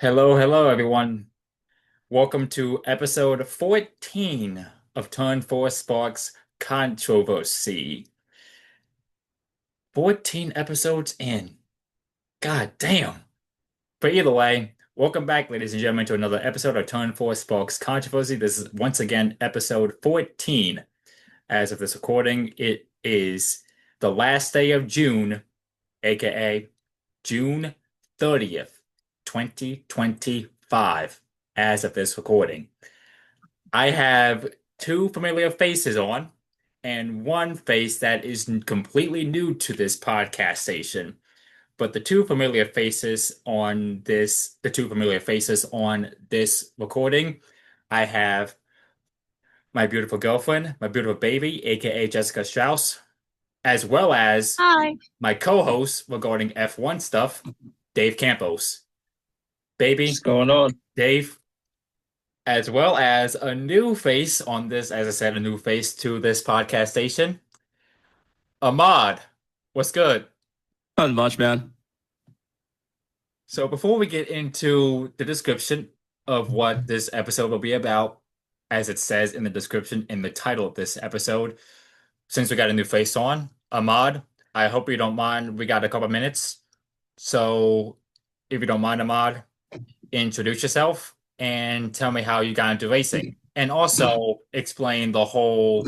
Hello, hello, everyone. Welcome to episode 14 of Turn 4 Sparks Controversy. 14 episodes in. God damn. But either way, welcome back, ladies and gentlemen, to another episode of Turn 4 Sparks Controversy. This is once again episode 14. As of this recording, it is the last day of June, aka June 30th, 2025, as of this recording. I have two familiar faces on, and one face that is completely new to this podcast station. But the two familiar faces on this recording, I have my beautiful girlfriend, my beautiful baby, aka Jessica Strauss, as well as Hi. my co-host regarding F1 stuff, Dave Campos. What's Baby, going on? Dave, as well as a new face on this, as I said, a new face to this podcast station. Ahmad, what's good? Not much, man. So before we get into the description of what this episode will be about, as it says in the description in the title of this episode, since we got a new face on, Ahmad, I hope you don't mind. We got a couple minutes. So if you don't mind, Ahmad, introduce yourself and tell me how you got into racing. And also explain the whole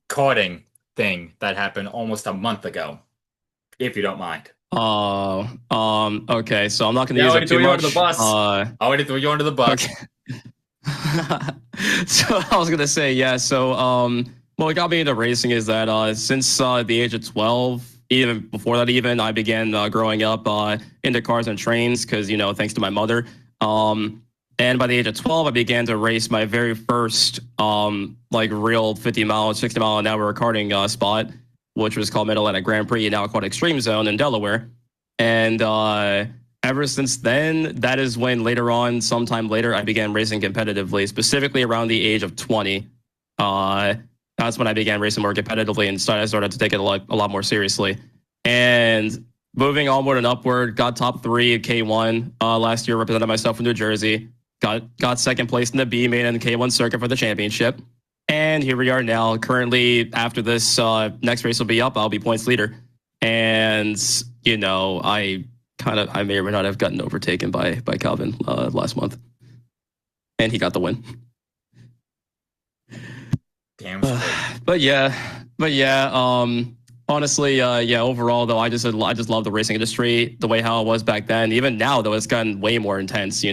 karting thing that happened almost a month ago, if you don't mind. Okay, so I'm not gonna Yeah, I use already up too threw you under much. the bus. I already threw you under the bus. Okay. So I was gonna say, yeah, so what got me into racing is that since the age of 12, even before that even, I began growing up into cars and trains because, thanks to my mother. And by the age of 12, I began to race my very first like real 50 mile, 60 mile an hour karting spot, which was called Mid-Atlantic Grand Prix, now called Extreme Zone in Delaware. And ever since then, that is when later on, sometime later, I began racing competitively, specifically around the age of 20. That's when I began racing more competitively and I started to take it a lot more seriously. And moving onward and upward, got top three at K1 last year, represented myself from New Jersey. Got second place in the B main and K1 circuit for the championship. And here we are now. Currently, after this next race will be up, I'll be points leader. And, I may or may not have gotten overtaken by Calvin last month. And he got the win. Damn. But yeah. Honestly, yeah. Overall, though, I just love the racing industry the way how it was back then. Even now, though, it's gotten way more intense.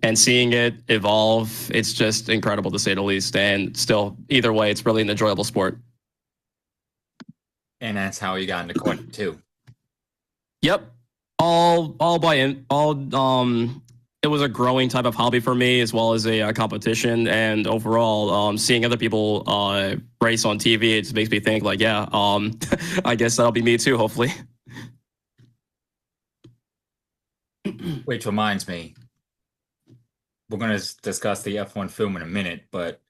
And seeing it evolve, it's just incredible to say the least. And still, either way, it's really an enjoyable sport. And that's how you got into karting too. Yep. It was a growing type of hobby for me as well as a competition. And overall, seeing other people race on TV, it just makes me think like, yeah, I guess that'll be me too, hopefully. Which reminds me, we're going to discuss the F1 film in a minute, but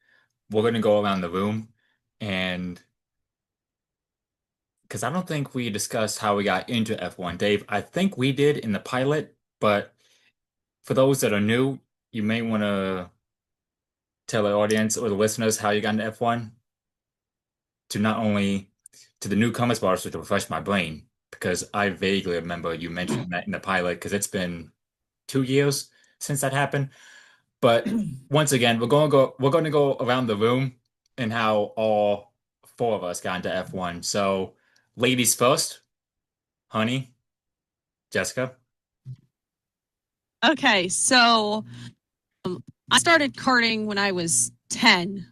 we're going to go around the room and because I don't think we discussed how we got into F1. Dave, I think we did in the pilot, but for those that are new, you may want to tell the audience or the listeners how you got into F1 to not only to the newcomers, but also to refresh my brain because I vaguely remember you mentioning that in the pilot because it's been 2 years since that happened. But once again, we're going to go around the room and how all four of us got into F1. So, ladies first, honey, Jessica. Okay, so I started karting when I was 10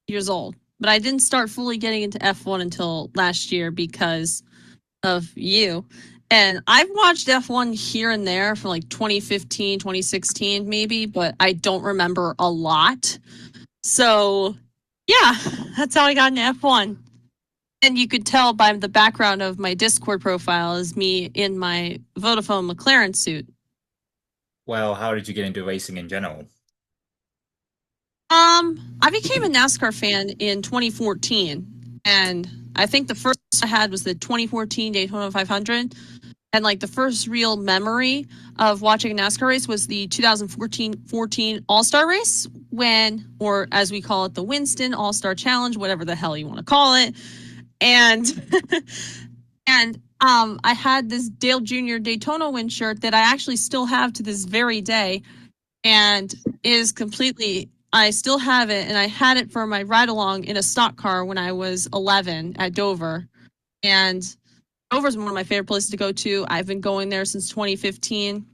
years old, but I didn't start fully getting into F1 until last year because of you. And I've watched F1 here and there from like 2015, 2016 maybe, but I don't remember a lot. So, yeah, that's how I got into F1. And you could tell by the background of my Discord profile is me in my Vodafone McLaren suit. Well, how did you get into racing in general? I became a NASCAR fan in 2014, and I think the first I had was the 2014 Daytona 500. And like the first real memory of watching a NASCAR race was the 2014 All-Star race or as we call it, the Winston All-Star Challenge, whatever the hell you want to call it. And and I had this Dale Jr. Daytona win shirt that I actually still have to this very day, and I still have it, and I had it for my ride along in a stock car when I was 11 at Dover. And Dover's one of my favorite places to go to. I've been going there since 2015,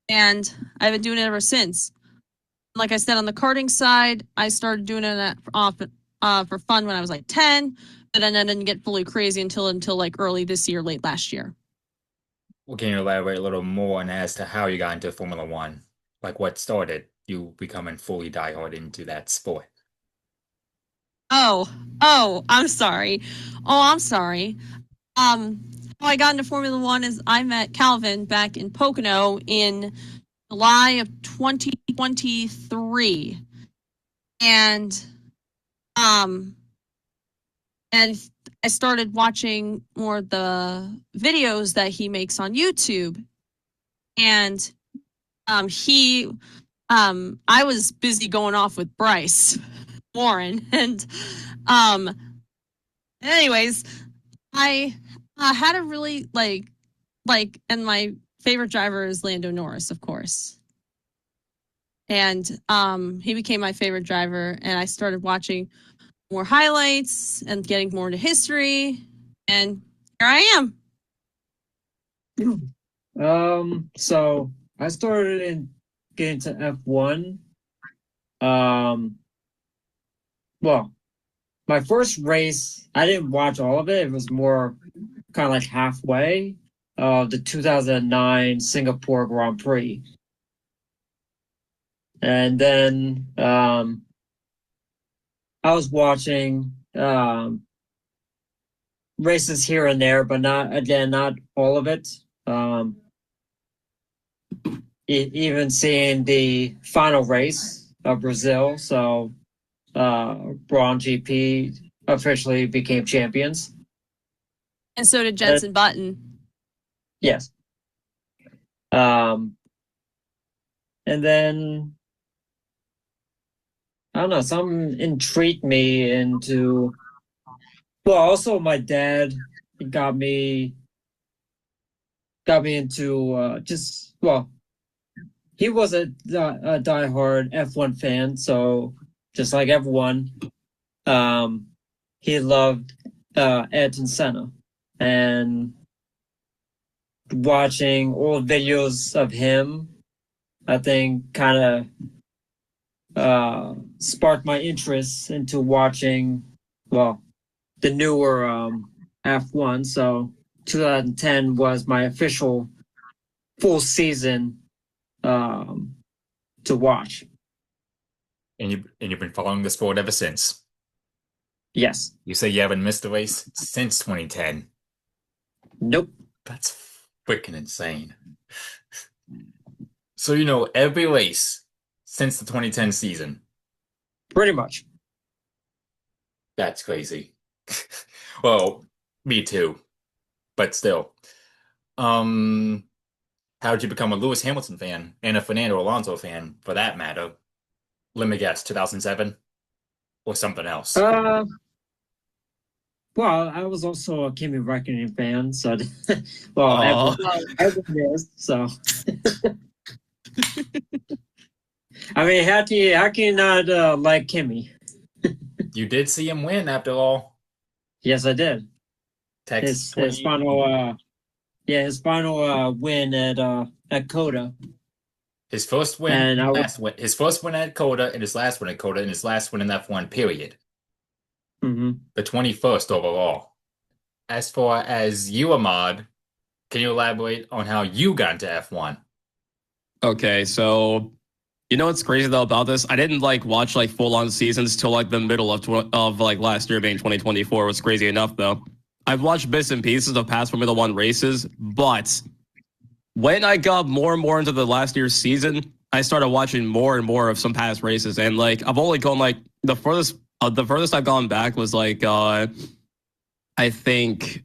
and I've been doing it ever since. Like I said, on the karting side, I started doing it for fun when I was like 10, but then I didn't get fully crazy until like early this year, late last year. Well, can you elaborate a little more on as to how you got into Formula One? Like what started you becoming fully diehard into that sport? I'm sorry. I'm sorry. How I got into Formula One is I met Calvin back in Pocono in July of 2023. Um, and I started watching more of the videos that he makes on YouTube. And I was busy going off with Bryce Warren. And anyways, I had a really and my favorite driver is Lando Norris, of course. And he became my favorite driver, and I started watching more highlights and getting more into history, and here I am. So I started in getting to F1. Well, my first race, I didn't watch all of it. It was more kind of like halfway. The 2009 Singapore Grand Prix. And then I was watching races here and there, but not all of it. Even seeing the final race of Brazil, so Braun GP officially became champions. And so did Jenson Button. Yes. And then I don't know, something intrigued me into. Well, also my dad got me into he was a diehard F1 fan, so just like everyone, he loved Ayrton Senna, and watching old videos of him, I think, kind of sparked my interest into watching, the newer F1. So 2010 was my official full season to watch. And you've been following the sport ever since? Yes. You say you haven't missed a race since 2010? Nope. That's freaking insane. So you know every race since the 2010 season? Pretty much. That's crazy. Well, me too. But still. How did you become a Lewis Hamilton fan and a Fernando Alonso fan, for that matter? Let me guess, 2007? Or something else? Well, I was also a Kimi Räikkönen fan, so everyone is, so. I mean, how can you not like Kimi? You did see him win, after all. Yes, I did. Texas his final win at Coda. His first win, his first win at Coda, and his last win at Coda, and his last win in F1, period. Mm-hmm. The 21st overall. As far as you, Ahmad, can you elaborate on how you got into F1? Okay, so you know what's crazy though about this? I didn't watch full-on seasons till the middle of last year, being 2024. What's crazy enough though, I've watched bits and pieces of past Formula One races, but when I got more and more into the last year's season, I started watching more and more of some past races, and I've only gone the furthest I've gone back was I think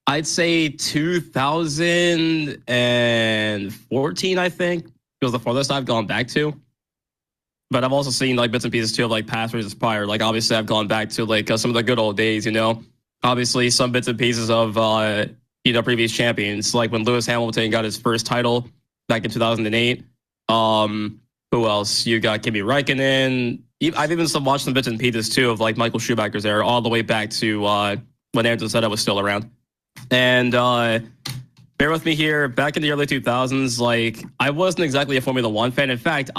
I'd say 2014, I think, was the farthest I've gone back to. But I've also seen like bits and pieces too of like past races prior. Like obviously I've gone back to like some of the good old days, you know. Obviously some bits and pieces of previous champions, like when Lewis Hamilton got his first title back in 2008. Who else? You got Kimi Räikkönen. I've even watched some bits and pieces too of like Michael Schumacher's era, all the way back to when Ayrton Senna was still around. And bear with me here. Back in the early 2000s, like I wasn't exactly a Formula One fan. In fact,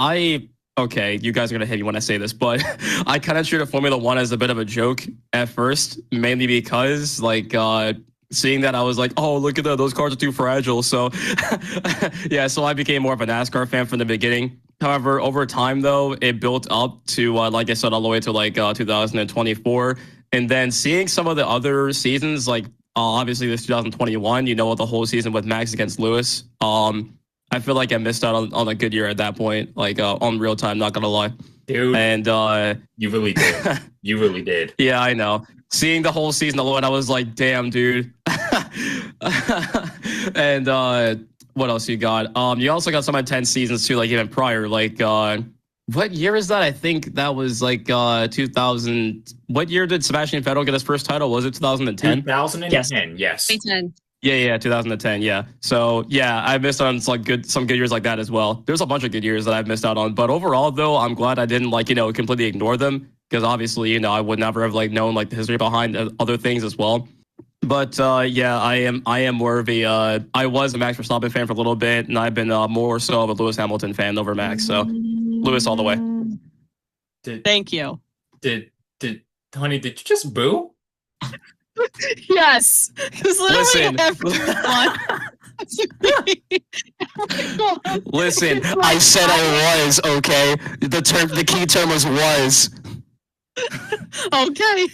okay, you guys are gonna hate me when I say this, but I kind of treated Formula One as a bit of a joke at first, mainly because like seeing that I was like, oh, look at that, those cars are too fragile. So yeah, so I became more of a NASCAR fan from the beginning. However, over time though, it built up to like I said, all the way to like 2024, and then seeing some of the other seasons, like obviously this 2021, you know, the whole season with Max against Lewis. I feel like I missed out on a good year at that point, like on real time, not gonna lie. Dude, And you really did. You really did. yeah, I know. Seeing the whole season alone, I was like, damn, dude. And what else you got? You also got some intense seasons too, like even prior. Like what year is that? I think that was like 2000. What year did Sebastian Vettel get his first title? Was it 2010? 2010, yes. 2010. Yeah, 2010. Yeah. So yeah, I missed on some good years like that as well. There's a bunch of good years that I've missed out on, but overall though, I'm glad I didn't like completely ignore them, because obviously I would never have like known like the history behind other things as well. But yeah, I am more of a I was a Max Verstappen fan for a little bit, and I've been more so of a Lewis Hamilton fan over Max. So Lewis all the way. Thank you. Honey, did you just boo? Yes, because literally Listen. everyone. Listen, I said I was, okay? The key term was. Okay.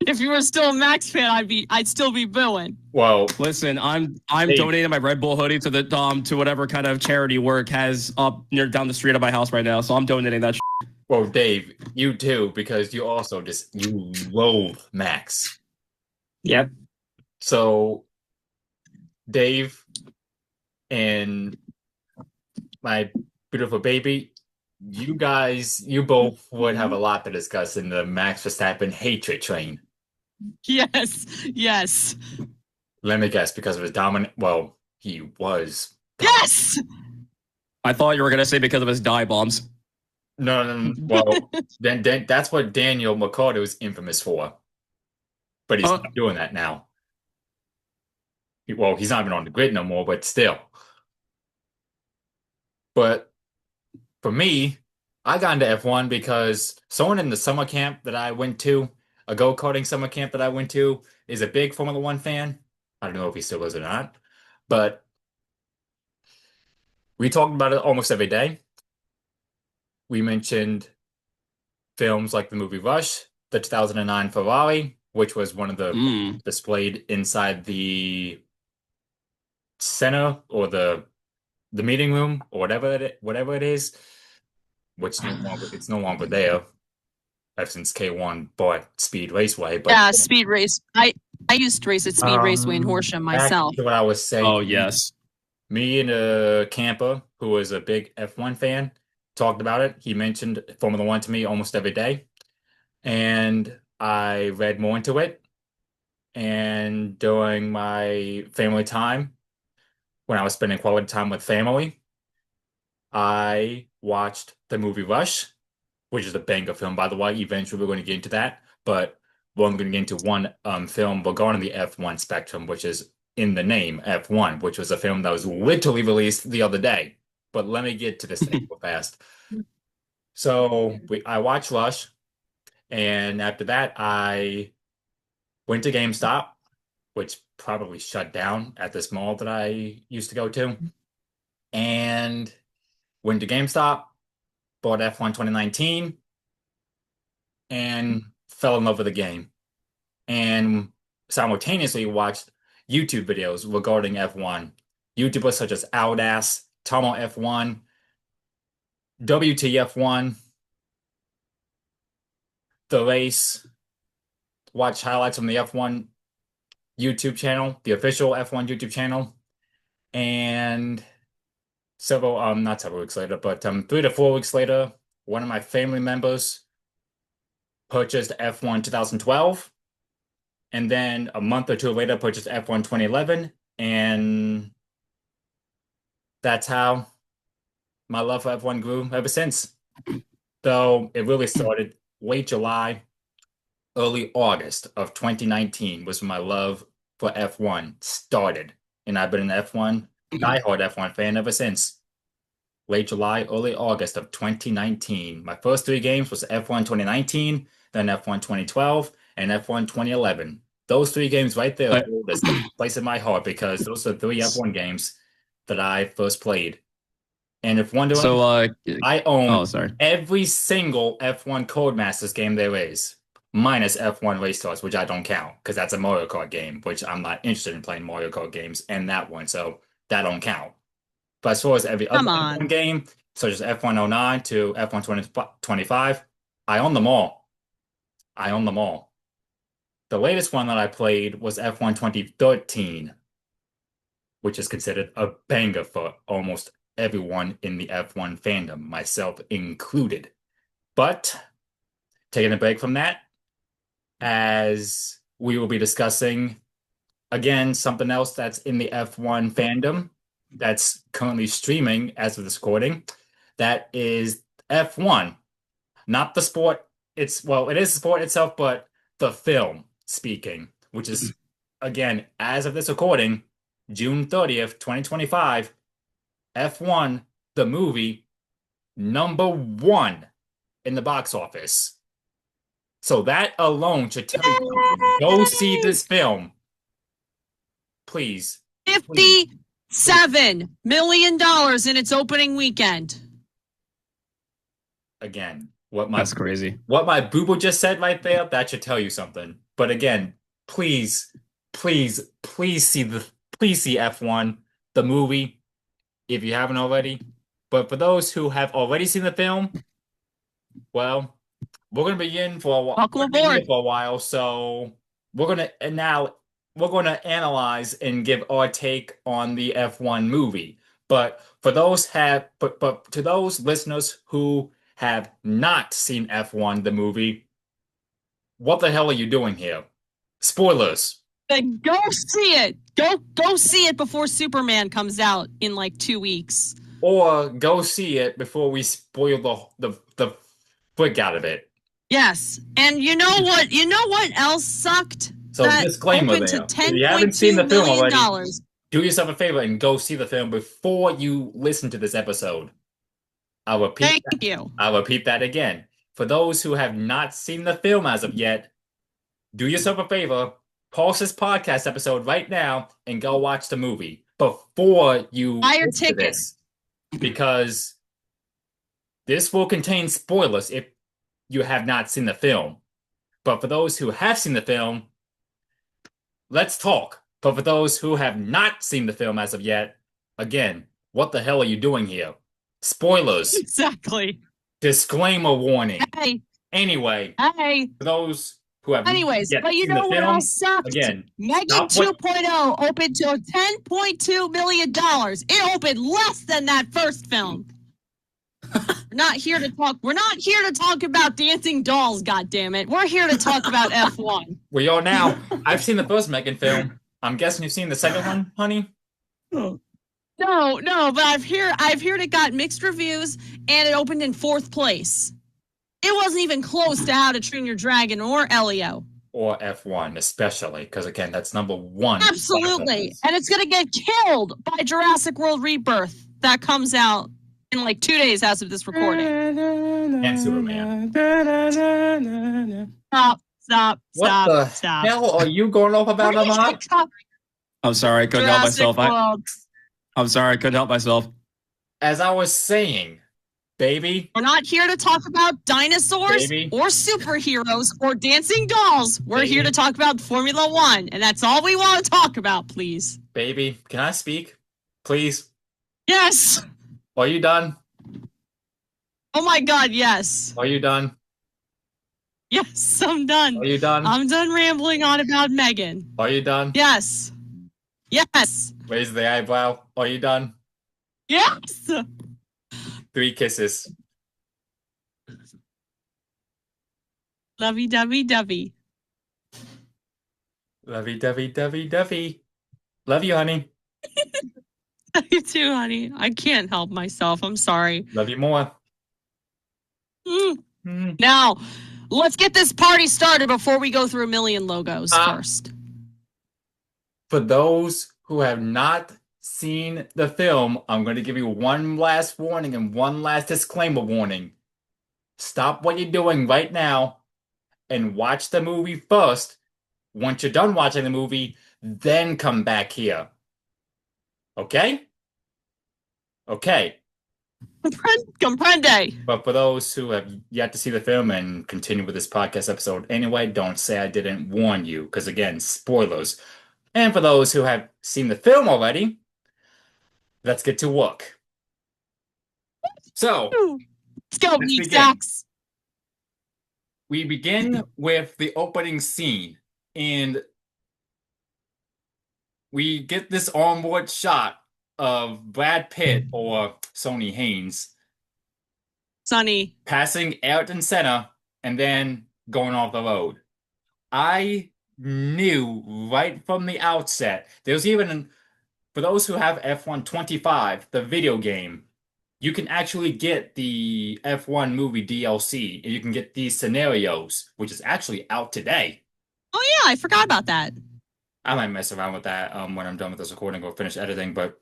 If you were still a Max fan, I'd still be booing. Well, Listen, I'm Hey. donating my Red Bull hoodie to the to whatever kind of charity work has up near down the street of my house right now. So I'm donating that. well, Dave, you too, because you also you loathe Max. Yep. So, Dave and my beautiful baby, you both would have a lot to discuss in the Max Verstappen hatred train. Yes. Let me guess, because of his dominant. Well, he was. Yes. I thought you were gonna say because of his dye bombs. No. Well, then that's what Daniel Ricciardo is infamous for. But he's not doing that now. Well, he's not even on the grid no more, but still. But for me, I got into F1 because someone in the summer camp that I went to, a go-karting summer camp that I went to, is a big Formula One fan. I don't know if he still is or not, but we talked about it almost every day. We mentioned films like the movie Rush, the 2009 Ferrari, which was one of the displayed inside the center or the meeting room or whatever it is, which it's no longer there ever since K1 bought Speed Raceway. But Yeah, Speed Race. I used to race at Speed Raceway in Horsham myself. Back to what I was saying. Oh yes. Me and a camper who was a big F1 fan talked about it. He mentioned Formula One to me almost every day, and I read more into it. And during my family time, when I was spending quality time with family, I watched the movie Rush, which is a banger film, by the way. Eventually, we're going to get into that, but we're only going to get into one film regarding the F1 spectrum, which is in the name F1, which was a film that was literally released the other day. But let me get to this thing real fast. So I watched Rush, and after that, I went to GameStop, which probably shut down at this mall that I used to go to, and went to GameStop, bought F1 2019, and fell in love with the game. And simultaneously watched YouTube videos regarding F1. YouTubers such as Aldas, Tomo F1, WTF1, The Race, watch highlights from the F1 YouTube channel, the official F1 YouTube channel, and not several weeks later, but 3 to 4 weeks later, one of my family members purchased F1 2012, and then a month or two later purchased F1 2011, and that's how my love for F1 grew ever since. Though it really started late July, early August of 2019 was when my love for F1 started, and I've been an F1 diehard F1 fan ever since. Late July, early August of 2019. My first 3 games was F1 2019, then F1 2012, and F1 2011. Those 3 games right there hold this place in my heart because those are 3 F1 games that I first played. And if wondering, I own every single F1 Codemasters game there is, minus F1 Race Stars, which I don't count because that's a Mario Kart game, which I'm not interested in playing Mario Kart games and that one, so that don't count. But as far as every other F1 game, such as F1 09 to F1 2025, I own them all. I own them all. The latest one that I played was F1 2013, which is considered a banger for almost everyone in the F1 fandom, myself included. But taking a break from that, as we will be discussing again something else that's in the F1 fandom that's currently streaming as of this recording. That is F1, not the sport. It is the sport itself, but the film speaking, which is again as of this recording, June 30th, 2025. F1, the movie, #1 in the box office. So that alone should tell you something. Go see this film. Please. $57 million in its opening weekend. Again, that's crazy. What my boo-boo just said right there, that should tell you something. But again, please see F1, the movie, if you haven't already. But for those who have already seen the film, well, we're gonna be in for a while. Welcome aboard. For a while, so we're gonna analyze and give our take on the F1 movie. But to those listeners who have not seen F1 the movie, what the hell are you doing here? Spoilers. Then go see it. Go see it before Superman comes out in like 2 weeks. Or go see it before we spoil the frick out of it. Yes. And you know what? You know what else sucked? So disclaimer there. If you haven't seen the film already, do yourself a favor and go see the film before you listen to this episode. I'll repeat that again. For those who have not seen the film as of yet, do yourself a favor, pause this podcast episode right now and go watch the movie before you buy your ticket. Because this will contain spoilers if you have not seen the film. But for those who have seen the film, let's talk. But for those who have not seen the film as of yet, again, what the hell are you doing here? Spoilers. Exactly. Disclaimer warning. Hey. Anyway. Hey. For those who have but you know what else sucked? Again, Megan 2.0 opened to $10.2 million. It opened less than that first film. We're not here to talk about dancing dolls, goddammit. We're here to talk about F1. We are now. I've seen the first Megan film. I'm guessing you've seen the second one, honey? No, but I've heard it got mixed reviews and it opened in 4th place. It wasn't even close to How to Train Your Dragon or Elio. Or F1, especially, because again, that's #1. Absolutely. And it's going to get killed by Jurassic World Rebirth. That comes out in like 2 days as of this recording. And Superman. Stop. What the hell are you going off about, Ahmad? I'm sorry, I couldn't help myself. I'm sorry, I couldn't help myself. As I was saying, baby. We're not here to talk about dinosaurs or superheroes or dancing dolls. We're here to talk about Formula One, and that's all we want to talk about, please. Baby, can I speak? Please? Yes. Are you done? Oh my God, yes. Are you done? Yes, I'm done. Are you done? I'm done rambling on about Megan. Are you done? Yes. Yes. Raise the eyebrow. Are you done? Yes. 3 kisses. Lovey-dovey-dovey. Lovey-dovey-dovey-dovey. Love you, honey. You too, honey. I can't help myself. I'm sorry. Love you more. Mm. Now, let's get this party started before we go through a million logos first. For those who have not seen the film, I'm going to give you one last warning and one last disclaimer warning. Stop what you're doing right now and watch the movie first. Once you're done watching the movie, then come back here. Okay? Okay. Comprende. But for those who have yet to see the film and continue with this podcast episode anyway, don't say I didn't warn you, because again, spoilers. And for those who have seen the film already, let's get to work. So, let's go, let's begin. Sacks. We begin with the opening scene, and we get this onboard shot of Brad Pitt or Sonny Haynes Sonny passing Ayrton Senna and then going off the road. I knew right from the outset. There's even, for those who have F1 25, the video game, you can actually get the F1 movie DLC, and you can get these scenarios, which is actually out today. Oh yeah, I forgot about that. I might mess around with that when I'm done with this recording or finish editing, but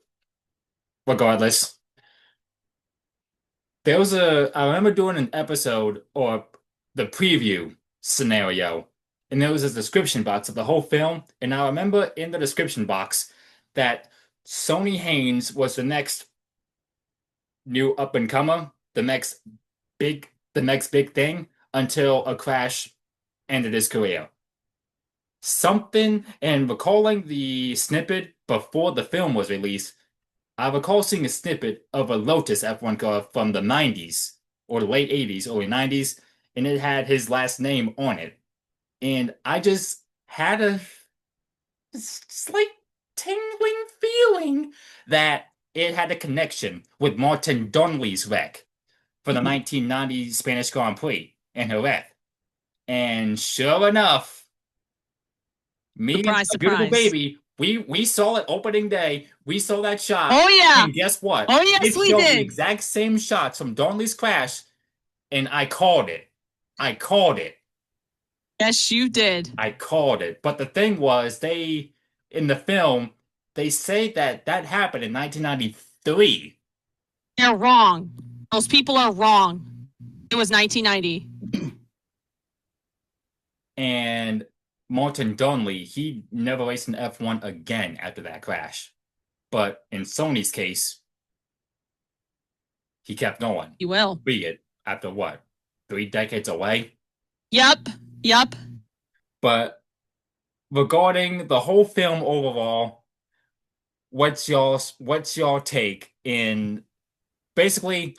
regardless. I remember doing an episode or the preview scenario, and there was a description box of the whole film, and I remember in the description box that Sonny Haynes was the next new up-and-comer, the next big thing until a crash ended his career. Something, and recalling the snippet before the film was released, I recall seeing a snippet of a Lotus F1 car from the 90s, or the late 80s, early 90s, and it had his last name on it. And I just had a slight tingling feeling that it had a connection with Martin Donnelly's wreck for the 1990 Spanish Grand Prix and her wreck. And sure enough, me Surprise, and a beautiful surprise. baby, we saw it opening day. We saw that shot. Oh yeah. And guess what? Oh yes, it we showed did. the exact same shots from Donnelly's crash, and I called it. I called it. Yes, you did. I called it. But the thing was, in the film, they say that happened in 1993. They're wrong. Those people are wrong. It was 1990. And Martin Donnelly, he never raced in F1 again after that crash. But in Sony's case, he kept going. You will. Be it after what? 3 decades away? Yep. But regarding the whole film overall, what's your take in basically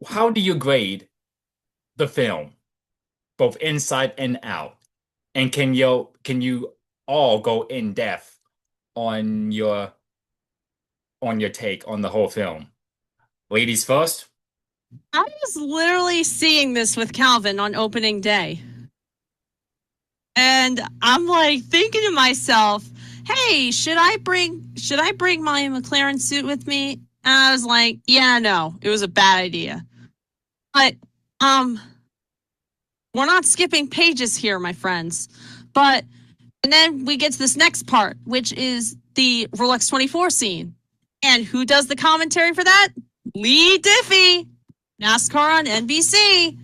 how do you grade the film, both inside and out? And can you all go in depth on your take on the whole film? Ladies first? I was literally seeing this with Calvin on opening day. And I'm like thinking to myself, hey, should I bring my McLaren suit with me? And I was like, yeah, no, it was a bad idea. But we're not skipping pages here, my friends. And then we get to this next part, which is the Rolex 24 scene. And who does the commentary for that? Lee Diffie, NASCAR on NBC.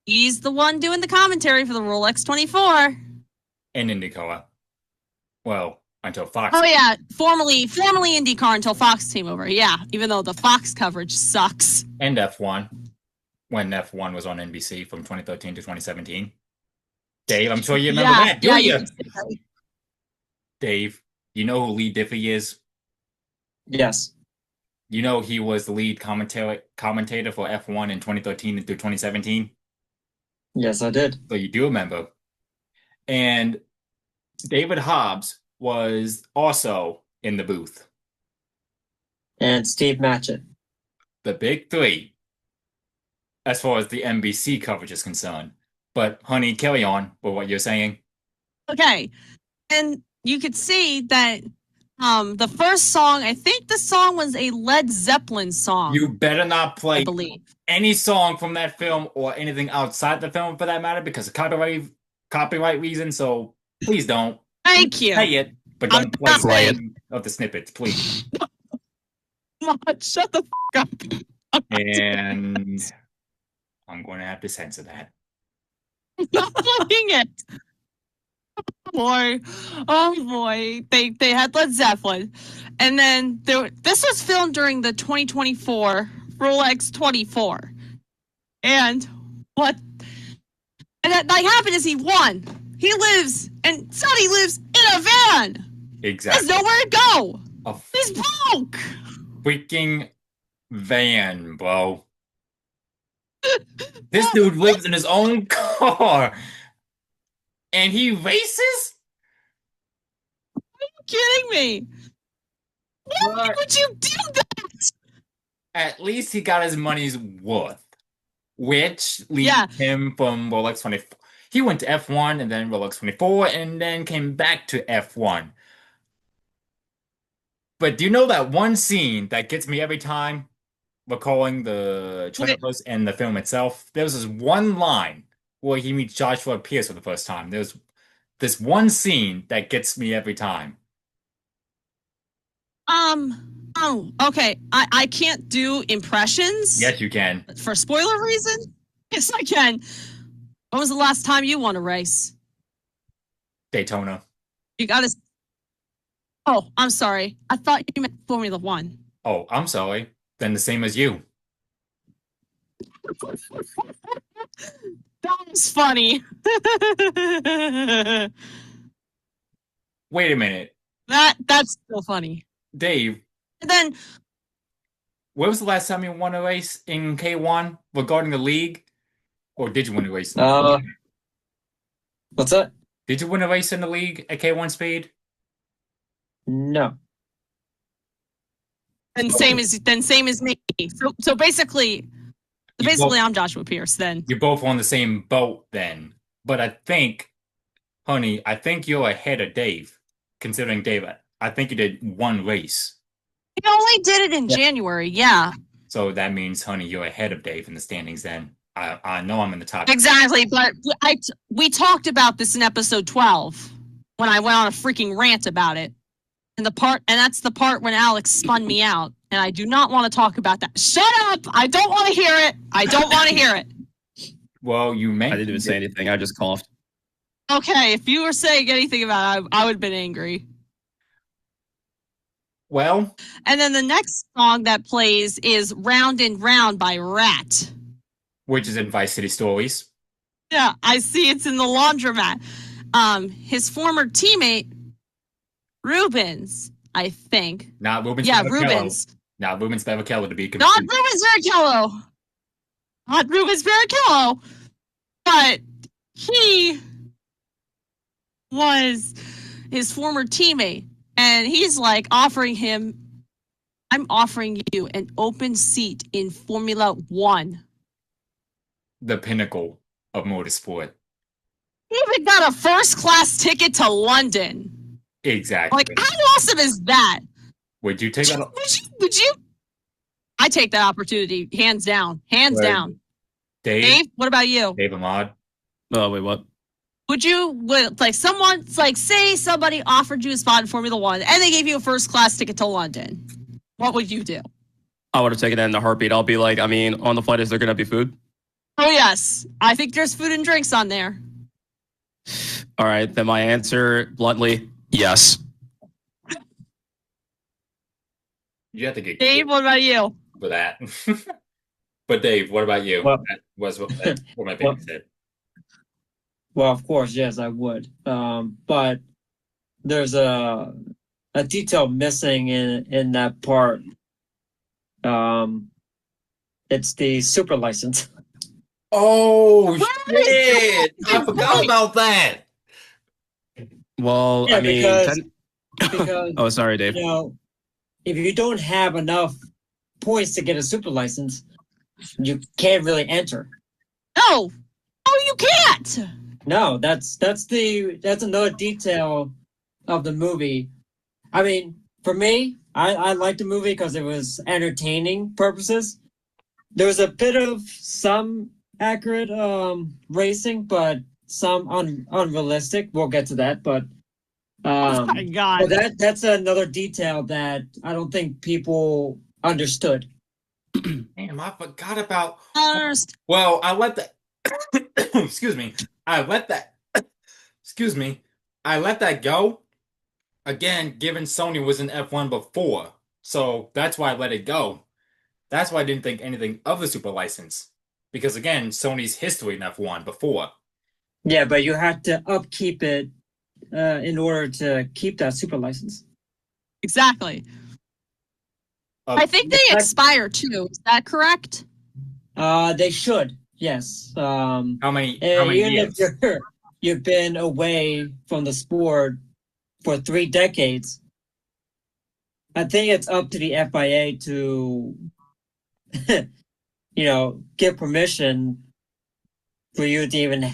He's the one doing the commentary for the Rolex 24. And IndyCar. Well, until Fox. Oh yeah, formerly IndyCar until Fox came over. Yeah, even though the Fox coverage sucks. And F1. When F1 was on NBC from 2013 to 2017. Dave, I'm sure you remember that, do you? Dave, you know who Lee Diffie is? Yes. You know he was the lead commentator for F1 in 2013 through 2017. Yes, I did. So you do remember. And David Hobbs was also in the booth. And Steve Matchett. The big three, as far as the NBC coverage is concerned. But honey, carry on with what you're saying. Okay. And you could see that the first song, I think the song was a Led Zeppelin song. You better not I play believe. any song from that film or anything outside the film for that matter because of copyright reasons. So please don't. Thank you. Play it, but I'm don't play not playing. any of the snippets, please. Shut the f up. And I'm going to have to censor that. I'm not playing it. Boy, oh boy, they had Led Zeppelin, and then this was filmed during the 2024 Rolex 24, and what that happened is he won. He lives, and Sonny lives in a van. Exactly. There's nowhere to go. A He's broke. freaking van, bro. This dude lives in his own car. And he races? Are you kidding me? Why would you do that? At least he got his money's worth, which leads him from Rolex 24. He went to F1 and then Rolex 24 and then came back to F1. But do you know that one scene that gets me every time recalling the trailers and the film itself? There's this one line where he meets Joshua Pearce for the first time. There's this one scene that gets me every time. Oh, okay. I can't do impressions. Yes, you can. For spoiler reason? Yes, I can. When was the last time you won a race? Daytona. You gotta. Oh, I'm sorry. I thought you meant Formula One. Oh, I'm sorry. Then the same as you. That was funny. Wait a minute. That's still funny. Dave. And then when was the last time you won a race in K1 regarding the league? Or did you win a race? What's that? Did you win a race in the league at K1 Speed? No. And same as me. So basically I'm Joshua Pearce then. You're both on the same boat then. But I think, honey, you're ahead of Dave. Considering Dave, I think you did one race. He only did it in January, yeah. So that means, honey, you're ahead of Dave in the standings then. I know I'm in the top. Exactly, but we talked about this in episode 12 when I went on a freaking rant about it. And that's the part when Alex spun me out. And I do not want to talk about that. Shut up! I don't want to hear it. I don't want to hear it. Well, you may. I didn't even say anything. I just coughed. Okay, if you were saying anything about it, I would have been angry. Well. And then the next song that plays is Round and Round by Rat. Which is in Vice City Stories. Yeah, I see it's in the laundromat. His former teammate, Rubens, I think. Not Rubens. Yeah, Rubens. Not Rubens Barrichello to be confused. Not Rubens Barrichello. Not Rubens Barrichello. But he was his former teammate. And he's like offering him, I'm offering you an open seat in Formula One. The pinnacle of motorsport. He even got a first class ticket to London. Exactly. Like, how awesome is that? Would you take that? Would you? I take that opportunity, hands down. Hands down. Dave, what about you? Dave Ahmad. Oh, wait, what? Say somebody offered you a spot in Formula One and they gave you a first class ticket to London. What would you do? I would have taken it in a heartbeat. I'll be like, on the flight, is there going to be food? Oh, yes. I think there's food and drinks on there. All right. Then my answer, bluntly, yes. You have to get Dave, what about you? For that. But Dave, what about you? Well, that was what my baby said. Well, of course, yes, I would. But there's a detail missing in that part It's the super license. Oh Right. shit! I forgot about that. Well, Yeah, I mean, because oh, sorry, Dave. if you don't have enough points to get a super license, you can't really enter. No. Oh, you can't. No, that's another detail of the movie. I mean, for me, I liked the movie because it was entertaining purposes. There was a bit of some accurate racing, but some unrealistic. We'll get to that, but Oh my God. that's another detail that I don't think people understood. Damn, I forgot about. First. Well, I let that. Excuse me. I let that. Excuse me. I let that go. Again, given Sony was in F1 before, so that's why I let it go. That's why I didn't think anything of the super license, because again, Sony's history in F1 before. Yeah, but you had to upkeep it in order to keep that super license. Exactly. I think they expire too. Is that correct? They should. Yes. How many Even years? if you've been away from the sport for 3 decades, I think it's up to the FIA to, give permission for you to even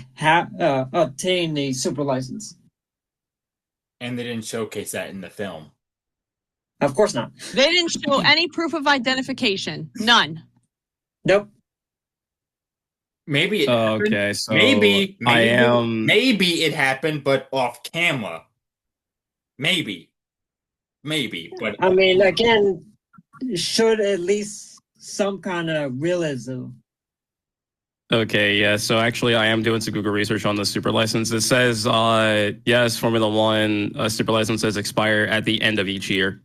obtain the super license. And they didn't showcase that in the film. Of course not. They didn't show any proof of identification. None. Nope. Maybe it happened. Okay, so maybe I am. maybe it happened, but off camera. Maybe, but I mean, again, should at least some kind of realism. Okay, yeah. So actually, I am doing some Google research on the super license. It says, yes, Formula One super licenses expire at the end of each year.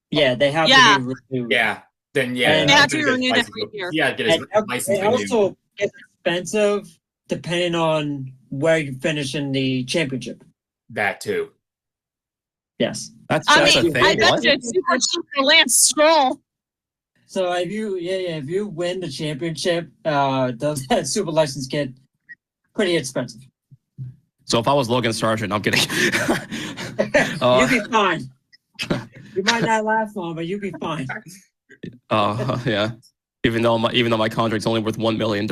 Yeah, they have Yeah. to be renewed. yeah, then yeah, And They have to he's be gonna get his renewed license- every year. Yeah, get his license it renewed. also gets expensive depending on where you finish in the championship. That too. Yes. That's I a mean, thing. I bet What? you it's super cheap for Lance Stroll. So if you win the championship, does that super license get pretty expensive? So if I was Logan Sargent, I'm kidding. You'd be fine. You might not last long, but you'd be fine. Yeah. Even though my contract's only worth $1 million.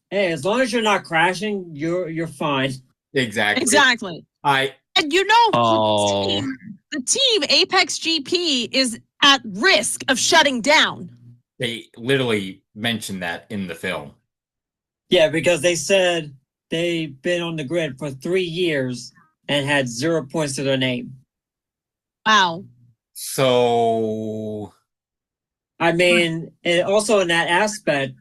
Hey, as long as you're not crashing, you're fine. Exactly. Exactly. I And Oh. the team Apex GP is at risk of shutting down. they literally mentioned that in the film. Yeah, because they said they've been on the grid for 3 years and had 0 points to their name. Wow. So I mean, and also in that aspect,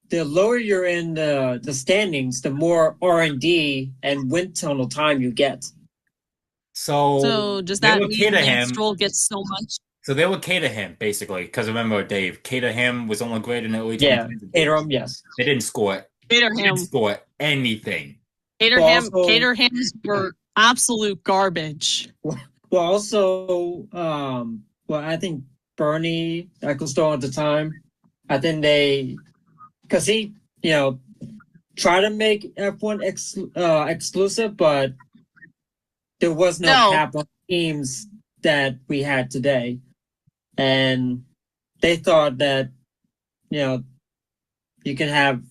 the lower you're in the standings, the more R&D and wind tunnel time you get. So does they that would mean cater Lance him. Stroll gets so much? So they would cater him basically, because remember Dave, cater him was on the grid in the early Yeah, 2010s. Caterham, yes. They didn't score. Cater They didn't him. score anything. Caterhams were absolute garbage. Well, also, I think Bernie Ecclestone at the time, I think because he, tried to make F1 exclusive, but there was no cap on teams that we had today. And they thought that, you can have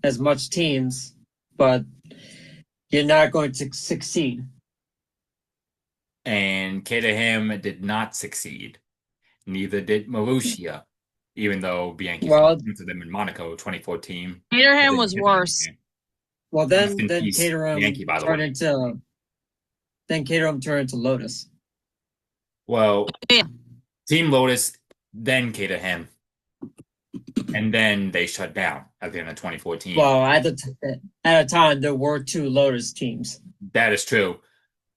as much teams, but you're not going to succeed. And Caterham did not succeed. Neither did Marussia, even though Bianchi to them in Monaco 2014. Caterham was worse. Well, then Bianchi, Caterham turned into Lotus. Well, Yeah. Team Lotus, then Caterham, and then they shut down at the end of 2014. Well, at a time there were 2 Lotus teams. That is true.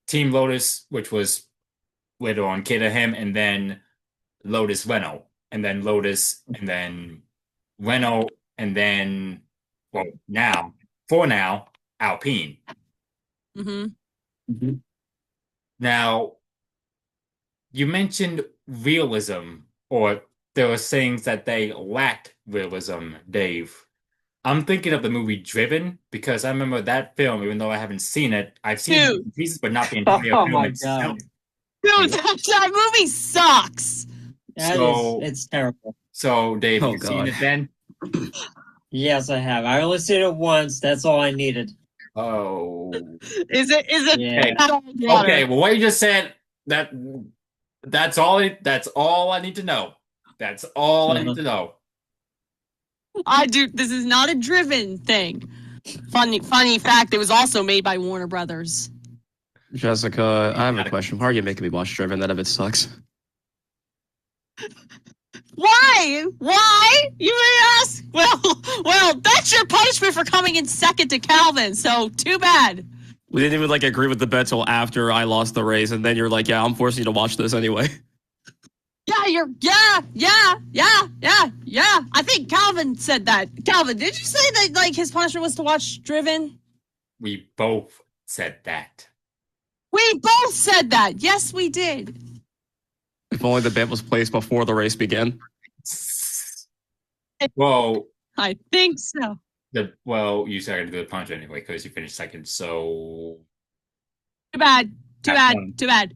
Team Lotus, which was later on Caterham, and then Lotus Renault, and then Lotus, and then Renault, and then for now, Alpine. Mm-hmm. Now, you mentioned realism or there were things that they lacked realism, Dave. I'm thinking of the movie Driven because I remember that film, even though I haven't seen it, I've seen bits Dude, and pieces, but not the entire Oh film my itself. god, dude, that movie sucks. So, it's terrible. so Dave, Oh you've seen God. it then? Yes, I have. I only seen it once. That's all I needed. Oh, Is it Yeah. okay. Well, what you just said that that's all. That's all I need to know. That's all I need Uh-huh. to know. I do. This is not a driven thing. Funny fact. It was also made by Warner Brothers. Jessica, I have a question. Why are you making me watch Driven? That of it sucks. Why? Why? You may ask. Well, that's your punishment for coming in second to Calvin. So too bad. We didn't even like agree with the bet till after I lost the race, and then you're like, "Yeah, I'm forcing you to watch this anyway." Yeah. I think Calvin said that. Calvin, did you say that like his punishment was to watch Driven? We both said that. We both said that. Yes, we did. If only the bet was placed before the race began. Well, I think so. you started the punch anyway because you finished second. So Too bad. Have fun. Too bad.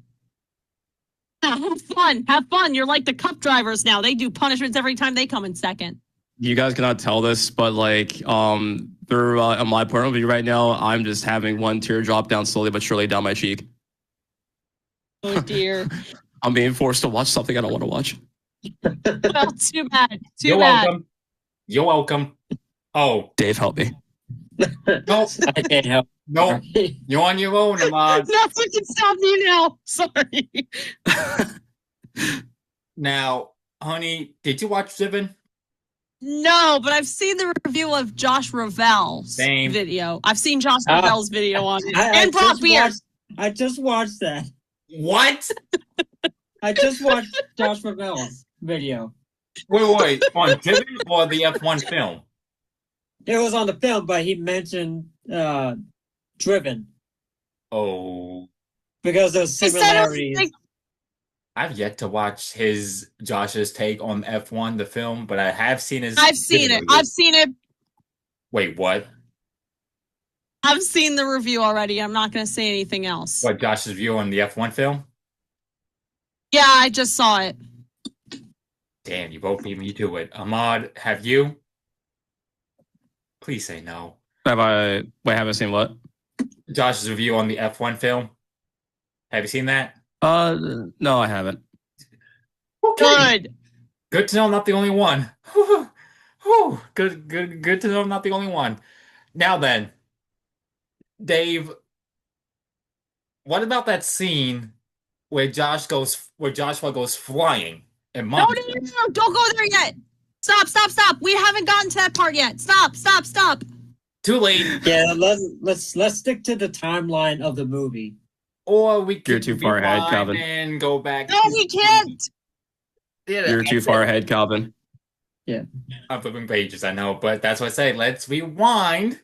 Have fun. Have fun. You're like the cup drivers now. They do punishments every time they come in second. You guys cannot tell this, but like, through on my point of view right now, I'm just having one tear drop down slowly but surely down my cheek. Oh dear. I'm being forced to watch something I don't want to watch. Well, too bad. Too you're bad. welcome. You're welcome. Oh, Dave, help me. no, I can't help. no, you're on your own, Ahmad. Nothing can stop you now. Sorry. Now, honey, did you watch Driven? No, but I've seen the review of Josh Ravel's Same. video. I've seen Josh Ah. Ravel's video on it. I And Brock just Pierce. I just watched that. What? I just watched Josh Ravel's video. Wait, on Driven or the F1 film? It was on the film, but he mentioned Driven Oh, because of He said it was similarities. like, I've yet to watch Josh's take on F1, the film, but I have seen his. I've seen it. video. I've seen it. Wait, what? I've seen the review already. I'm not going to say anything else. What, Josh's view on the F1 film? Yeah, I just saw it. Damn, you both beat me to it. Ahmad, have you? Please say no. Haven't seen what? Josh's review on the F1 film. Have you seen that? No, I haven't. Okay. Good. Good to know I'm not the only one. Whew. Good to know I'm not the only one. Now then, Dave, what about that scene where Joshua goes flying and No, don't go there yet. Stop. We haven't gotten to that part yet. Stop. Too late. Yeah, let's stick to the timeline of the movie. Or we You're could too far ahead, rewind Calvin. and go back. No, we can't. You're too far ahead, Calvin. I'm flipping pages, I know, but that's what I say. Let's rewind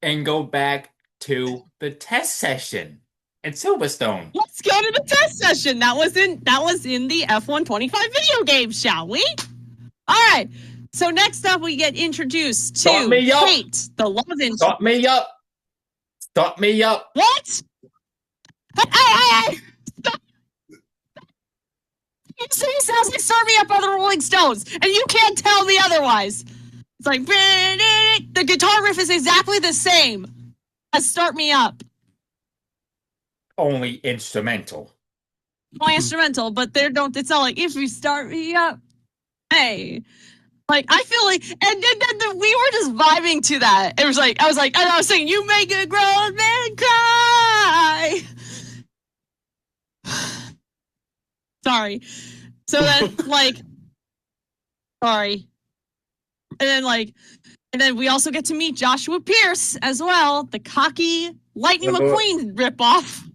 and go back to the test session at Silverstone. Let's go to the test session. That was in the F125 video game, shall we? All right. So next up, we get introduced to Start me up. Kate, the love interest. Start me up. What? Hey! Stop. You say he sounds like Start Me Up by the Rolling Stones, and you can't tell me otherwise. It's like, the guitar riff is exactly the same as Start Me Up. Only instrumental. My instrumental, but it's not like, if you start me up, hey. Like, I feel like, and then we were just vibing to that. It was like, I was saying, you make a grown man cry. Sorry. So then, sorry. And then we also get to meet Joshua Pearce as well, the cocky Lightning McQueen ripoff.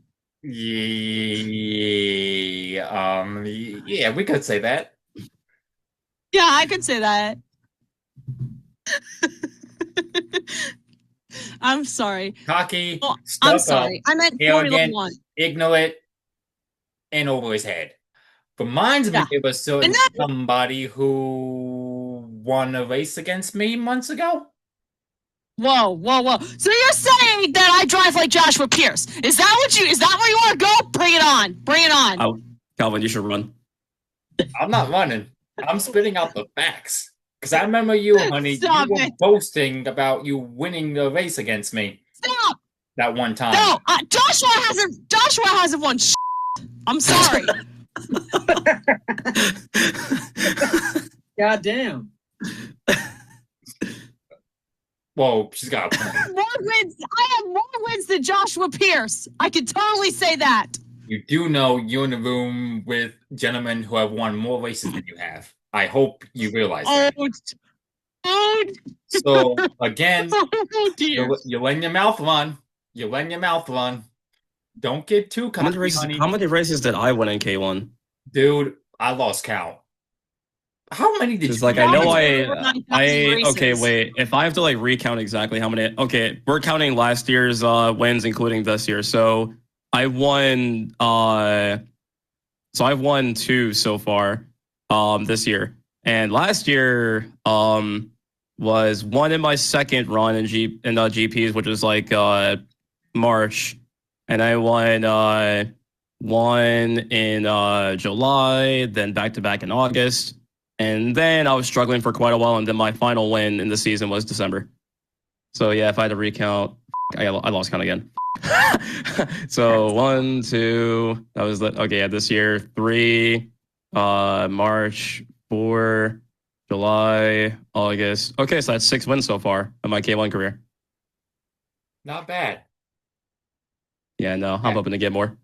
Yeah, we could say that. Yeah, I could say that. I'm sorry. Cocky, Oh, stuck I'm sorry. up, I meant Formula arrogant, One. ignorant, and over his head. Reminds me Yeah. of a certain And then, somebody who won a race against me months ago. whoa. So you're saying that I drive like Joshua Pearce? Is that where you want to go? Bring it on. Bring it on. Oh, Calvin, you should run. I'm not running. I'm spitting out the facts. Because I remember you, honey, Stop you were it. boasting about you winning the race against me Stop. that one time. No, Joshua hasn't won shit. I'm sorry. God damn. Whoa, she's got a point. I have more wins than Joshua Pearce. I can totally say that. You do know you're in a room with gentlemen who have won more races than you have. I hope you realize that. Oh, So, again, oh dear. you're letting your mouth run. You're letting your mouth run. Don't get too cocky, honey. How many races did I win in K1? Dude, I lost count. How many did It's you like I know win? okay, wait. If I have to like recount exactly how many, okay, we're counting last year's wins, including this year. So I won I've won 2 so far this year. And last year was one in my second run in GPs, which was like March. And I won one in July, then back to back in August. And then I was struggling for quite a while, and then my final win in the season was December. So yeah, if I had to recount, I lost count again. So 1, 2, that was okay. Yeah, this year 3, March 4, July, August. Okay, so that's 6 wins so far in my K1 career. Not bad. Yeah, no, I'm hoping to get more.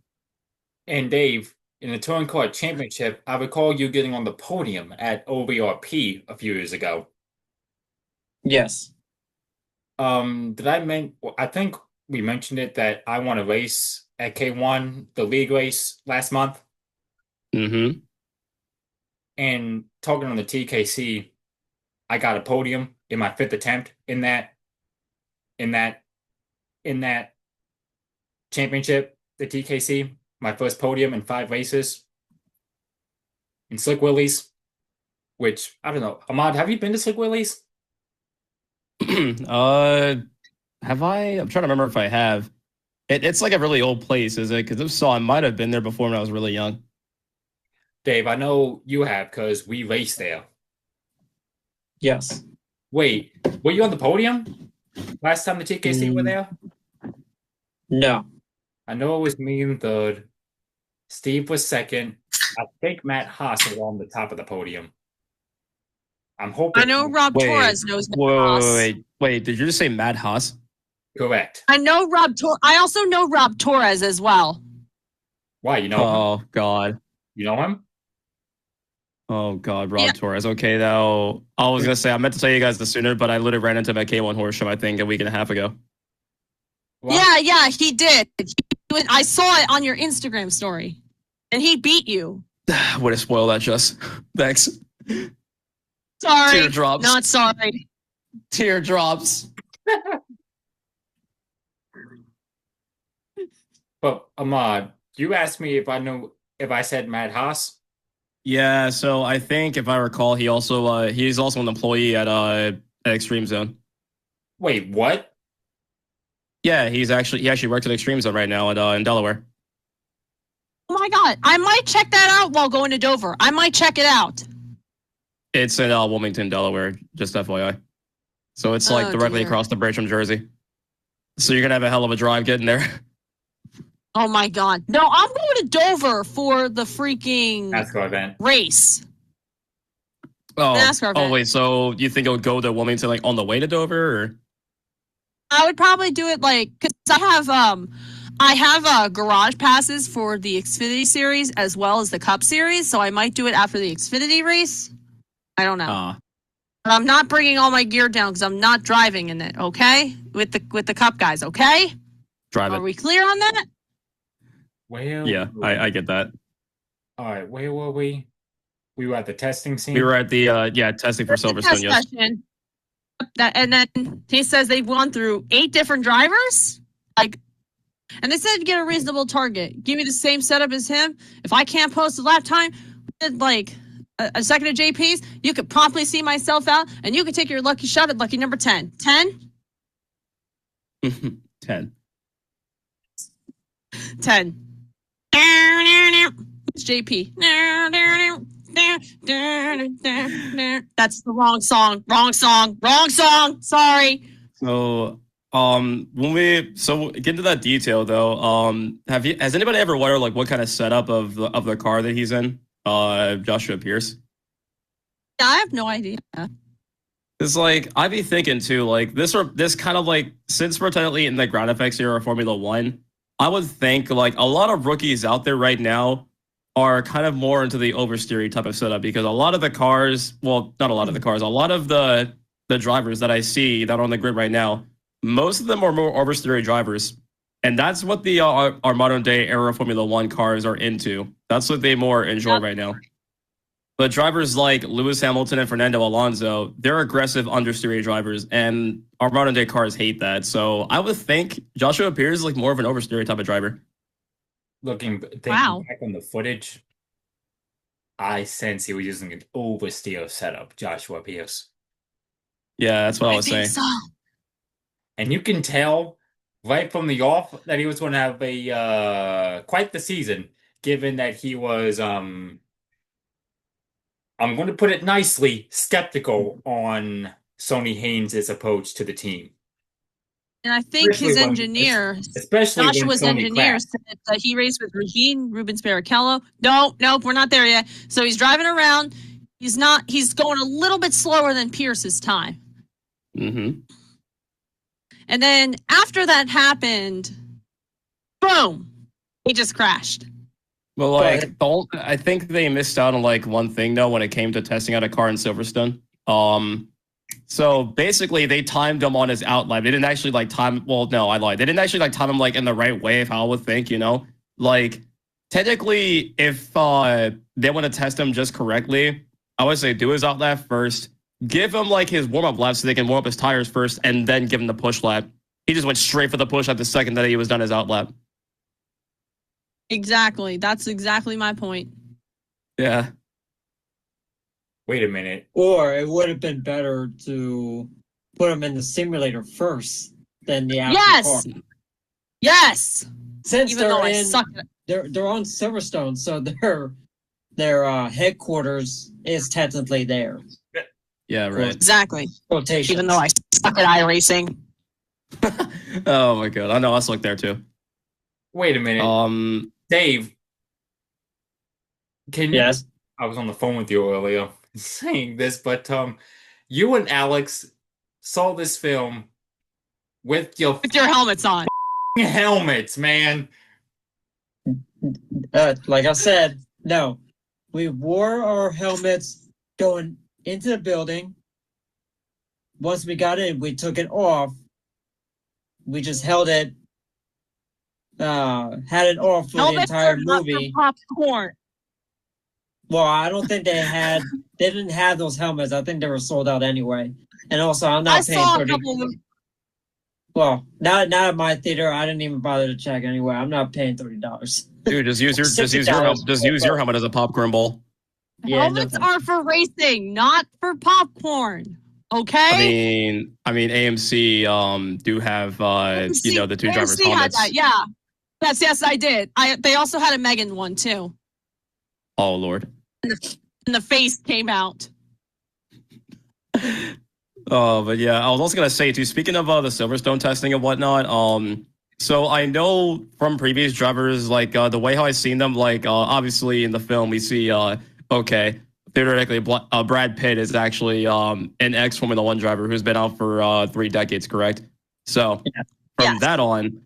And Dave, in the Touring Car Championship, I recall you getting on the podium at OVRP a few years ago. Yes. I think we mentioned it that I won a race at K1, the league race last month. Mm-hmm. And talking on the TKC, I got a podium in my 5th attempt in that championship, the TKC, my first podium in 5 races in Slick Willie's, which I don't know. Ahmad, have you been to Slick Willie's? Have I? I'm trying to remember if I have. It's like a really old place, is it? Because if so, I might have been there before when I was really young. Dave, I know you have because we raced there. Yes. Wait, were you on the podium last time the TKC were there? No. I know it was me in 3rd. Steve was 2nd. I think Matt Haas was on the top of the podium. I'm hoping. I know Rob Torres knows Matt Haas. Wait, did you just say Matt Haas? Correct. I know I also know Rob Torres as well. Why? You know him? Oh, God. You know him? Oh, God, Rob Torres. Okay, now, I was going to say, I meant to tell you guys this sooner, but I literally ran into him at K1 Horse Show, I think, a week and a half ago. Well, yeah, he did. I saw it on your Instagram story. And he beat you. Way to spoil that, Jess. Thanks. Sorry. Teardrops. Not sorry. Teardrops. But Ahmad, you asked me if I said Matt Haas. Yeah, so I think if I recall, he's also an employee at Extreme Zone. Wait, what? Yeah, he actually works at Extreme Zone right now in Delaware. Oh my God. I might check that out while going to Dover. I might check it out. It's in Wilmington, Delaware, just FYI. So it's like directly across the bridge from Jersey. So you're gonna have a hell of a drive getting there. Oh my God. No, I'm going to Dover for the freaking NASCAR event. Race. Oh, NASCAR event. Wait, so you think it would go to Wilmington like on the way to Dover, or? I would probably do it like, because I have garage passes for the Xfinity series as well as the Cup series, so I might do it after the Xfinity race. I don't know. But I'm not bringing all my gear down because I'm not driving in it. Okay, with the Cup guys. Okay, drive it. Are we clear on that? Well, yeah, I get that. All right, where were we? We were at the testing scene. We were at the testing for Silverstone. Yes. And then he says they've gone through 8 different drivers. And they said get a reasonable target. Give me the same setup as him. If I can't post a lap time, like a second of JP's, you could promptly see myself out, and you could take your lucky shot at lucky number 10. 10? 10. 10. It's JP. That's the wrong song. Wrong song. Wrong song. Sorry. So when we get into that detail though, has anybody ever wondered like what kind of setup of the car that he's in? Joshua Pearce. Yeah, I have no idea. It's like I'd be thinking too, like this kind of like, since we're technically in the ground effects era of Formula One, I would think like a lot of rookies out there right now are kind of more into the oversteery type of setup, because a lot of the cars, well, not a lot of the cars, a lot of the drivers that I see that are on the grid right now, most of them are more oversteery drivers. And that's what the our modern day era Formula One cars are into. That's what they more enjoy right now. But drivers like Lewis Hamilton and Fernando Alonso, they're aggressive understeery drivers, and our modern day cars hate that. So I would think Joshua Pearce is like more of an oversteery type of driver. Thinking Wow. back on the footage, I sense he was using an oversteer setup, Joshua Pearce. Yeah, that's what I was think saying. so. And you can tell right from the off that he was going to have a quite the season, given that he was I'm going to put it nicely, skeptical on Sonny Haynes' approach to the team. And I think his Especially when- engineer, Especially when Joshua's Sonny engineer, crashed. said that he raced with Regine Rubens Barrichello. Nope, we're not there yet. So he's driving around. He's going a little bit slower than Pearce's time. Mm-hmm. And then after that happened, boom, he just crashed. Well, like, I think they missed out on like one thing though when it came to testing out a car in Silverstone. So basically they timed him on his outlap. They didn't actually like time. Well, no, I lied. They didn't actually like time him like in the right way, if I would think, you know, like technically if they want to test him just correctly, I would say do his outlap first, give him like his warm up lap so they can warm up his tires first, and then give him the push lap. He just went straight for the push at the second that he was done his outlap. Exactly. That's exactly my point. Yeah. Wait a minute. Or it would have been better to put him in the simulator first than the actual Yes. car. Yes. Since Even though I they're suck at it. they're on Silverstone, so their headquarters is technically there. Yeah, right. Exactly. Rotation. Even though I suck at iRacing. Oh my god. I know, I suck there too. Wait a minute. Dave, can you? Yes. I was on the phone with you earlier saying this, but you and Alex saw this film with your helmets on. helmets, man. Like I said, no. We wore our helmets going into the building. Once we got in, we took it off. We just held it, had it off for Helmets the entire are not for movie. popcorn. Well, I don't think they didn't have those helmets. I think they were sold out anyway. And also, I'm I not paying saw a 30. couple of them. Well, not at my theater. I didn't even bother to check anyway. I'm not paying $30. Dude, just use your helmet as a popcorn bowl. Yeah, Helmets no. are for racing, not for popcorn. Okay? I mean, AMC do have you know, the two drivers' AMC had helmets. that, yeah. Yes, I did. They also had a Megan one too. Oh Lord. And the face came out. Oh, but yeah, I was also gonna say too. Speaking of the Silverstone testing and whatnot, so I know from previous drivers, like the way how I seen them, like obviously in the film we see, okay, theoretically Brad Pitt is actually an ex Formula One driver who's been out for 3 decades, correct? So from that on,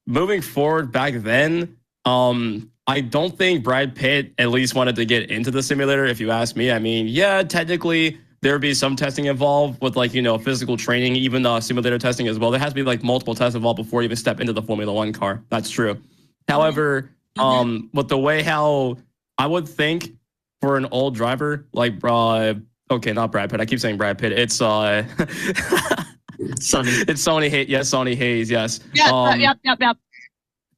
moving forward back then, I don't think Brad Pitt at least wanted to get into the simulator, if you ask me. I mean, yeah, technically there would be some testing involved with, like, you know, physical training, even simulator testing as well. There has to be like multiple tests involved before you even step into the Formula One car. That's true. However, with the way how I would think for an old driver like okay, not Brad Pitt. I keep saying Brad Pitt. It's Sonny. It's Sonny Hayes. Yes, Sonny Hayes. Yes. Yeah, yep.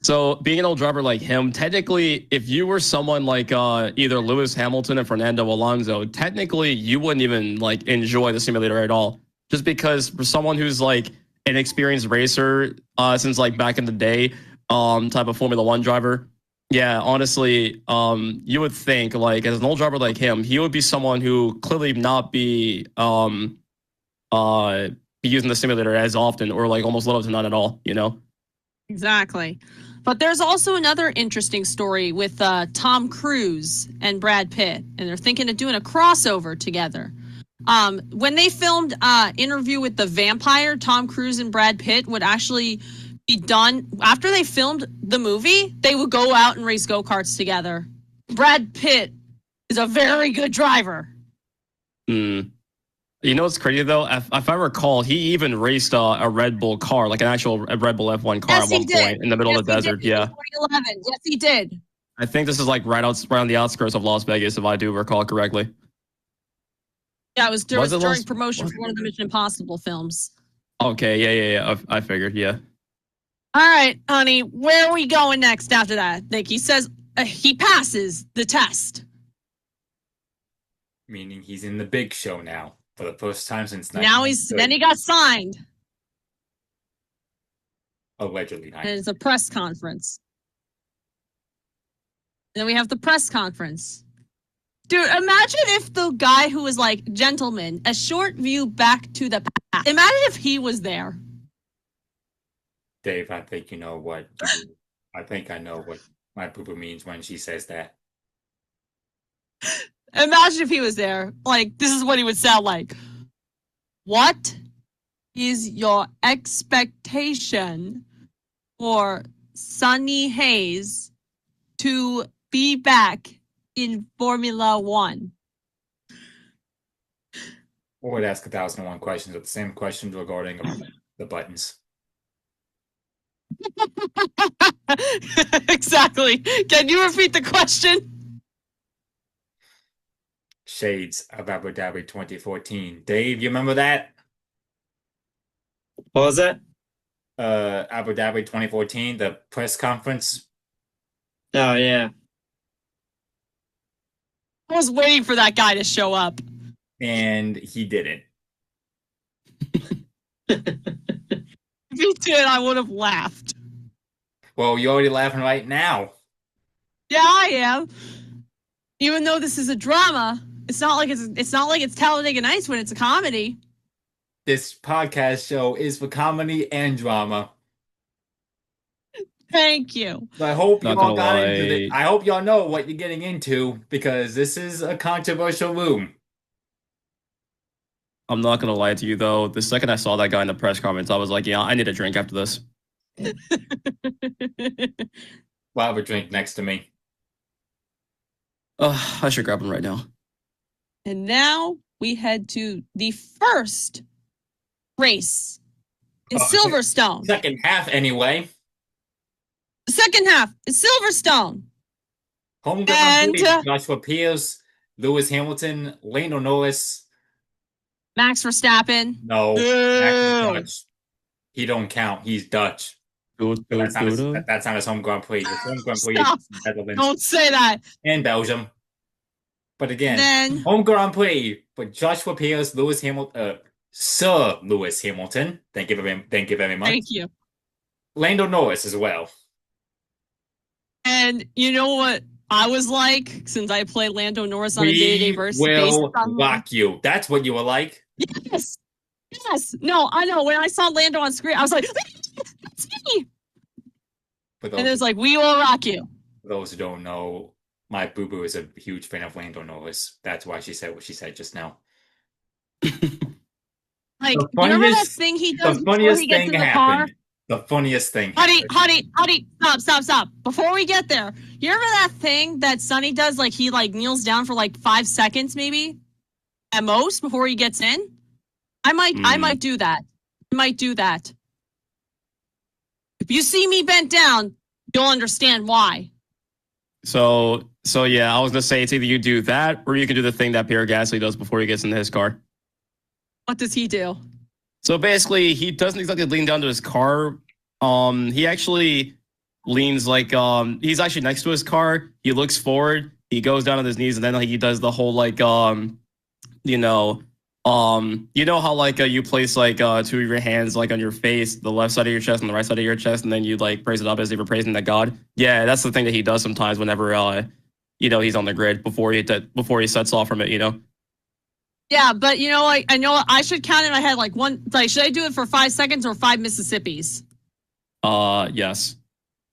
So being an old driver like him, technically, if you were someone like either Lewis Hamilton and Fernando Alonso, technically you wouldn't even like enjoy the simulator at all. Just because for someone who's like an experienced racer since like back in the day, type of Formula One driver, yeah, honestly, you would think like as an old driver like him, he would be someone who clearly not be using the simulator as often or like almost little to none at all, you know? Exactly. But there's also another interesting story with Tom Cruise and Brad Pitt, and they're thinking of doing a crossover together. When they filmed Interview with the Vampire, Tom Cruise and Brad Pitt would actually be done after they filmed the movie. They would go out and race go-karts together. Brad Pitt is a very good driver. You know what's crazy though? If I recall, he even raced a Red Bull car, like an actual Red Bull F1 car at one point in the middle of the desert. Yeah, 2011. Yes, he did. I think this is like right on the outskirts of Las Vegas, if I do recall correctly. Yeah, it was during promotion for one of the Mission Impossible films. Okay, yeah. I figured, yeah. All right, honey, where are we going next after that? Like he says, he passes the test. Meaning he's in the big show now for the first time since Now then he got signed. Allegedly. And it's a press conference. And then we have the press conference. Dude, imagine if the guy who was like, gentlemen, a short view back to the past. Imagine if he was there. Dave, I think you know what. I think I know what my boo-boo means when she says that. Imagine if he was there. Like, this is what he would sound like. What is your expectation for Sonny Hayes to be back in Formula One? Or would ask 1,001 questions with the same questions regarding the buttons. Exactly. Can you repeat the question? Shades of Abu Dhabi 2014. Dave, you remember that? What was that? Abu Dhabi 2014, the press conference. Oh, yeah. I was waiting for that guy to show up. And he didn't. If he did, I would have laughed. Well, you're already laughing right now. Yeah, I am. Even though this is a drama, it's not like it's Talladega Nights when it's a comedy. This podcast show is for comedy and drama. Thank you. So I hope Not y'all gonna got lie. into it. I hope y'all know what you're getting into because this is a controversial room. I'm not gonna lie to you though. The second I saw that guy in the press conference, I was like, yeah, I need a drink after this. We'll have a drink next to me. I should grab him right now. And now we head to the first race in Silverstone. Second half, anyway. The second half is Silverstone. Home Grand Prix, Joshua Pearce, Lewis Hamilton, Lando Norris. Max Verstappen. No, Max is Dutch. He don't count. He's Dutch. That's not his home Grand Prix. His home Grand Prix is Netherlands. Don't say that. And Belgium. But again, home Grand Prix for Joshua Pearce, Lewis Hamilton, Sir Lewis Hamilton. Thank you very much. Thank you. Lando Norris as well. And you know what I was like, since I play Lando Norris on a day-to-day basis. We will rock you. That's what you were like. Yes. No, I know. When I saw Lando on screen, I was like, that's me. And it's like, we will rock you. For those who don't know, my boo-boo is a huge fan of Lando Norris. That's why she said what she said just now. Like, you remember that thing he does before he gets in the car? The funniest thing. Honey, stop. Before we get there, you remember that thing that Sonny does? Like, he like kneels down for like 5 seconds, maybe at most, before he gets in. I might do that. I might do that. If you see me bent down, you'll understand why. So yeah, I was gonna say it's either you do that or you can do the thing that Pierre Gasly does before he gets into his car. What does he do? So basically, he doesn't exactly lean down to his car. He actually leans like he's actually next to his car. He looks forward. He goes down on his knees, and then he does the whole like you know how like you place like two of your hands like on your face, the left side of your chest and the right side of your chest, and then you like praise it up as if you're praising the God. Yeah, that's the thing that he does sometimes whenever he's on the grid before he sets off from it. Yeah, but like I know I should count in my head like should I do it for 5 seconds or 5 Mississippis? Yes.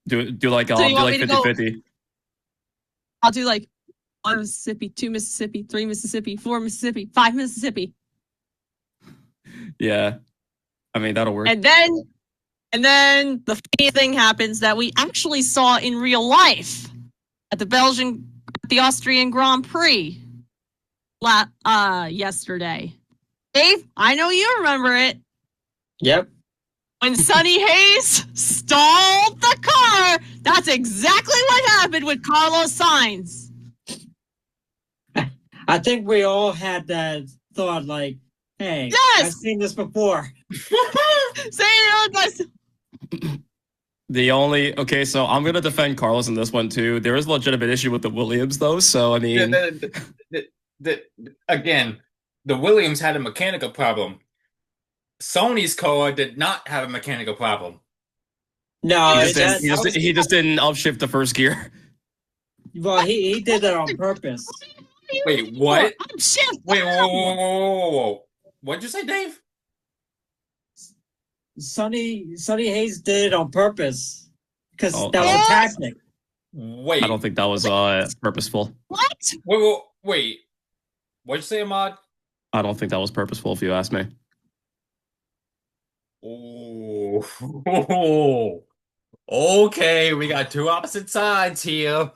Do like So you do want like me to go- 50-50. I'll do like 1 Mississippi, 2 Mississippi, 3 Mississippi, 4 Mississippi, 5 Mississippi. Yeah. I mean, that'll work. And then the funny thing happens that we actually saw in real life at the Austrian Grand Prix yesterday. Dave, I know you remember it. Yep. When Sonny Hayes stalled the car, that's exactly what happened with Carlos Sainz. I think we all had that thought, like, hey, Yes! I've seen this before. So I'm gonna defend Carlos in this one too. There is a legitimate issue with the Williams though, so I mean, Again, the Williams had a mechanical problem. Sony's car did not have a mechanical problem. No, he just didn't upshift the first gear. Well, he did that on purpose. Wait, what? Upshift. Wait, whoa. What'd you say, Dave? Sonny Hayes did it on purpose because Oh, that was a tactic. Wait. I don't think that was purposeful. What? Wait. What'd you say, Ahmad? I don't think that was purposeful, if you ask me. Oh. Okay, we got two opposite sides here.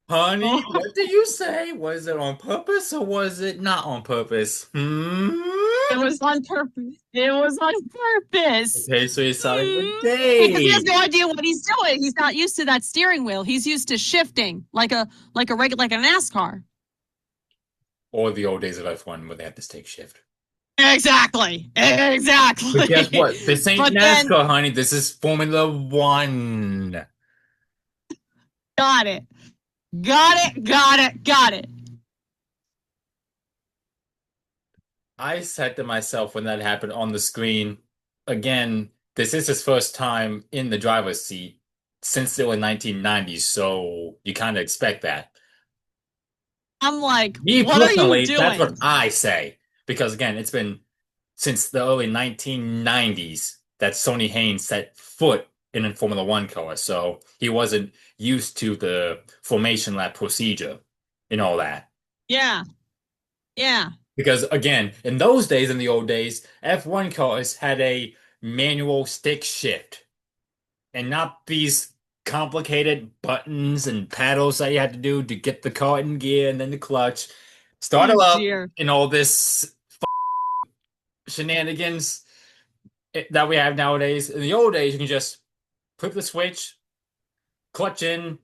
Honey, what did you say? Was it on purpose or was it not on purpose? It was on purpose. It was on purpose. Okay, so you sided with Because he has Dave. no idea what he's doing. He's not used to that steering wheel. He's used to shifting like a NASCAR. Or the old days of F1 where they had to take shift. Exactly. But guess what? This ain't But NASCAR, then- honey. This is Formula One. Got it. I said to myself when that happened on the screen, again, this is his first time in the driver's seat since the early 1990s, so you kind of expect that. I'm like, Me what are personally, you doing? that's what I say. Because again, it's been since the early 1990s that Sonny Haynes set foot in a Formula One car, so he wasn't used to the formation lap procedure and all that. Yeah. Because again, in those days, in the old days, F1 cars had a manual stick shift and not these complicated buttons and paddles that you had to do to get the car in gear and then the clutch, start it up, Dear. and all this shenanigans that we have nowadays. In the old days, you can just flip the switch, clutch in,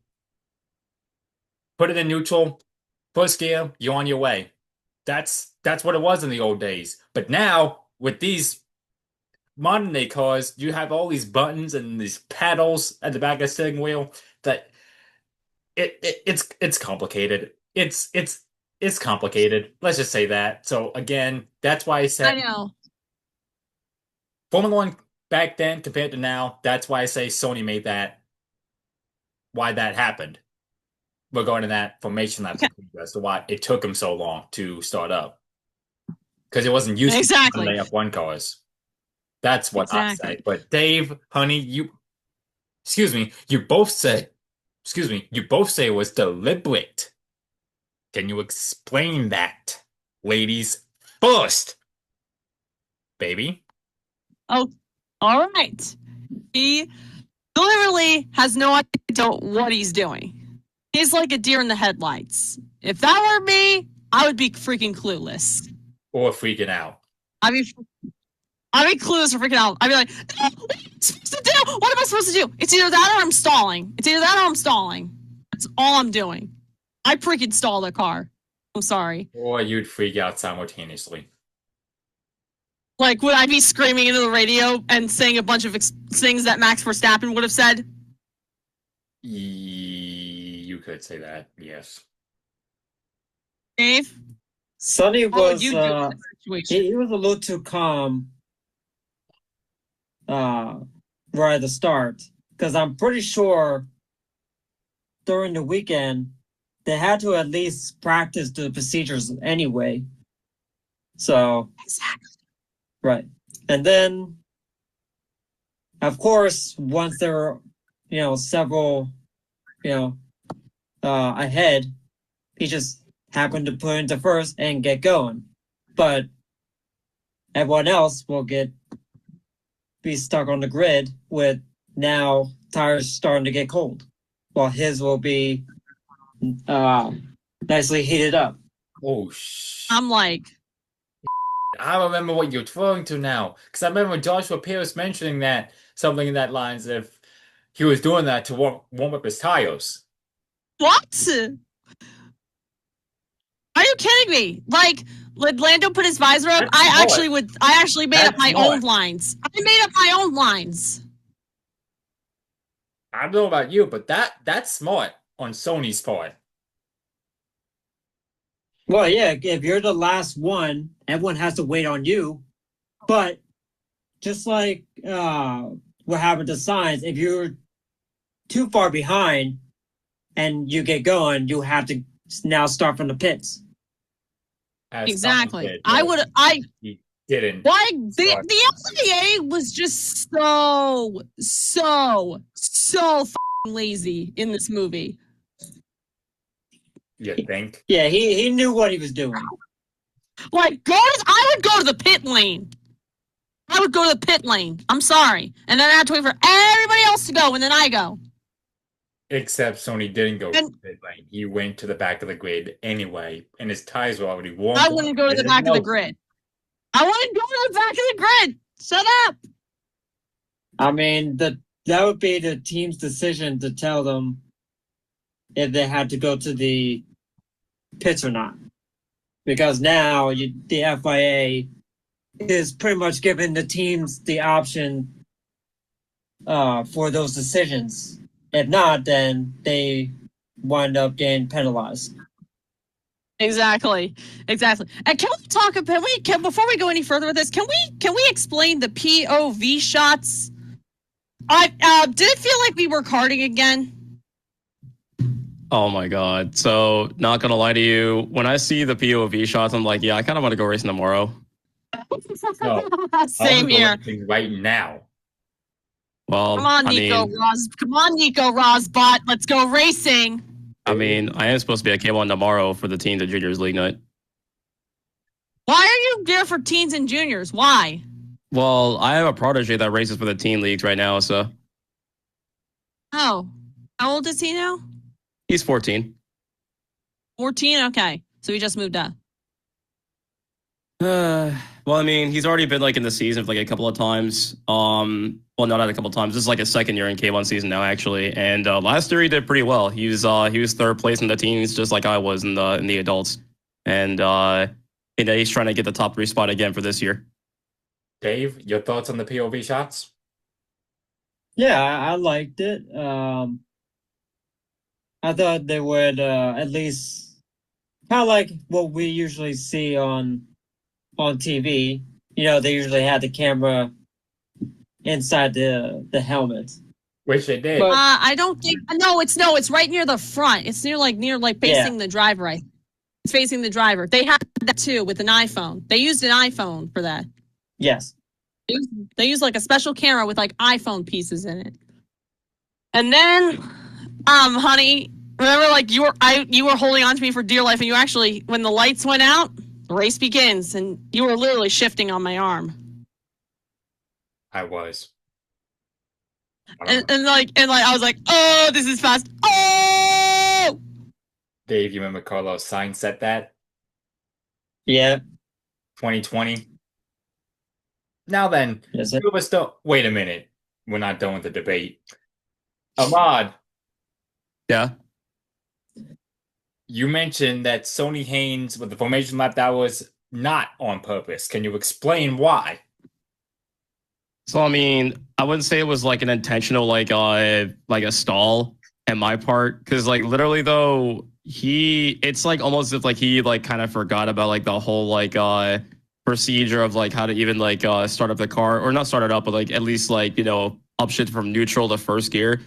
put it in neutral, first gear, you're on your way. That's what it was in the old days. But now, with these modern day cars, you have all these buttons and these paddles at the back of the steering wheel that it's complicated. It's complicated. Let's just say that. So again, that's why I I said know. Formula One back then compared to now, that's why I say Sony made that why that happened. Regarding that formation lap as to why it took him so long to start up. Because it wasn't used Exactly. to F1 cars. That's what I Exactly. say. But Dave, honey, you both say it was deliberate. Can you explain that? Ladies first, baby. Oh, all right. He literally has no idea what he's doing. He's like a deer in the headlights. If that were me, I would be freaking clueless. Or freaking out. I'd be clueless or freaking out. I'd be like, "Oh, what am I supposed to do? What am I supposed to do? It's either that or I'm stalling. That's all I'm doing. I freaking stall the car. I'm sorry. Or you'd freak out simultaneously. Like, would I be screaming into the radio and saying a bunch of things that Max Verstappen would have said? You could say that, yes. Dave, Sonny what would was you do in this situation? he was a little too calm right at the start because I'm pretty sure during the weekend they had to at least practice the procedures anyway. So Exactly. right, and then of course once there were several ahead, he just happened to put into first and get going, but everyone else will be stuck on the grid with now tires starting to get cold, while his will be nicely heated up. Oh, I'm like, I remember what you're referring to now. Because I remember Joshua Pearce mentioning that, something in that lines, if he was doing that to warm up his tires. what? Are you kidding me? Like, would Lando put his visor up? That's smart. I actually made up That's my smart. own lines. I made up my own lines. I don't know about you, but that's smart on Sony's part. Well, yeah, if you're the last one, everyone has to wait on you. But just like what happened to Science, if you're too far behind and you get going, you have to now start from the pits. As Exactly. did, I but would. he didn't. Why start. the FIA was just so f***ing lazy in this movie. You think? Yeah, he knew what he was doing. Like, I would go to the pit lane. I would go to the pit lane. I'm sorry, and then I had to wait for everybody else to go, and then I go. Except Sony didn't go to And the pit lane. He went to the back of the grid anyway, and his tires were already warmed I up. wouldn't go to the back of the grid. I wouldn't go to the back of the grid. Shut up. I mean, that would be the team's decision to tell them if they had to go to the pits or not. Because now the FIA is pretty much giving the teams the option for those decisions. If not, then they wind up getting penalized. Exactly. And can we talk about before we go any further with this? Can we explain the POV shots? Did it feel like we were karting again? Oh my god. So, not gonna lie to you, when I see the POV shots, I'm like, yeah, I kind of want to go racing tomorrow. No, Same here. Right now. Well, Come on, Nico Rosbot. Let's go racing. I mean, I am supposed to be at K1 tomorrow for the Teens and Juniors League night. Why are you there for teens and juniors? Why? Well, I have a protege that races for the teen leagues right now, so Oh, how old is he now? he's 14. 14? Okay. So he just moved up. Well, I mean, he's already been like in the season for like a couple of times. Well, not a couple of times. This is like his second year in K1 season now, actually. And last year he did pretty well. He was third place in the teens, just like I was in the adults. And he's trying to get the top 3 spot again for this year. Dave, your thoughts on the POV shots? Yeah, I liked it. I thought they would at least kind of like what we usually see on TV. You know, they usually had the camera inside the helmet. Which they did. But- I don't think. No, it's right near the front. It's near facing the driver. It's facing the driver. They had that too with an iPhone. They used an iPhone for that. Yes. They used like a special camera with like iPhone pieces in it. And then, honey, remember like you were holding on to me for dear life, and you actually, when the lights went out, the race begins, and you were literally shifting on my arm. I was. And I was like, oh, this is fast. Oh! Dave, you remember Carlos Sainz said that? Yeah. 2020. Now then, Yes, two of us don't. Wait a minute. We're not done with the debate. Ahmad, Yeah. you mentioned that Sonny Haynes with the formation lap, that was not on purpose. Can you explain why? So I mean, I wouldn't say it was like an intentional like a stall. and my part, because like literally though it's like almost if like he like kind of forgot about like the whole like procedure of like how to even like start up the car, or not start it up, but like at least like upshift from neutral to first gear.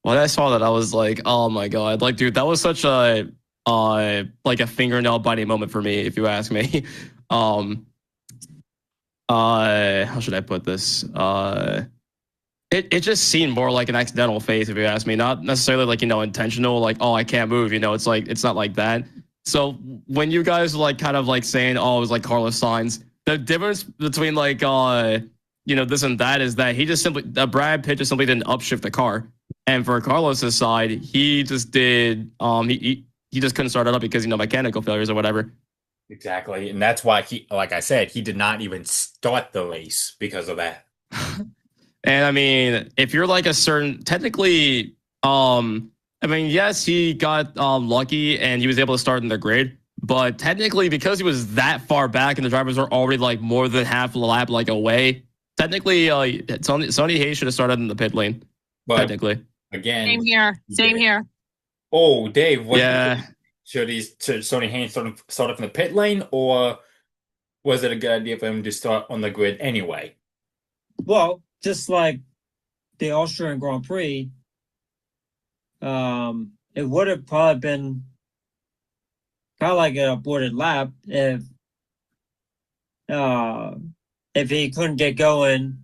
When I saw that, I was like, oh my god, like dude, that was such a like a fingernail biting moment for me, if you ask me. um how should I put this? It just seemed more like an accidental phase, if you ask me, not necessarily like intentional, like, oh, I can't move. It's like it's not like that. So when you guys were like kind of like saying, oh, it was like Carlos Sainz, the difference between like this and that is that he just simply Brad Pitt just simply didn't upshift the car, and for Carlos's side, he just did he just couldn't start it up because mechanical failures or whatever. Exactly. And that's why like I said, he did not even start the race because of that. And I mean, if you're like a certain technically, I mean, yes, he got lucky and he was able to start in the grid, but technically because he was that far back and the drivers were already like more than half a lap like away, technically Sonny Hayes should have started in the pit lane. But technically. again, Same here. Same here. Oh, Dave, what Yeah. should Sonny Hayes start up in the pit lane, or was it a good idea for him to start on the grid anyway? Well, just like the Austrian Grand Prix, it would have probably been kind of like an aborted lap if he couldn't get going.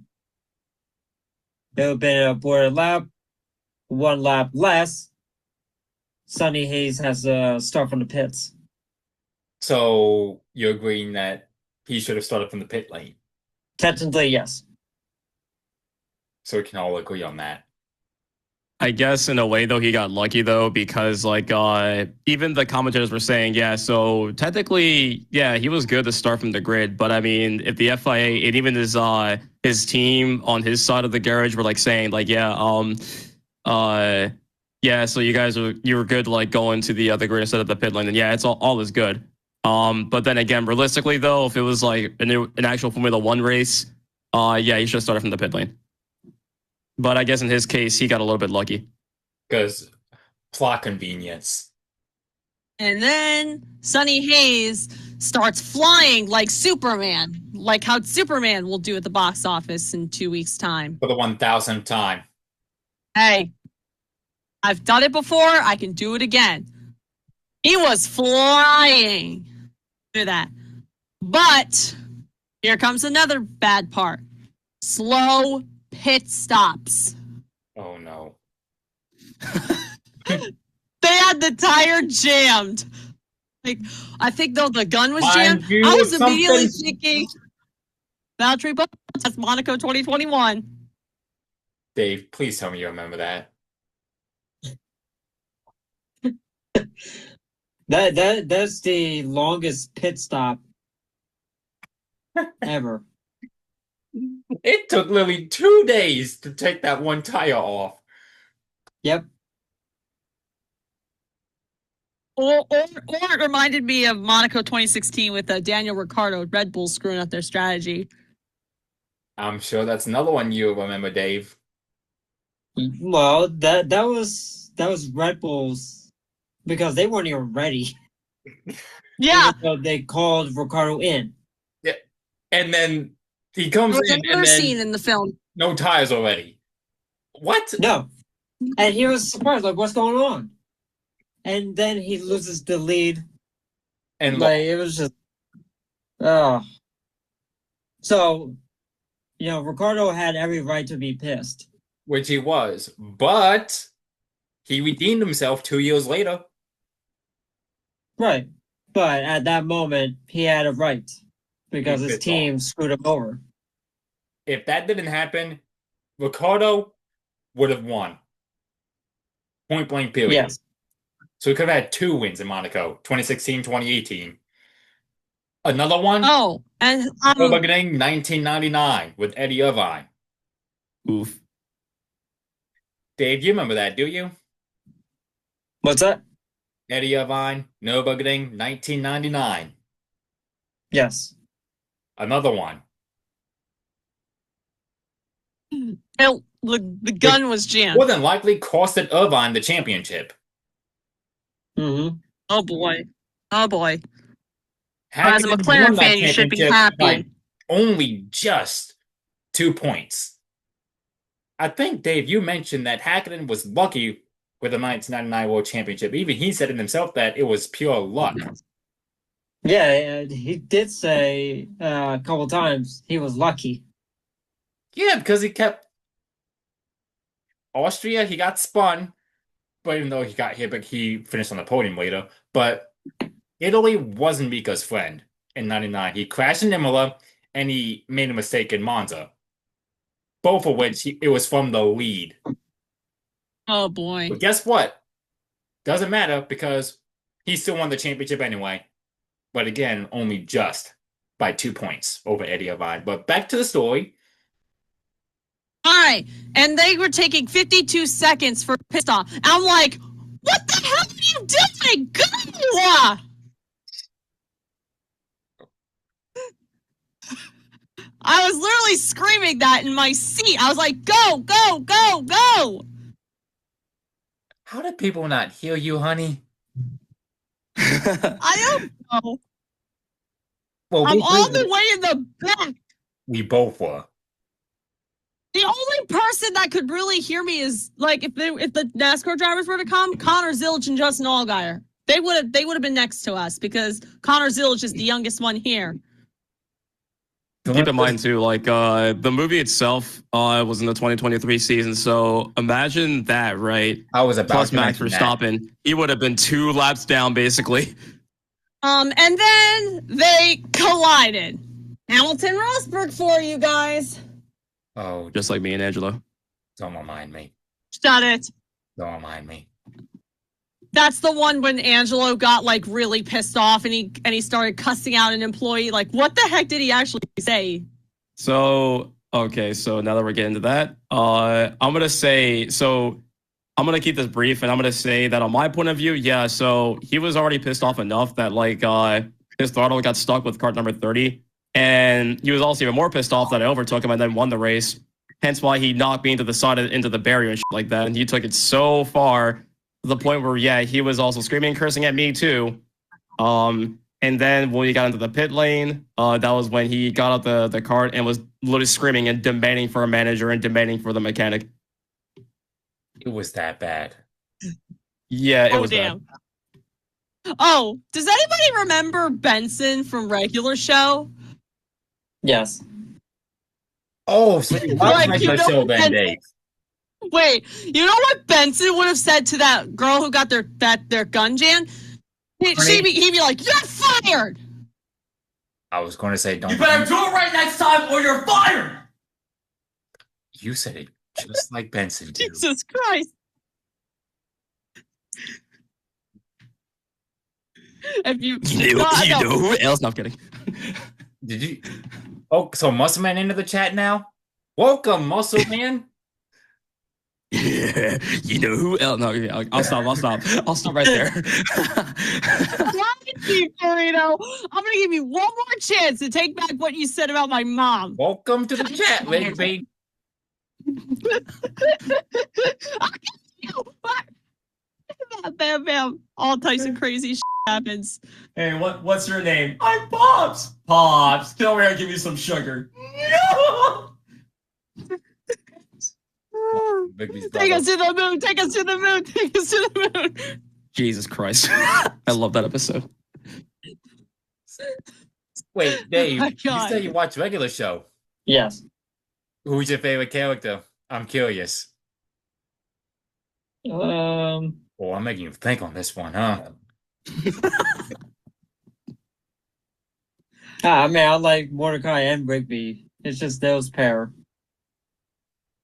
It would have been an aborted lap, one lap less. Sonny Hayes has to start from the pits. So you're agreeing that he should have started from the pit lane. Technically, yes. So we can all agree on that. I guess in a way though he got lucky though, because like even the commentators were saying, yeah, so technically, yeah, he was good to start from the grid, but I mean, if the FIA and even his team on his side of the garage were like saying like, yeah, yeah, so you were good like going to the other grid instead of the pit lane, and yeah, it's all is good. But then again, realistically though, if it was like an actual Formula One race, yeah, he should have started from the pit lane. But I guess in his case, he got a little bit lucky. Because plot convenience. And then Sonny Hayes starts flying like Superman, like how Superman will do at the box office in 2 weeks' time. For the 1000th time. Hey, I've done it before. I can do it again. He was flying through that. But here comes another bad part. Slow pit stops. Oh no. They had the tire jammed. Like, I think though the gun was jammed. You, I was immediately thinking Valtteri Bottas, that's Monaco 2021. Dave, please tell me you remember that. That's the longest pit stop ever. It took literally 2 days to take that one tire off. Yep. Or it reminded me of Monaco 2016 with Daniel Ricciardo, Red Bull screwing up their strategy. I'm sure that's another one you remember, Dave. Well, that was Red Bull's, because they weren't even ready. Yeah. So they called Ricciardo in. Yeah. And then he comes in and then scene in the film. No tires already. What? No. And he was surprised, like, what's going on? And then he loses the lead. And like, it was just, oh. So, Ricciardo had every right to be pissed. Which he was, but he redeemed himself 2 years later. Right. But at that moment, he had a right because his team screwed him over. If that didn't happen, Ricciardo would have won. Point blank period. Yes. So he could have had 2 wins in Monaco, 2016, 2018. Another one? Oh, and beginning 1999 with Eddie Irvine. Oof. Dave, you remember that, do you? What's that? Eddie Irvine, Nürburgring, 1999. Yes. Another one. The gun was jammed. More than likely costed Irvine the championship. Mm-hmm. Oh boy. Oh boy. As a Hakkinen McLaren won that fan, you should be championship happy. by only just 2 points. I think, Dave, you mentioned that Hakkinen was lucky with the 1999 World Championship. Even he said it himself that it was pure luck. Yeah, he did say a couple times he was lucky. Yeah, because he kept Austria, he got spun, but even though he got hit, but he finished on the podium later. But Italy wasn't Mika's friend in 99. He crashed in Imola, and he made a mistake in Monza. Both of which, it was from the lead. Oh boy. But guess what? Doesn't matter, because he still won the championship anyway. But again, only just by 2 points over Eddie Irvine. But back to the story. All right. And they were taking 52 seconds for pit stop. I'm like, what the hell are you doing? Go! I was literally screaming that in my seat. I was like, go, go, go, go! How did people not hear you, honey? I don't know. Well, I'm all the way in the back. We both were. The only person that could really hear me is like if the NASCAR drivers were to come, Connor Zilch and Justin Allgaier. They would have been next to us because Connor Zilch is the youngest one here. Keep in mind too, like the movie itself was in the 2023 season. So imagine that, right? I was about Plus to Max mention Verstappen, he would have been 2 laps down basically. And then they collided. Hamilton Rosberg for you guys. Oh, Just like me and Angelo. don't remind me. Shut it. Don't remind me. That's the one when Angelo got like really pissed off and he started cussing out an employee. Like, what the heck did he actually say? So, okay, so now that we're getting to that, I'm going to say, so I'm going to keep this brief and I'm going to say that on my point of view, yeah, so he was already pissed off enough that like his throttle got stuck with kart number 30. And he was also even more pissed off that I overtook him and then won the race. Hence why he knocked me into the side into the barrier and shit like that. And he took it so far to the point where, yeah, he was also screaming and cursing at me too. And then when he got into the pit lane, that was when he got out the cart and was literally screaming and demanding for a manager and demanding for the mechanic. It was that bad. Yeah, it was damn. bad. Oh, does anybody remember Benson from Regular Show? Yes. Oh, so you watched Like, my show then, Dave. Wait, you know what Benson would have said to that girl who got their gun jammed? He'd be like, "You're fired." I was going to say, don't. You better do it right next time or you're fired. You said it just like Benson did. Jesus Christ. If you know who else? No, I'm kidding. Did you? Oh, so Muscle Man into the chat now? Welcome, Muscle Man. Yeah, you know who else? No, yeah, I'll stop right there. Burrito, I'm gonna give you one more chance to take back what you said about my mom. Welcome to the chat, baby. Bam, bam. All types of crazy shit happens. Hey, what's your name? I'm Pops. Pops, come over here and give me some sugar. No! Take us to the moon. Take us to the moon. Take us to the moon. Jesus Christ. I love that episode. Wait, Dave, Oh my you God. said you watch Regular Show. Yes. Who's your favorite character? I'm curious. Um. Oh, I'm making you think on this one, huh? I mean, I like Mordecai and Rigby. It's just those pair.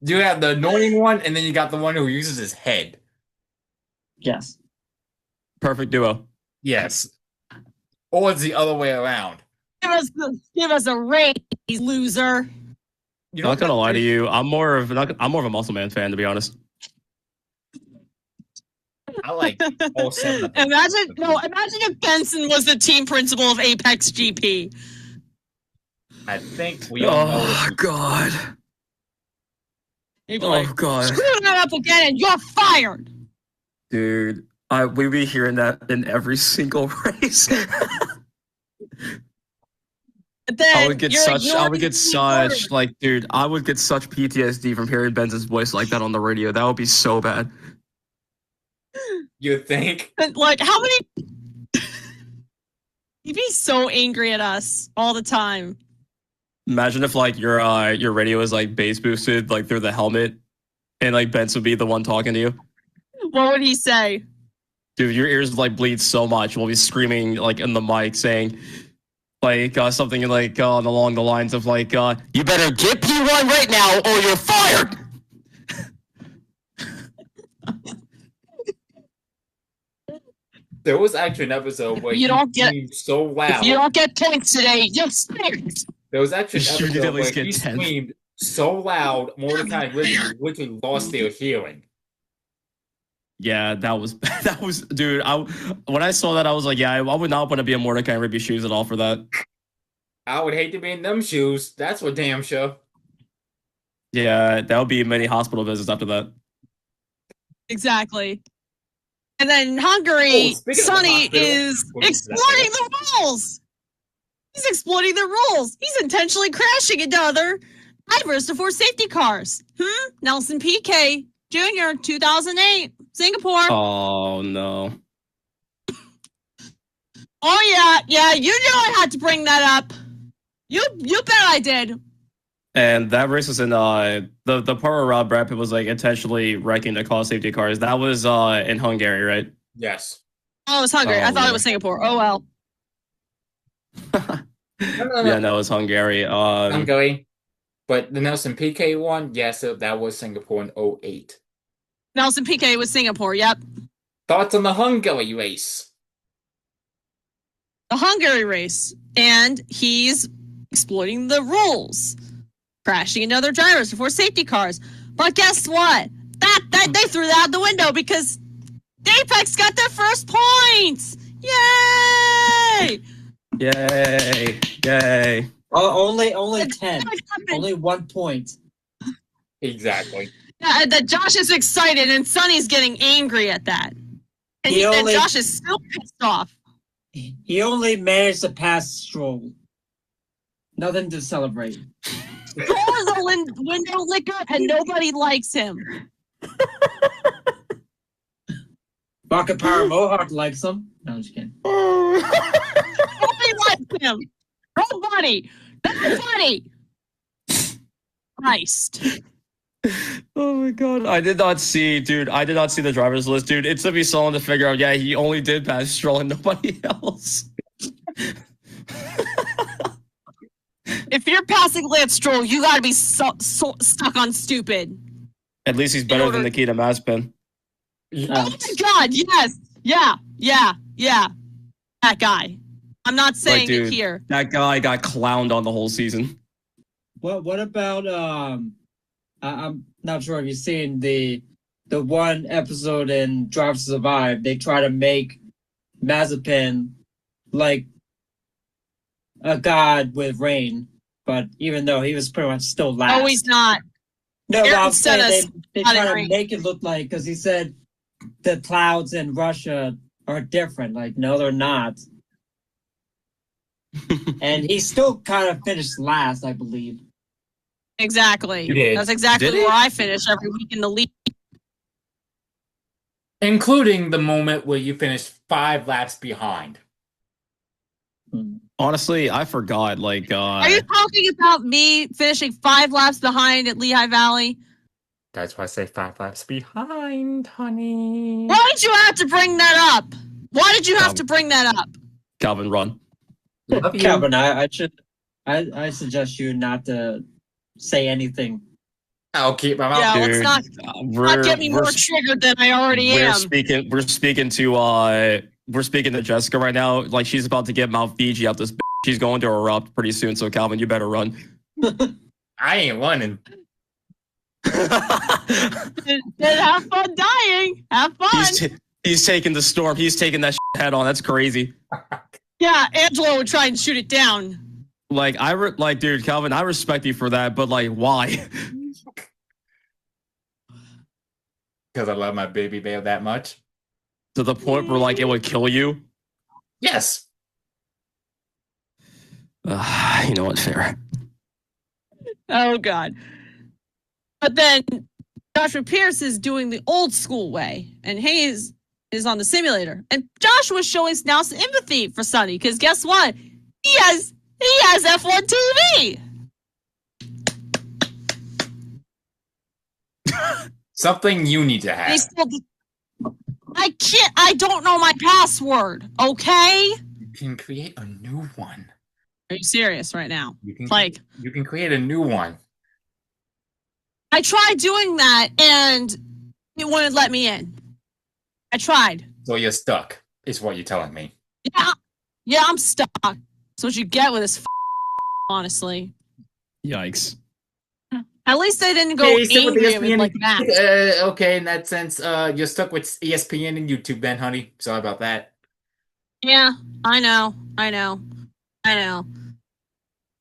You have the annoying one, and then you got the one who uses his head. Yes. Perfect duo. Yes. Or it's the other way around. Give us a raise, loser. You I'm not gonna lie to you. I'm more of a Muscle Man fan, to be honest. I like all 7 of them. Imagine if Benson was the team principal of Apex GP. I think we all know. God. He'd be Oh like, god, screw that up again and you're fired. dude, we be hearing that in every single race. But then I would get you're such, ignoring like, dude, I would get such PTSD from hearing Benz's voice like that on the radio. That would be so bad. You think? like how many he'd be so angry at us all the time. Imagine if like your radio was like bass boosted like through the helmet, and like Benz would be the one talking to you. What would he say? Dude, your ears like bleed so much. We'll be screaming like in the mic, saying like something like along the lines of like, "You better get P1 right now, or you're fired." There was actually an episode where You don't get- screamed so If loud. you don't get points today, you're fired. There was actually an You should episode at least where get he 10. screamed so loud, Mordecai and Richard literally lost their hearing. Yeah, that was dude. When I saw that, I was like, yeah, I would not want to be in Mordecai and Ribby's shoes at all for that. I would hate to be in them shoes. That's for damn sure. Yeah, that would be many hospital visits after that. Exactly. And then Hungary, speaking of Sonny hospital, is we'll get to that exploiting the rules. He's exploiting the rules. He's intentionally crashing into other drivers to force safety cars. Nelson PK Jr., 2008, Singapore. Oh no. Oh yeah, you knew I had to bring that up. You bet I did. And that race was in the part where Rob Brad Pitt was like intentionally wrecking the car safety cars. That was in Hungary, right? Yes. Oh, it was Hungary. I thought yeah. it was Singapore. Oh well. Yeah, no, it was Hungary. Hungary. But the Nelson PK one, yes, that was Singapore in 08. Nelson PK was Singapore. Yep. Thoughts on the Hungary race? The Hungary race, and he's exploiting the rules, crashing into other drivers before safety cars. But guess what? That they threw that out the window because Apex got their first points. Yay! Yay! Yay! Only 10. Only 1 point. Exactly. Yeah, that Josh is excited and Sonny's getting angry at that. And and Josh is still pissed off. He only managed to pass Stroll. Nothing to celebrate. Stroll is a window licker and nobody likes him. Rocket Power Mohawk likes him. No, I'm just kidding. Nobody likes him. Nobody. Nobody. Christ. Oh my god, I did not see the driver's list, dude. It took me so long to figure out. Yeah, he only did pass Stroll and nobody else. If you're passing Lance Stroll, you gotta be so stuck on stupid. At least he's better than Nikita Mazepin. Oh my god, yes. Yeah. That guy. I'm not saying dude, it here. That guy got clowned on the whole season. What about I'm not sure if you've seen the one episode in Drive to Survive. They try to make Mazepin like a god with rain, but even though he was pretty much still last. Oh, he's not. No, but I'm said saying us they not try to agreeing. make it look like, because he said the clouds in Russia are different. Like, no, they're not. And he still kind of finished last, I believe. Exactly. You did. That's exactly Did he? where I finish every week in the league. Including the moment where you finished 5 laps behind. Honestly, I forgot. Like, Are you talking about me finishing 5 laps behind at Lehigh Valley? That's why I say 5 laps behind, honey. Why did you have to bring that up? Why did you have to bring that up? Calvin, run. Love you. Calvin, I suggest you not to say anything. I'll keep my mouth. Yeah, let's Dude, not get me more triggered than I already am. We're speaking to Jessica right now. Like, she's about to get Mount Fiji out this. She's going to erupt pretty soon. So Calvin, you better run. I ain't running. Then have fun dying. Have fun. He's taking the storm. He's taking that head on. That's crazy. Yeah, Angelo would try and shoot it down. Like, dude, Calvin, I respect you for that, but like, why? because I love my baby bear that much. To the point where like it would kill you. Yes. You know what? Fair. Oh God. But then Joshua Pearce is doing the old school way, and Hayes is on the simulator. And Joshua's showing now some empathy for Sonny, because guess what? He has F1 TV. Something you need to They have. still, I don't know my password, okay? You can create a new one. Are you serious right now? You can Like, you can create a new one. I tried doing that and it wouldn't let me in. I tried. So you're stuck, is what you're telling me. Yeah, I'm stuck. That's what you get with this honestly. Yikes. At least they didn't go Okay, stick with angry with like that. Okay, in that sense, you're stuck with ESPN and YouTube then, honey. Sorry about that. Yeah, I know.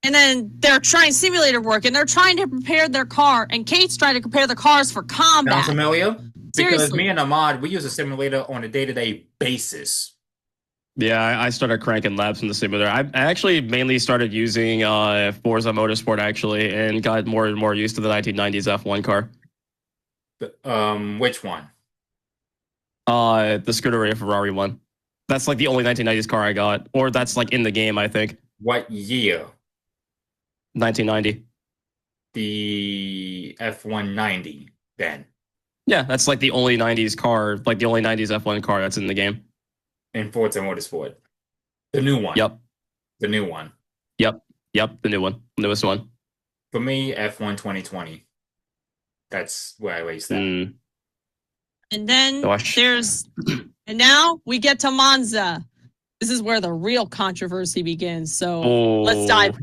And then they're trying simulator work, and they're trying to prepare their car, and Kate's trying to prepare the cars for combat. Sounds familiar? Because Seriously. me and Ahmad, we use a simulator on a day-to-day basis. Yeah, I started cranking laps in the simulator. I actually mainly started using Forza Motorsport actually, and got more and more used to the 1990s F1 car. Which one? The Scuderia Ferrari one. That's like the only 1990s car I got, or that's like in the game, I think. What year? 1990. The F-190, then. Yeah, that's like the only 90s car, like the only 90s F1 car that's in the game. In Forza Motorsport. The new one. Yep. The new one. Yep, the new one, newest one. For me, F1 2020. That's where I race that. Mm. And then Gosh. and now we get to Monza. This is where the real controversy begins. So let's dive.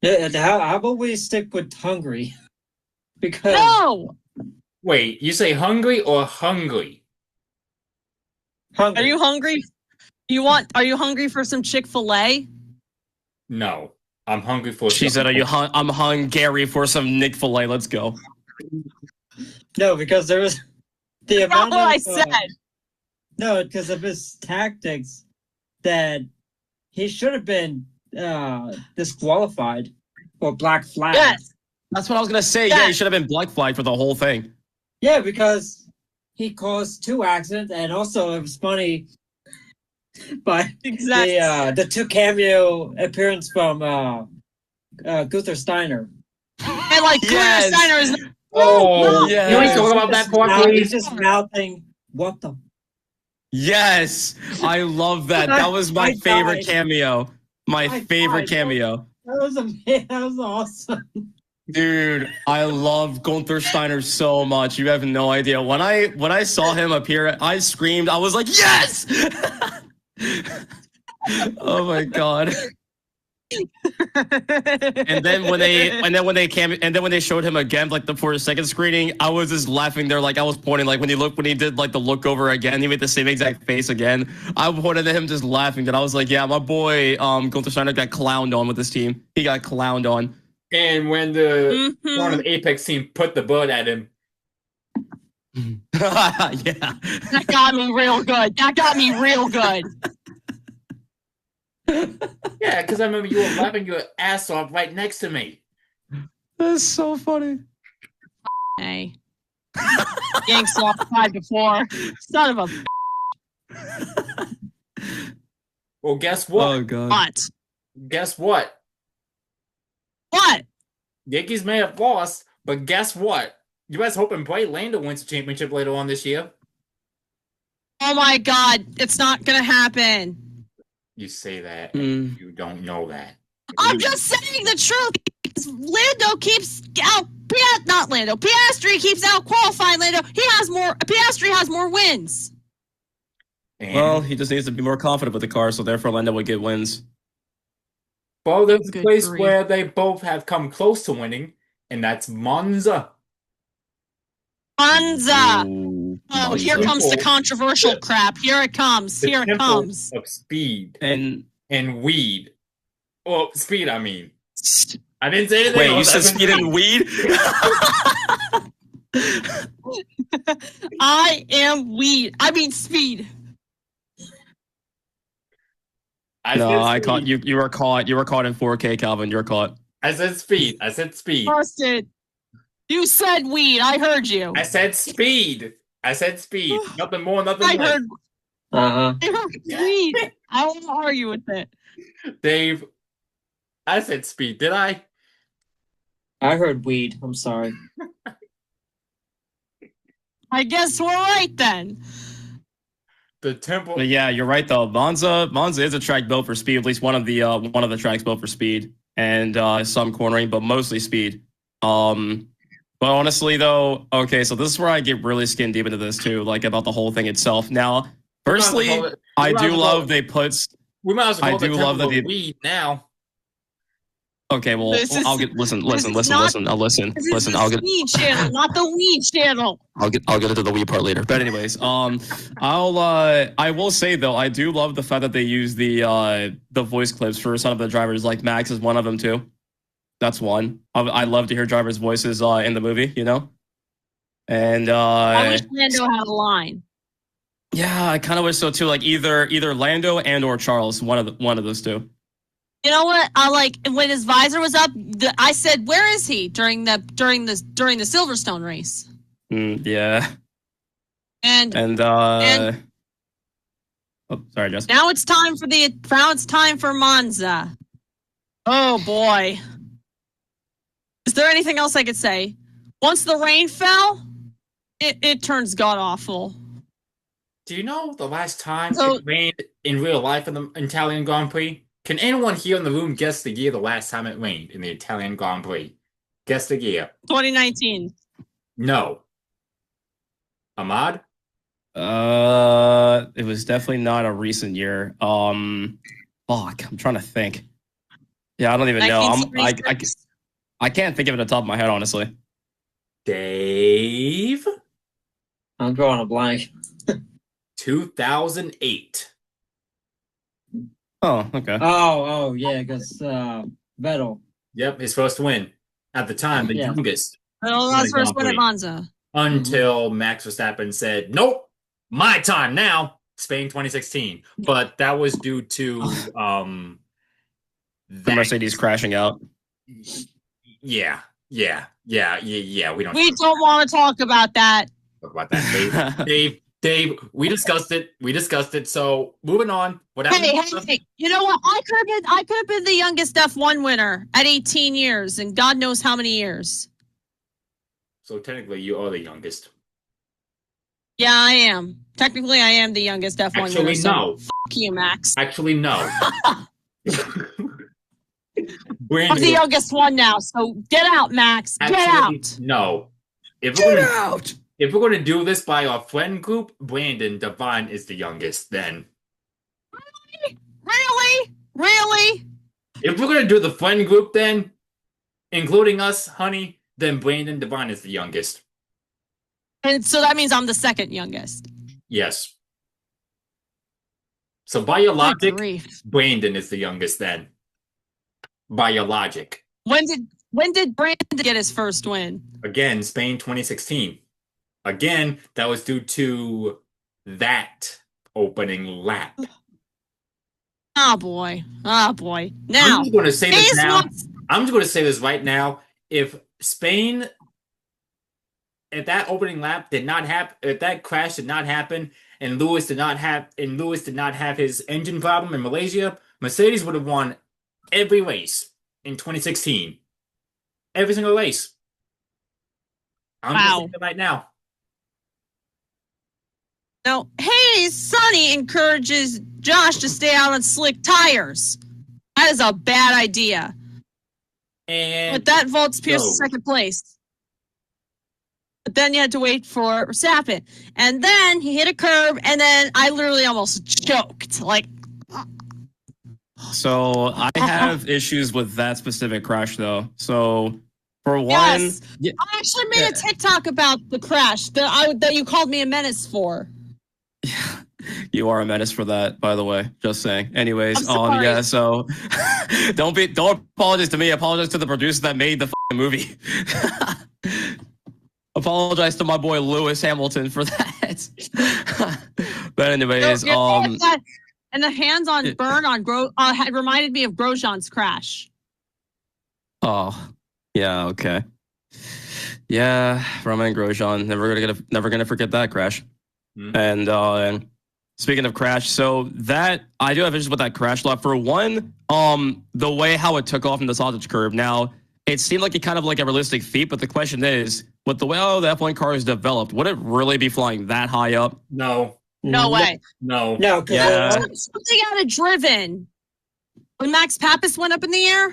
Yeah, how about we stick with Hungary? Because No! Wait, you say hungry or hungry? Hungary. Are you hungry? Are you hungry for some Chick-fil-A? No. I'm hungry for She said, I'm Hungary for some Nick Filet. Let's go. No, because there was the That's amount what I of said. no, because of his tactics that he should have been disqualified or black flag. Yes. That's what I was gonna say. Yeah. Yeah, you should have been black flagged for the whole thing. Yeah, because he caused 2 accidents, and also it was funny by Exactly. the 2 cameo appearance from Gunther Steiner. And like Yes. Glenn Steiner is Oh, Yeah. you ain't talking about that part, He's please. just mouthing, what the? Yes, I love that. That was my I favorite died. cameo. My I favorite died. cameo. That was amazing. That was awesome. Dude, I love Gunther Steiner so much. You have no idea. When I saw him appear, I screamed. I was like, "Yes!" Oh my god. And then when they showed him again, like for a second screening, I was just laughing there, like I was pointing, like when he did like the look over again, he made the same exact face again. I pointed at him just laughing, that I was like, yeah, my boy Gunther Steiner got clowned on with this team. He got clowned on. And when the one of the Apex team put the bird at him, Yeah. That got me real good. yeah, because I remember you were laughing your ass off right next to me. That's so funny. Hey. Yanks off 5 to 4. Son of a Well, guess what? Oh god. what? Guess what? What? Yankees may have lost, but guess what? You guys hope and pray Lando wins the championship later on this year. Oh my god, it's not gonna happen. You say that, Mm. you don't know that. I'm just saying the truth. Lando keeps out. Not Lando. Piastri keeps out qualifying Lando. Piastri has more wins. And Well, he just needs to be more confident with the car, so therefore Lando would get wins. well, there's a Good place grief. where they both have come close to winning, and that's Monza. Monza. Ooh, Oh, Monza. here comes the controversial crap. Here it comes. The Here it temple comes. of speed And and weed. Oh, speed, I mean. I didn't say anything wait, you else. said speed and weed? I am weed. I mean speed. No, I caught you. You were caught. You were caught in 4K, Calvin. You're caught. I said speed. I said speed. Busted. You said weed. I heard you. I said speed. I said speed. Nothing more, nothing I less. heard, Uh-huh. I heard weed. I won't argue with it. Dave, I said speed. Did I? I heard weed. I'm sorry. I guess we're right then. The temple. But yeah, you're right though. Monza is a track built for speed. At least one of the tracks built for speed and some cornering, but mostly speed. But honestly though, okay, so this is where I get really skin deep into this too, like about the whole thing itself. Now, firstly, I do love they put. We might as well I do love that they weed now. Okay, well, I'll get listen. I'll listen. Listen, I'll get weed channel, not the weed channel. I'll get into the weed part later. But anyways, I will say though, I do love the fact that they use the voice clips for some of the drivers. Like Max is one of them too. That's one. I love to hear drivers' voices in the movie. You know, and I wish Lando had a line. Yeah, I kind of wish so too. Like either Lando and or Charles, one of those two. You know what? I like when his visor was up. I said, "Where is he?" during the Silverstone race. Yeah. And oh, sorry, Jess. now it's time for Monza. Oh boy. Is there anything else I could say? Once the rain fell, it turns god awful. Do you know the last time it rained in real life in the Italian Grand Prix? Can anyone here in the room guess the year the last time it rained in the Italian Grand Prix? Guess the year. 2019. No. Ahmad? It was definitely not a recent year. Fuck, I'm trying to think. Yeah, I don't even know. I can't think of it at the top of my head, honestly. Dave? I'm drawing a blank. 2008. Oh, okay. Oh, yeah, because Vettel. Yep, he's supposed to win. At the time, the youngest. Well, that's first win at Monza. Until Max Verstappen said, nope, my time now. Spain 2016. But that was due to the Mercedes crashing out. Yeah. We don't want to talk about that. Talk about that, Dave, we discussed it. So moving on. Hey, you know what? I could have been the youngest F1 winner at 18 years, and God knows how many years. So technically, you are the youngest. Yeah, I am. Technically, I am the youngest F1 winner. Actually, no. Fuck you, Max. Actually, no. I'm the youngest one now, so get out, Max. Get out. No. Get out. If we're going to do this by our friend group, Brandon Devine is the youngest then. Really? If we're going to do the friend group then, including us, honey, then Brandon Devine is the youngest. And so that means I'm the second youngest. Yes. So by your logic, Brandon is the youngest then. By your logic. When did Brandon get his first win? Again, Spain 2016. Again, that was due to that opening lap. Oh boy. Now I'm just going to say this now. I'm just going to say this right now. If that opening lap did not happen, if that crash did not happen, and Lewis did not have his engine problem in Malaysia, Mercedes would have won every race in 2016. Every single race. I'm just saying it right now. Now, hey, Sonny encourages Josh to stay out on slick tires. That is a bad idea. But that vaults Pearce to second place. But then you had to wait for Verstappen. And then he hit a curb, and then I literally almost choked. So I have issues with that specific crash, though. So for one, I actually made a TikTok about the crash that you called me a menace for. You are a menace for that, by the way. Just saying. Anyways, yeah. So don't apologize to me. Apologize to the producer that made the movie. apologize to my boy Lewis Hamilton for that. But anyways, and the hands-on burn on had reminded me of Grosjean's crash. oh, yeah, okay. Yeah, Romain Grosjean, never gonna forget that crash. And speaking of crash, so that I do have issues with that crash lot. For one, the way how it took off in the sausage curve. Now, it seemed like a realistic feat, but the question is, with the way how the F1 car is developed, would it really be flying that high up? No. No way. No. No, because Yeah. Something out of Driven when Max Pappas went up in the air.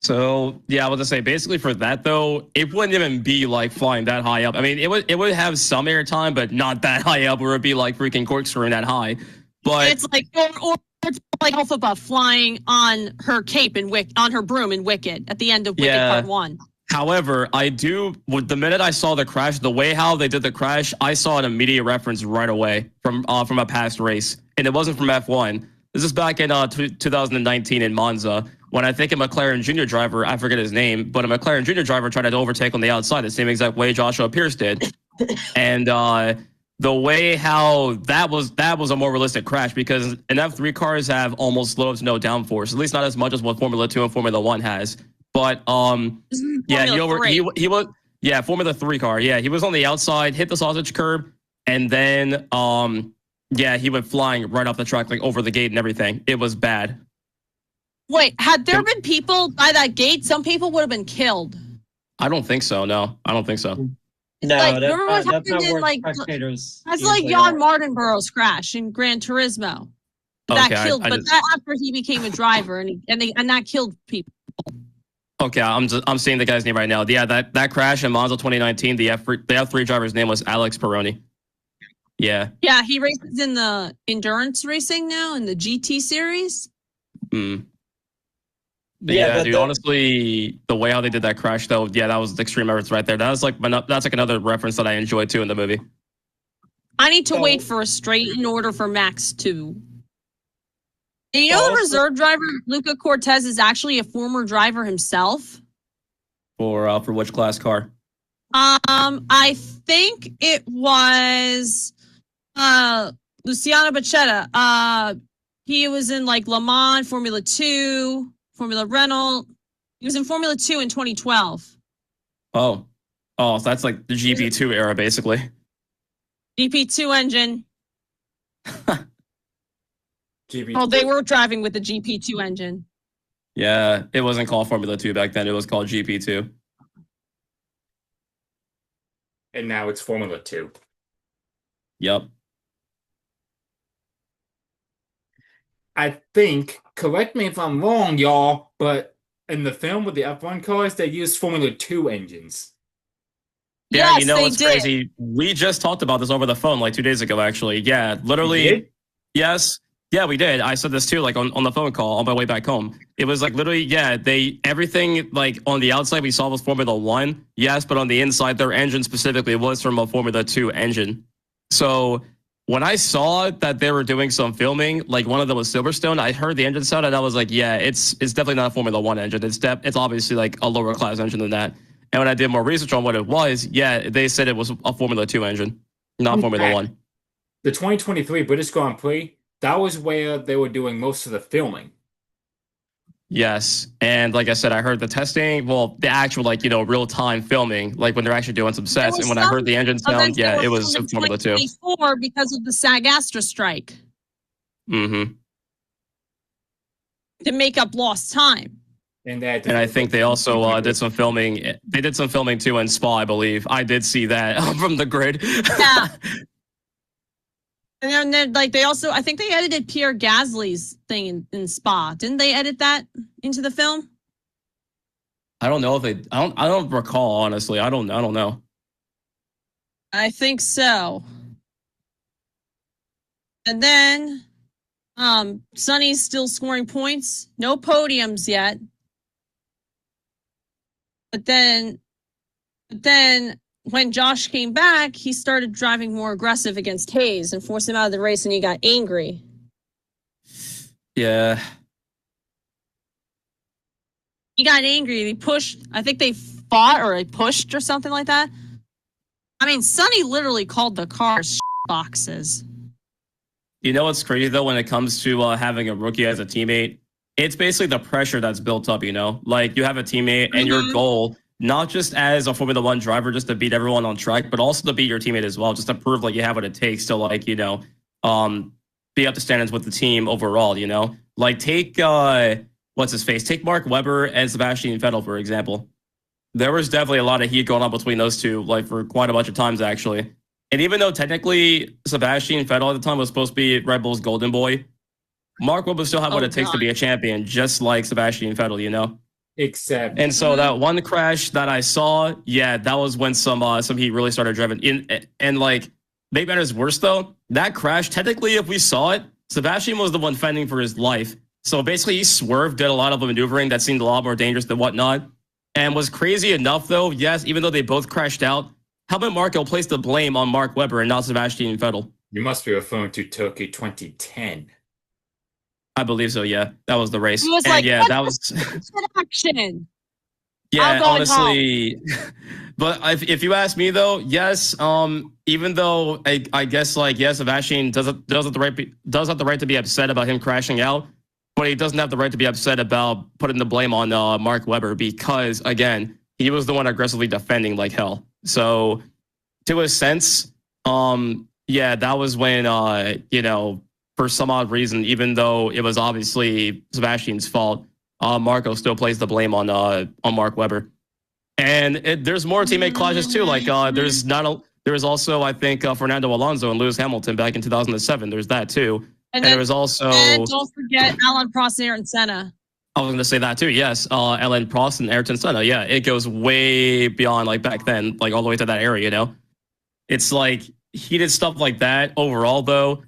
So yeah, I was gonna say basically for that though, it wouldn't even be like flying that high up. I mean, it would have some air time, but not that high up where it'd be like freaking corkscrewing that high. But It's like or it's like Alpha Buff flying on her cape and on her broom in Wicked at the end of Wicked Part 1. However, the minute I saw the crash, the way how they did the crash, I saw an immediate reference right away from a past race, and it wasn't from F1. This is back in 2019 in Monza, when I think a McLaren Junior driver, I forget his name, but a McLaren Junior driver tried to overtake on the outside the same exact way Joshua Pearce did, and the way how that was a more realistic crash, because an F3 cars have almost little to no downforce, at least not as much as what Formula 2 and Formula 1 has. But yeah, he was Formula 3 car. Yeah, he was on the outside, hit the sausage curb, and then yeah, he went flying right off the track, like over the gate and everything. It was bad. Wait, had there been people by that gate, some people would have been killed. I don't think so. No, I don't think so. No, Like, that's remember what not happened in, where like, spectators. That's like usually Jan are. Martinborough's crash in Gran Turismo. That Okay, killed, I but just- that after he became a driver and that killed people. Okay, I'm seeing the guy's name right now. Yeah, that crash in Monza 2019, the F3 driver's name was Alex Peroni. Yeah. Yeah, he races in the endurance racing now in the GT series. Mm. Yeah, but dude. Honestly, the way how they did that crash, though, yeah, that was extreme efforts right there. That's like another reference that I enjoyed too in the movie. I need to So- wait for a straight in order for Max to. And you know, the Also- reserve driver Luca Cortez is actually a former driver himself. For which class car? I think it was Luciano Bacchetta. He was in like Le Mans, Formula 2, Formula Renault. He was in Formula 2 in 2012. Oh, so that's like the GP2 era, basically. GP2 engine. GB. Oh, they were driving with the GP2 engine. Yeah, it wasn't called Formula 2 back then. It was called GP2. And now it's Formula 2. Yep. I think, correct me if I'm wrong, y'all, but in the film with the F1 cars, they used Formula 2 engines. Yeah, Yes, you know they what's did. crazy? We just talked about this over the phone like 2 days ago, actually. Yeah, literally. You did? Yes. Yeah, we did. I said this too, like on the phone call on my way back home. It was like literally, yeah, everything like on the outside we saw was Formula 1. Yes, but on the inside, their engine specifically was from a Formula 2 engine. So when I saw that they were doing some filming, like one of them was Silverstone, I heard the engine sound and I was like, yeah, it's definitely not a Formula 1 engine. It's obviously like a lower class engine than that. And when I did more research on what it was, yeah, they said it was a Formula 2 engine, not Formula 1. The 2023 British Grand Prix, that was where they were doing most of the filming. Yes. And like I said, I heard the testing, well, the actual, like, real-time filming, like when they're actually doing some sets. And when I heard the engine sound, yeah, it was Formula 2. 2024 because of the SAG-AFTRA strike Mm-hmm. to make up lost time. And they had to And I think they also did some filming. They did some filming too in Spa, I believe. I did see that from the grid. Yeah. And then like they also, I think they edited Pierre Gasly's thing in Spa. Didn't they edit that into the film? I don't know if they. I don't recall, honestly. I don't know. I think so. And then Sonny's still scoring points. No podiums yet. But then when Josh came back, he started driving more aggressive against Hayes and forced him out of the race, and he got angry. Yeah. He got angry. He pushed. I think they fought or they pushed or something like that. I mean, Sonny literally called the cars boxes. You know what's crazy though when it comes to having a rookie as a teammate? It's basically the pressure that's built up, you know? Like you have a teammate and your goal, not just as a Formula One driver, just to beat everyone on track, but also to beat your teammate as well, just to prove like you have what it takes to like, you know, be up to standards with the team overall, you know? Like take what's his face? Take Mark Webber and Sebastian Vettel, for example. There was definitely a lot of heat going on between those two, like for quite a bunch of times actually. And even though technically Sebastian Vettel at the time was supposed to be Red Bull's golden boy, Mark Webber still had what it takes to be a champion, just like Sebastian Vettel, you know? Except, And so that one crash that I saw, yeah, that was when some heat really started driving in. And like, make matters worse though, that crash, technically, if we saw it, Sebastian was the one fending for his life. So basically, he swerved, did a lot of maneuvering that seemed a lot more dangerous than whatnot. And was crazy enough though, yes, even though they both crashed out, Helmut Marko placed the blame on Mark Webber and not Sebastian Vettel. you must be referring to Tokyo 2010. I believe so, yeah. That was the race. He was and like, yeah, that was action. yeah, honestly. But if you ask me though, yes, even though I guess like yes, Sebastian does have the right to be upset about him crashing out, but he doesn't have the right to be upset about putting the blame on Mark Webber because again, he was the one aggressively defending like hell. So to a sense, yeah, that was when you know, for some odd reason, even though it was obviously Sebastian's fault, Marco still plays the blame on Mark Webber. And there's more teammate clashes too. Like there was also I think Fernando Alonso and Lewis Hamilton back in 2007. There's that too. And there was also and don't forget Alan Prost and Ayrton Senna. I was going to say that too. Yes, Alan Prost and Ayrton Senna. Yeah, it goes way beyond like back then, like all the way to that era. You know, it's like he did stuff like that. Overall, though,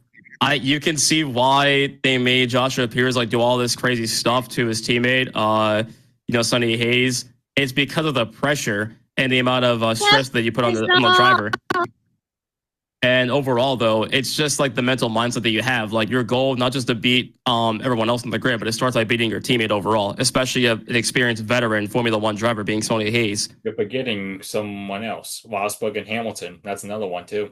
you can see why they made Joshua Pearce like do all this crazy stuff to his teammate, you know, Sonny Hayes. It's because of the pressure and the amount of stress that you put on the driver. And overall, though, it's just like the mental mindset that you have. Like your goal, not just to beat everyone else in the grid, but it starts by beating your teammate overall, especially an experienced veteran Formula One driver being Sonny Hayes. You're forgetting someone else. Rosberg and Hamilton. That's another one too.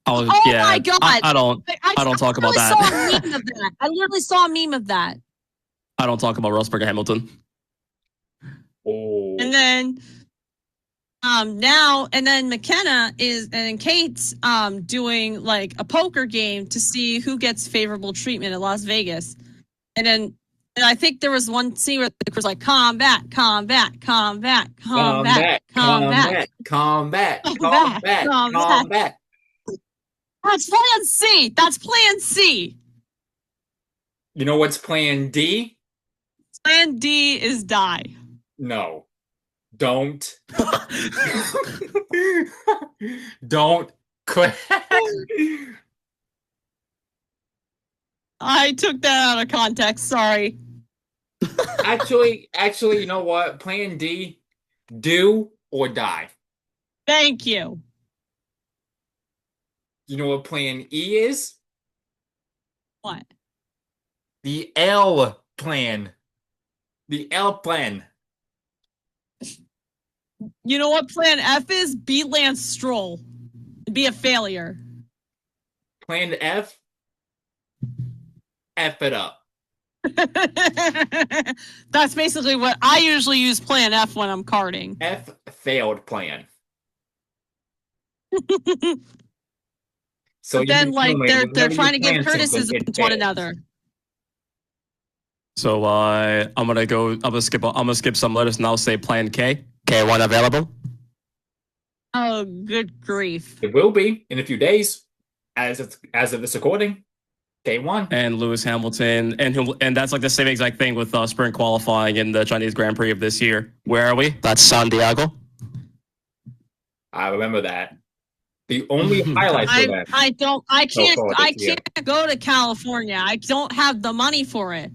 Oh yeah, my god! I don't talk about that. Saw a meme of that. I literally saw a meme of that. I don't talk about Rosberg and Hamilton. Oh. And then now and then McKenna and Kate's doing like a poker game to see who gets favorable treatment at Las Vegas. And I think there was one scene where it was like combat. That's plan C. That's plan C. You know what's plan D? Plan D is die. No. Don't. Don't quit. I took that out of context. Sorry. Actually, you know what? Plan D, do or die. Thank you. You know what plan E is? What? The L plan. The L plan. You know what plan F is? Beat Lance Stroll. Be a failure. Plan F? F it up. That's basically what I usually use plan F when I'm karting. F failed plan. So then like they're trying to give criticism to one another. So I'm gonna skip some letters and I'll say plan K. K1 available. Oh, good grief. It will be in a few days, as of this recording. K1. And Lewis Hamilton, and that's like the same exact thing with sprint qualifying in the Chinese Grand Prix of this year. Where are we? That's San Diego. I remember that. The only highlight for that. I can't go to California. I don't have the money for it.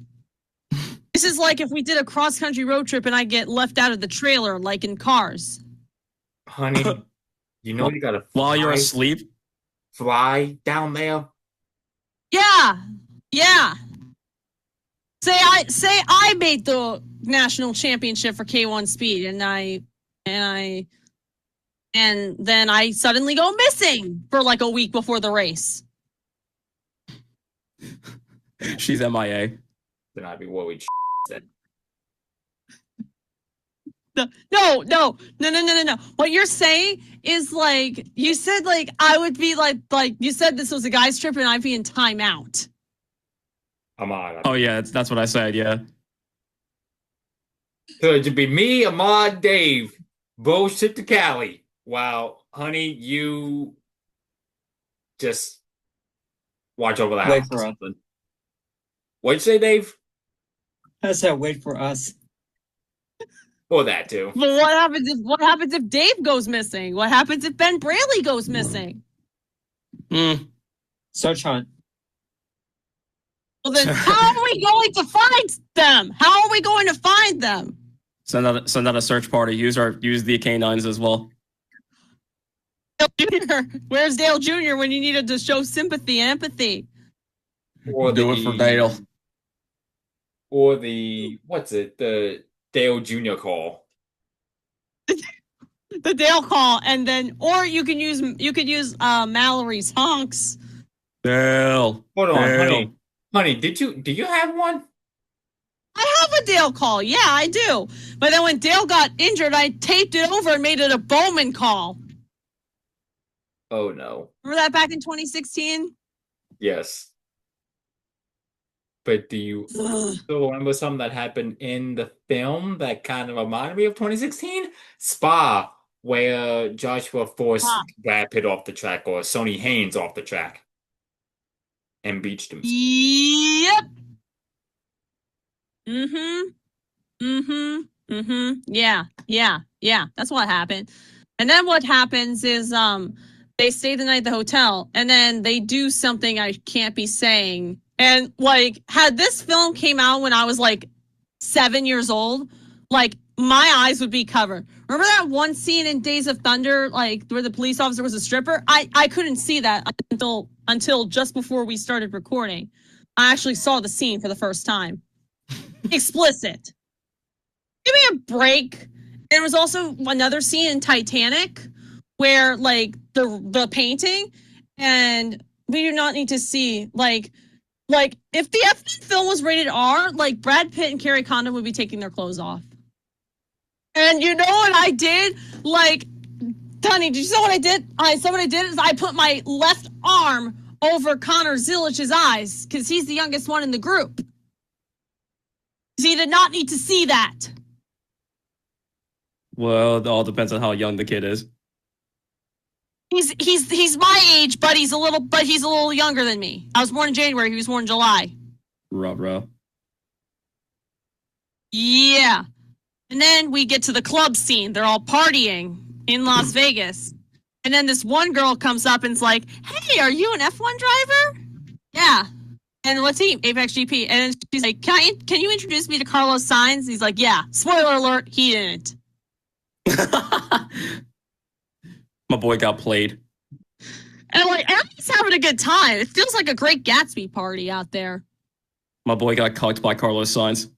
This is like if we did a cross-country road trip and I get left out of the trailer, like in Cars. Honey, you know you gotta while you're asleep, fly down there. Yeah. Say I made the national championship for K1 Speed, and I and then I suddenly go missing for like a week before the race. She's MIA. Then I'd be worried. Then. No. What you're saying is like you said like I would be like you said this was a guy's trip and I'd be in timeout. Ahmad. Oh yeah, that's what I said. Yeah. So it'd be me, Ahmad, Dave, bullshit to Cali. Wow, honey, you just watch over the house. Wait for us. What'd you say, Dave? I said wait for us. Or that too. But what happens if Dave goes missing? What happens if Ben Braley goes missing? Search hunt. Well then how are we going to find them? How are we going to find them? Send out a search party. Use the canines as well. Dale Jr. Where's Dale Jr. when you needed to show sympathy and empathy? Or Do it for Dale. Or the the Dale Jr. call. The Dale call, and then or you could use Mallory's honks. Dale. Hold on, Dale. honey. Do you have one? I have a Dale call, yeah, I do. But then when Dale got injured, I taped it over and made it a Bowman call. Oh no. Remember that back in 2016? Yes. But do you still remember something that happened in the film that kind of reminded me of 2016? Spa, where Joshua forced Brad Pitt off the track or Sonny Haynes off the track and beached him. Yep. Yeah. That's what happened. And then what happens is they stay the night at the hotel and then they do something I can't be saying. And like had this film came out when I was like 7 years old, like my eyes would be covered. Remember that one scene in Days of Thunder, like where the police officer was a stripper? I couldn't see that until just before we started recording. I actually saw the scene for the first time. Explicit. Give me a break. There was also another scene in Titanic where like the painting, and we do not need to see like if the F1 film was rated R, like Brad Pitt and Carrie Condon would be taking their clothes off. And you know what I did? Like, Tony, did you see what I did? What I did is I put my left arm over Connor Zilich's eyes because he's the youngest one in the group. He did not need to see that. Well, it all depends on how young the kid is. He's my age, but he's a little younger than me. I was born in January. He was born in July. Ruh-roh. Yeah. And then we get to the club scene. They're all partying in Las Vegas. And then this one girl comes up and's like, "Hey, are you an F1 driver?" Yeah. And what team? Apex GP. And she's like, "Can you introduce me to Carlos Sainz?" He's like, "Yeah." Spoiler alert, he didn't. My boy got played. And like everyone's having a good time. It feels like a great Gatsby party out there. My boy got cucked by Carlos Sainz.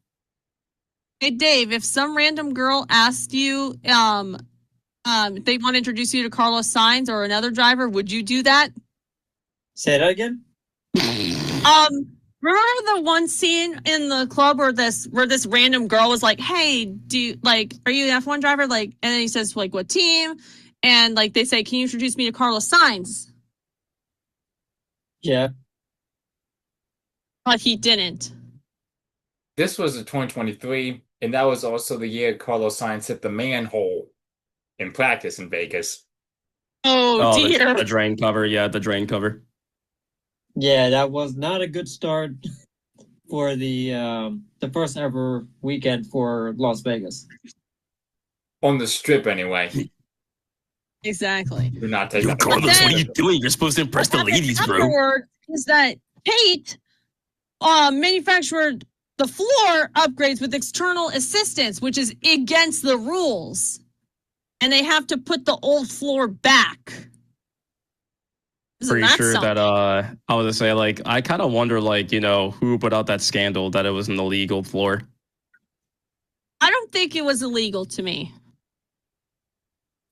Hey Dave, if some random girl asked you if they want to introduce you to Carlos Sainz or another driver, would you do that? Say that again. Remember the one scene in the club where this random girl was like, "Hey, are you an F1 driver?" Like, and then he says like, "What team?" And like they say, "Can you introduce me to Carlos Sainz?" Yeah. But he didn't. This was in 2023, and that was also the year Carlos Sainz hit the manhole in practice in Vegas. Oh dear. The drain cover. Yeah, the drain cover. Yeah, that was not a good start for the first ever weekend for Las Vegas. On the strip, anyway. Exactly. Do not take Yo, that. Carlos, what are you doing? You're supposed to impress the ladies, bro. Afterward is that Tate manufactured the floor upgrades with external assistance, which is against the rules. And they have to put the old floor back. Pretty sure that I was gonna say, like, I kind of wonder, like, you know, who put out that scandal that it was an illegal floor. I don't think it was illegal to me.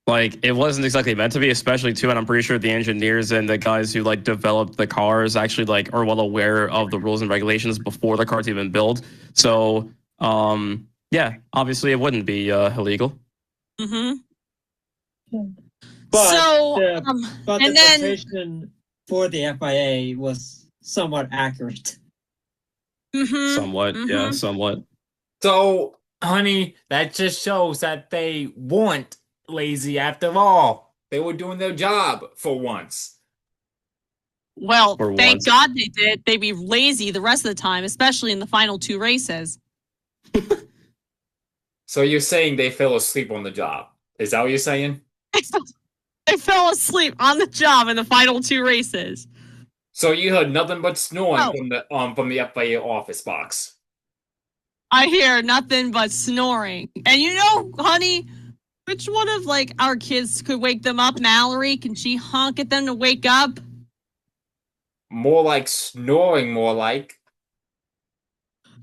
Like, it wasn't exactly meant to be, especially too, and I'm pretty sure the engineers and the guys who like developed the cars actually like are well aware of the rules and regulations before the car's even built. So, yeah, obviously it wouldn't be illegal. Mm-hmm. But So, but and the then quotation for the FIA was somewhat accurate. Somewhat, yeah, somewhat. So, honey, that just shows that they weren't lazy after all. They were doing their job for once. well, For thank once. God they did. They'd be lazy the rest of the time, especially in the final 2 races. So you're saying they fell asleep on the job? Is that what you're saying? They fell asleep on the job in the final 2 races. So you heard nothing but snoring Oh. from the FIA office box. I hear nothing but snoring. And you know, honey, which one of like our kids could wake them up? Mallory, can she honk at them to wake up? More like snoring, more like.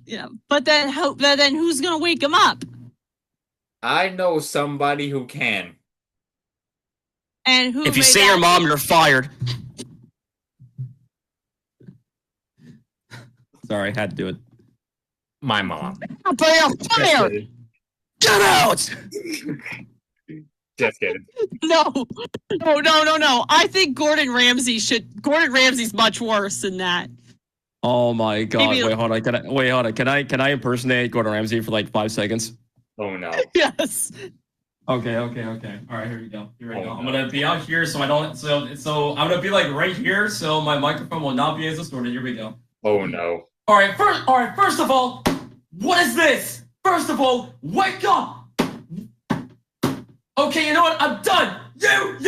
Yeah, but then who's gonna wake them up? I know somebody who can. And who? If you may say that your mom, be? you're fired. Sorry, had to do it. My mom. Fire! Just Fire! kidding. Get out! Just kidding. No. I think Gordon Ramsay's much worse than that. Oh my god! Maybe- Wait, hold on. Can I impersonate Gordon Ramsay for like 5 seconds? Oh no. Yes. Okay. All right, here we go. Oh, I'm no. gonna be out here, so I don't. So I'm gonna be like right here, so my microphone will not be as distorted. Here we go. Oh no. All right. First of all, what is this? First of all, wake up. Okay, you know what? I'm done. You,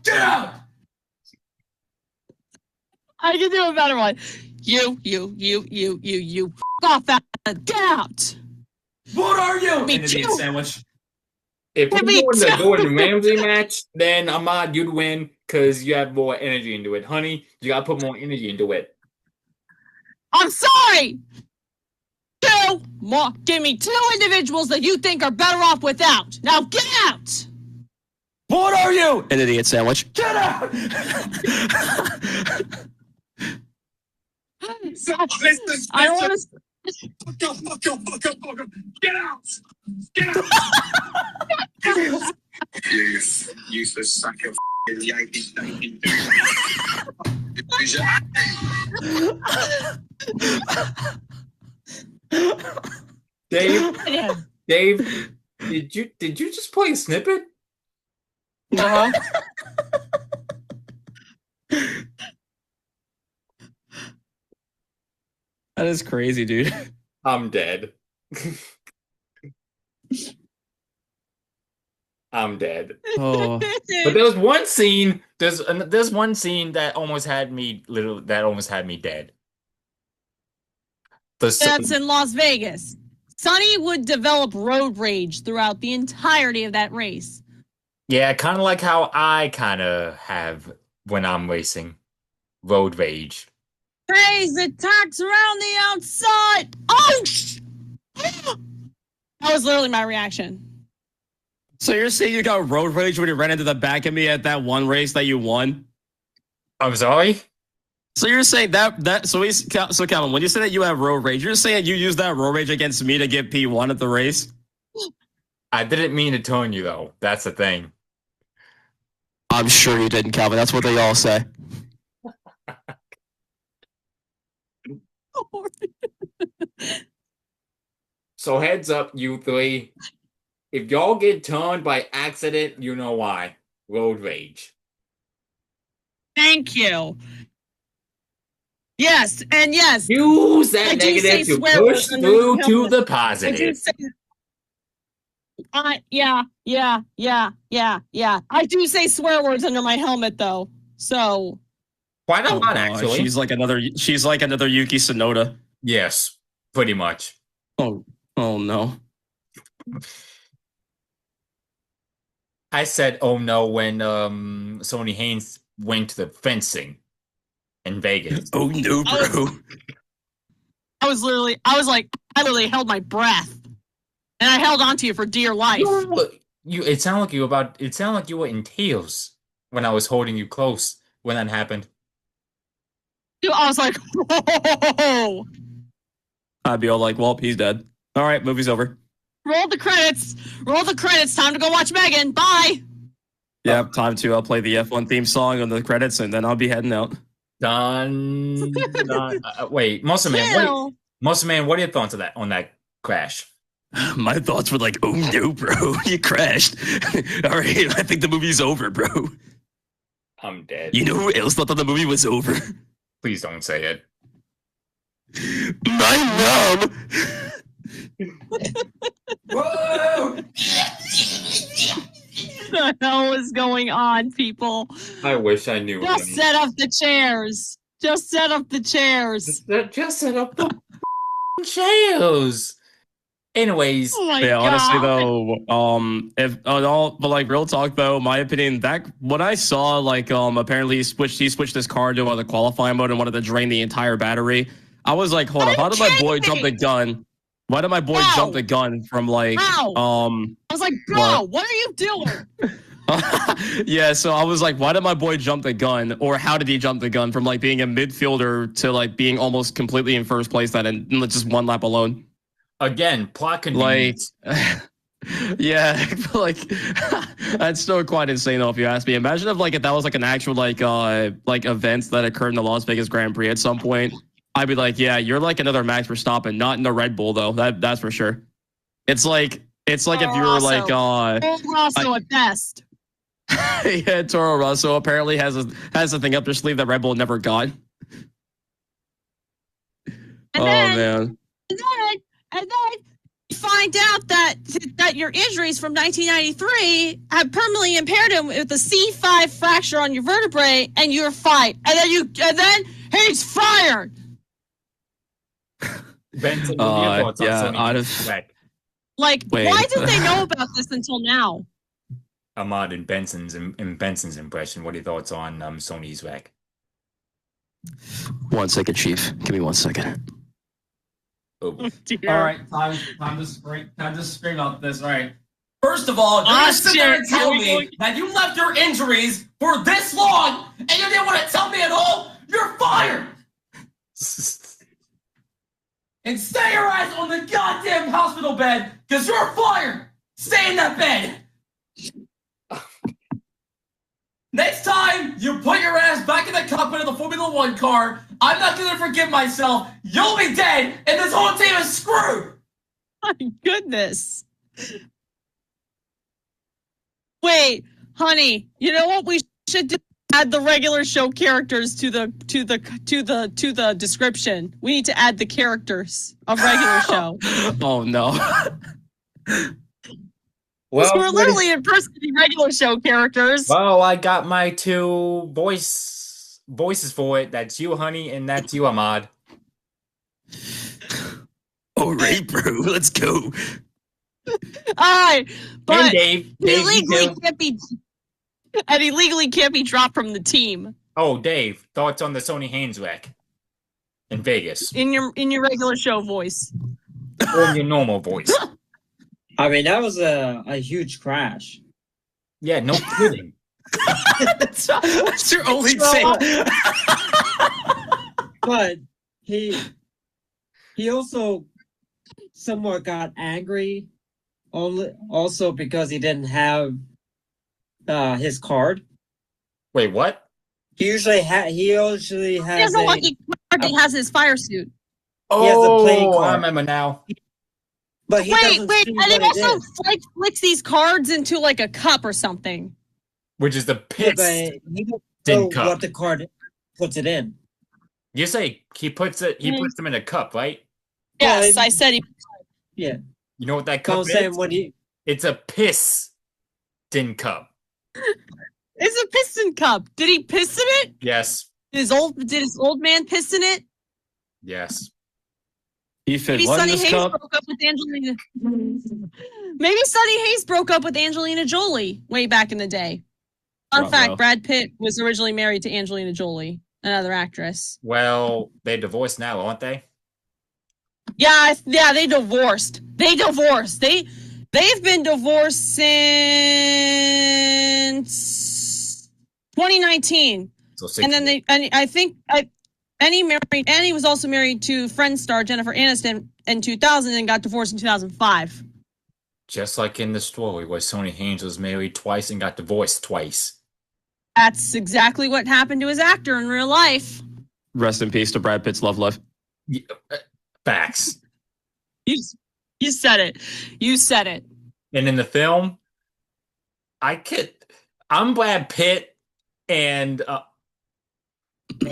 get out. I can do a better one. You. F off that. Get out. What are you? Me An idiot too. sandwich. If we're Me doing the too. Gordon Ramsay match, then Ahmad, you'd win because you have more energy into it. Honey, you gotta put more energy into it. I'm sorry. Give me 2 individuals that you think are better off without. Now get out. What are you? An idiot sandwich. Get out. I don't want to. Fuck up. Get out. You useless sack of Yankee. Dave, Yeah. Dave, did you just play a snippet? Uh-huh. That is crazy, dude. I'm dead. I'm dead. Oh, But there was one scene. There's one scene that almost had me dead. That's in Las Vegas. Sonny would develop road rage throughout the entirety of that race. Yeah, kind of like how I kind of have when I'm racing. Road rage. Crazy attacks around the outside. Oh! That was literally my reaction. so you're saying you got road rage when you ran into the back of me at that one race that you won? I'm sorry? So you're saying so Calvin, when you say that you have road rage, you're saying you use that road rage against me to get P1 at the race? I didn't mean to turn you, though. That's the thing. I'm sure you didn't, Calvin. That's what they all say. So heads up, you three. If y'all get turned by accident, you know why. Road rage. Thank you. Yes, and yes. Use that I do say negative to swear push words under through the to helmet. the I do positive. say, yeah. I do say swear words under my helmet, though. So Why not, God, actually? she's like another Yuki Tsunoda. Yes, pretty much. Oh no. I said, oh no, when Sonny Haynes went to the fencing in Vegas. Oh no, bro. I literally held my breath. And I held on to you for dear life. It sounded like you were in tears when I was holding you close when that happened. I was like, whoa! I'd be all like, well, he's dead. All right, movie's over. Roll the credits. Roll the credits. Time to go watch Megan. Bye. Yeah, time to play the F1 theme song on the credits, and then I'll be heading out. Done. Done. Wait, Monster Man. Chill. Monster Man, what are your thoughts on that crash? My thoughts were like, oh no, bro, you crashed. All right, I think the movie's over, bro. I'm dead. You know who else thought that the movie was over? Please don't say it. My mom. Whoa! What the hell is going on, people? I wish I knew. Just set up the chairs. Just set up the chairs. Just set up the chairs. Anyways, Oh my Yeah, God. honestly though, if but like real talk though, my opinion, that when I saw like apparently he switched his car to the qualifying mode and wanted to drain the entire battery, I was like, hold up, how did my boy jump the gun? Why did my boy jump the gun from like I was like, bro, what are you doing? yeah, so I was like, why did my boy jump the gun, or how did he jump the gun from like being a midfielder to like being almost completely in first place that in just one lap alone? again, plot Like, convenience. yeah, like that's still quite insane though, if you ask me. Imagine if that was like an actual like event that occurred in the Las Vegas Grand Prix at some point. I'd be like, yeah, you're like another Max Verstappen, not in the Red Bull though. That's for sure. It's like if you were like Rosso at best. yeah, Toro Rosso apparently has a thing up their sleeve that Red Bull never got. And Man. And then you find out that your injuries from 1993 have permanently impaired him with a C5 fracture on your vertebrae, and you're fired. And then he's fired. Benson, what are your thoughts on yeah, Sonny I'd Hayes' have- wreck? Like, Wait. why didn't they know about this until now? Ahmad and Benson's impression. What are your thoughts on Sony's wreck? 1 second, Chief. Give me 1 second. Oh, All right, time to scream out this. All right. First of all, you're gonna sit there and tell me that you left your injuries for this long, and you didn't want to tell me at all. You're fired. And stay your ass on the goddamn hospital bed, because you're fired. Stay in that bed. Next time you put your ass back in the cockpit of the Formula One car, I'm not going to forgive myself. You'll be dead, and this whole team is screwed. My goodness. Wait, honey, you know what we should do? Add the regular show characters to the description. We need to add the characters of regular show. Oh no. well, We're literally impersonating regular show characters. well, I got my two voices for it. That's you, honey, and that's you, Ahmad. All right, bro. Let's go. Alright, but And Dave, he you legally too. can't be and he legally can't be dropped from the team. Oh, Dave, thoughts on the Sonny Hayes wreck in Vegas, In your regular show voice. or in your normal voice? I mean, that was a huge crash. Yeah, no kidding. That's your only So- take. But he also somewhat got angry also because he didn't have his card. Wait, what? He usually He has has a lucky card. He has his fire suit. Oh, has a playing I card. remember now. but he Wait, doesn't see and what he it also is. like flicks these cards into like a cup or something. Which is the Yeah, piss. but he doesn't Tin know cup. what the card puts it in. You say he puts them in a cup, right? Yes, Well, I said he. Yeah. You know what that So cup I'm saying is? when he It's a piss tin cup. It's a piston cup. Did he piss in it? Yes. Did his old man piss in it? Yes. He fit Maybe what in Sonny this Hayes cup? broke up with Angelina. Maybe Sonny Hayes broke up with Angelina Jolie way back in the day. Fun Ruh-roh. fact: Brad Pitt was originally married to Angelina Jolie, another actress. Well, they're divorced now, aren't they? Yeah, they divorced. They They've been divorced since 2019. So And then Annie was also married to Friends star Jennifer Aniston in 2000 and got divorced in 2005. just like in the story where Sonny Haynes was married twice and got divorced twice. That's exactly what happened to his actor in real life. Rest in peace to Brad Pitt's love life. Yeah, facts. You said it. You said it. And in the film, I'm Brad Pitt, and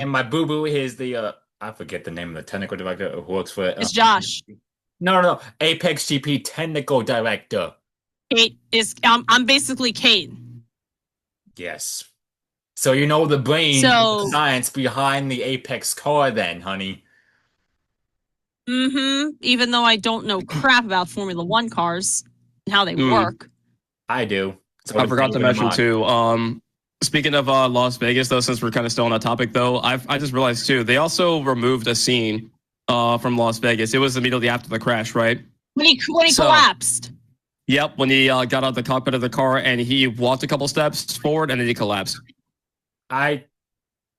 my boo boo is the I forget the name of the technical director who works for It's Josh. No, Apex GP technical director. Kate is. I'm basically Kate. Yes. So you know the brain, So- the science behind the Apex car, then, honey. Even though I don't know crap about Formula One cars and how they work. I do. So I forgot to mention Ahmad. too. Speaking of Las Vegas, though, since we're kind of still on that topic, though, I just realized too they also removed a scene from Las Vegas. It was immediately after the crash, right? When he collapsed. Yep, when he got out of the cockpit of the car and he walked a couple steps forward and then he collapsed. I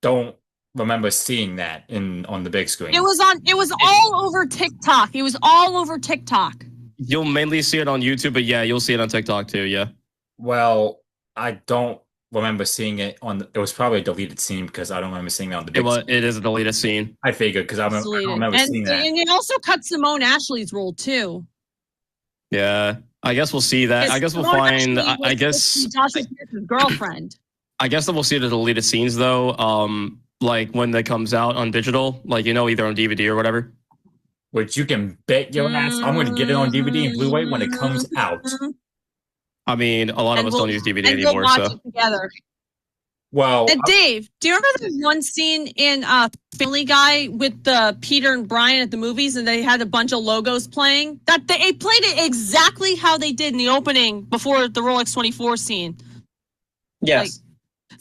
don't remember seeing that on the big screen. It was all over TikTok. It was all over TikTok. You'll mainly see it on YouTube, but yeah, you'll see it on TikTok too. Yeah. Well, I don't remember seeing it it was probably a deleted scene because I don't remember seeing it on the big screen. It is a deleted scene. I figured because I don't remember seeing that. And they also cut Simone Ashley's role too. Yeah, I guess we'll see that. I guess we'll find. I guess Josh's girlfriend. I guess that we'll see the deleted scenes though. Like when that comes out on digital, like either on DVD or whatever. Which you can bet your ass I'm going to get it on DVD and Blu-ray when it comes out. I mean, a lot of us don't use DVD and anymore, we'll watch so. it together. Well, And Dave, do you remember the one scene in Family Guy with Peter and Brian at the movies, and they had a bunch of logos playing? That they played it exactly how they did in the opening before the Rolex 24 scene. Yes.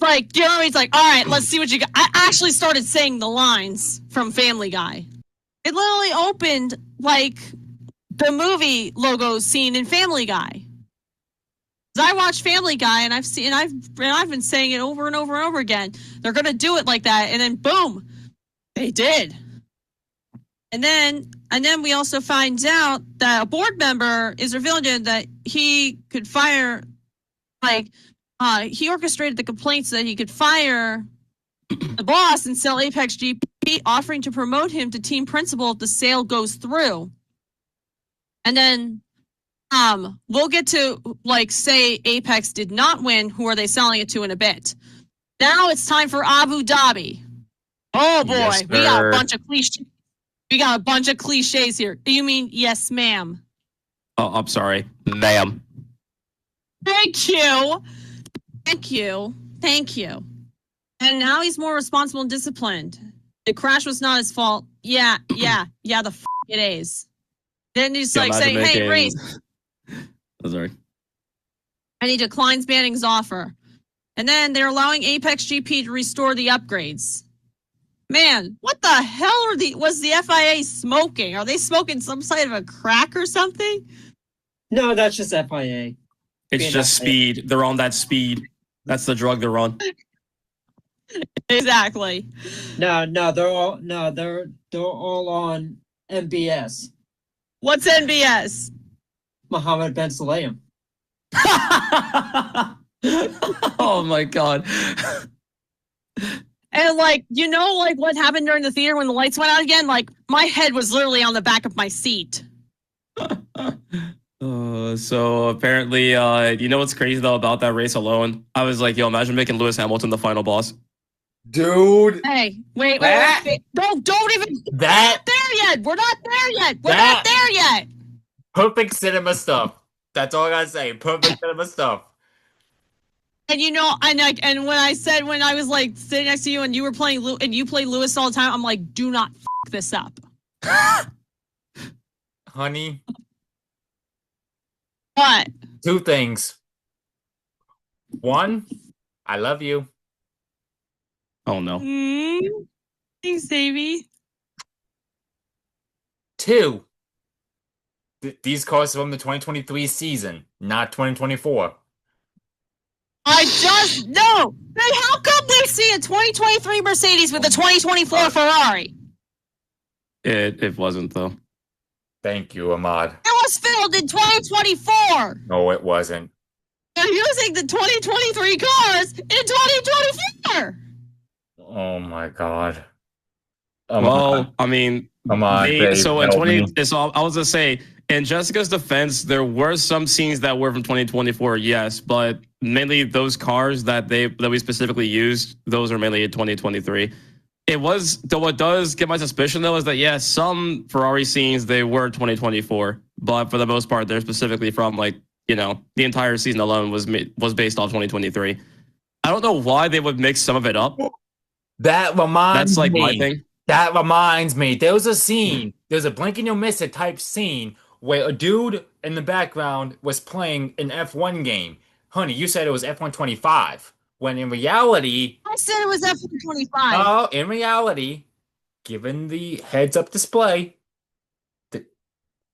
Like, do you remember? He's like, "All right, let's see what you got." I actually started saying the lines from Family Guy. It literally opened like the movie logo scene in Family Guy. I watch Family Guy, and I've been saying it over and over and over again. They're gonna do it like that, and then boom, they did. And then we also find out that a board member is revealing that he could fire, he orchestrated the complaints so that he could fire the boss and sell Apex GP, offering to promote him to team principal if the sale goes through. And then we'll get to say Apex did not win. Who are they selling it to in a bit? Now it's time for Abu Dhabi. Oh boy, Yes, we got a bunch of cliches. We got a bunch of cliches here. You mean yes, ma'am? Oh, I'm sorry, ma'am. Thank you. And now he's more responsible and disciplined. The crash was not his fault. Yeah, the f it is. Then he's saying, "Hey, race." Oh, sorry. And he declines Manning's offer. And then they're allowing Apex GP to restore the upgrades. Man, what the hell was the FIA smoking? Are they smoking some sort of a crack or something? No, that's just FIA. It's just speed. They're on that speed. That's the drug they're on. Exactly. No, they're all on MBS. What's NBS? Mohammed Ben Sulayem. Oh my god. And what happened during the theater when the lights went out again? My head was literally on the back of my seat. So apparently, you know what's crazy though about that race alone? I was like, yo, imagine making Lewis Hamilton the final boss. dude. Hey, wait. Don't even. That We're not there yet. We're not there yet. perfect cinema stuff. That's all I gotta say. Perfect cinema stuff. And and when I was sitting next to you and you were playing and you play Lewis all the time, I'm like, do not f this up. Honey, What? two things. One, I love you. Oh no. Thanks, baby. Two, These cars are from the 2023 season, not 2024. I just no. Then how come we see a 2023 Mercedes with a 2024 Ferrari? It wasn't though. Thank you, Ahmad. It was filmed in 2024. No, it wasn't. They're using the 2023 cars in 2024. Oh my God. Well, I mean, Ahmad, babe, so in help 20, me. so I was gonna say, in Jessica's defense, there were some scenes that were from 2024, yes, but mainly those cars that we specifically used, those are mainly in 2023. It was, though, what does get my suspicion though is that yes, some Ferrari scenes they were 2024, but for the most part, they're specifically from like, you know, the entire season alone was based off 2023. I don't know why they would mix some of it up. That reminds That's like me. my thing. That reminds me. There was a scene. There's a blink and you'll miss it type scene where a dude in the background was playing an F1 game. Honey, you said it was F125. When in reality, I said it was F125. in reality, given the heads-up display,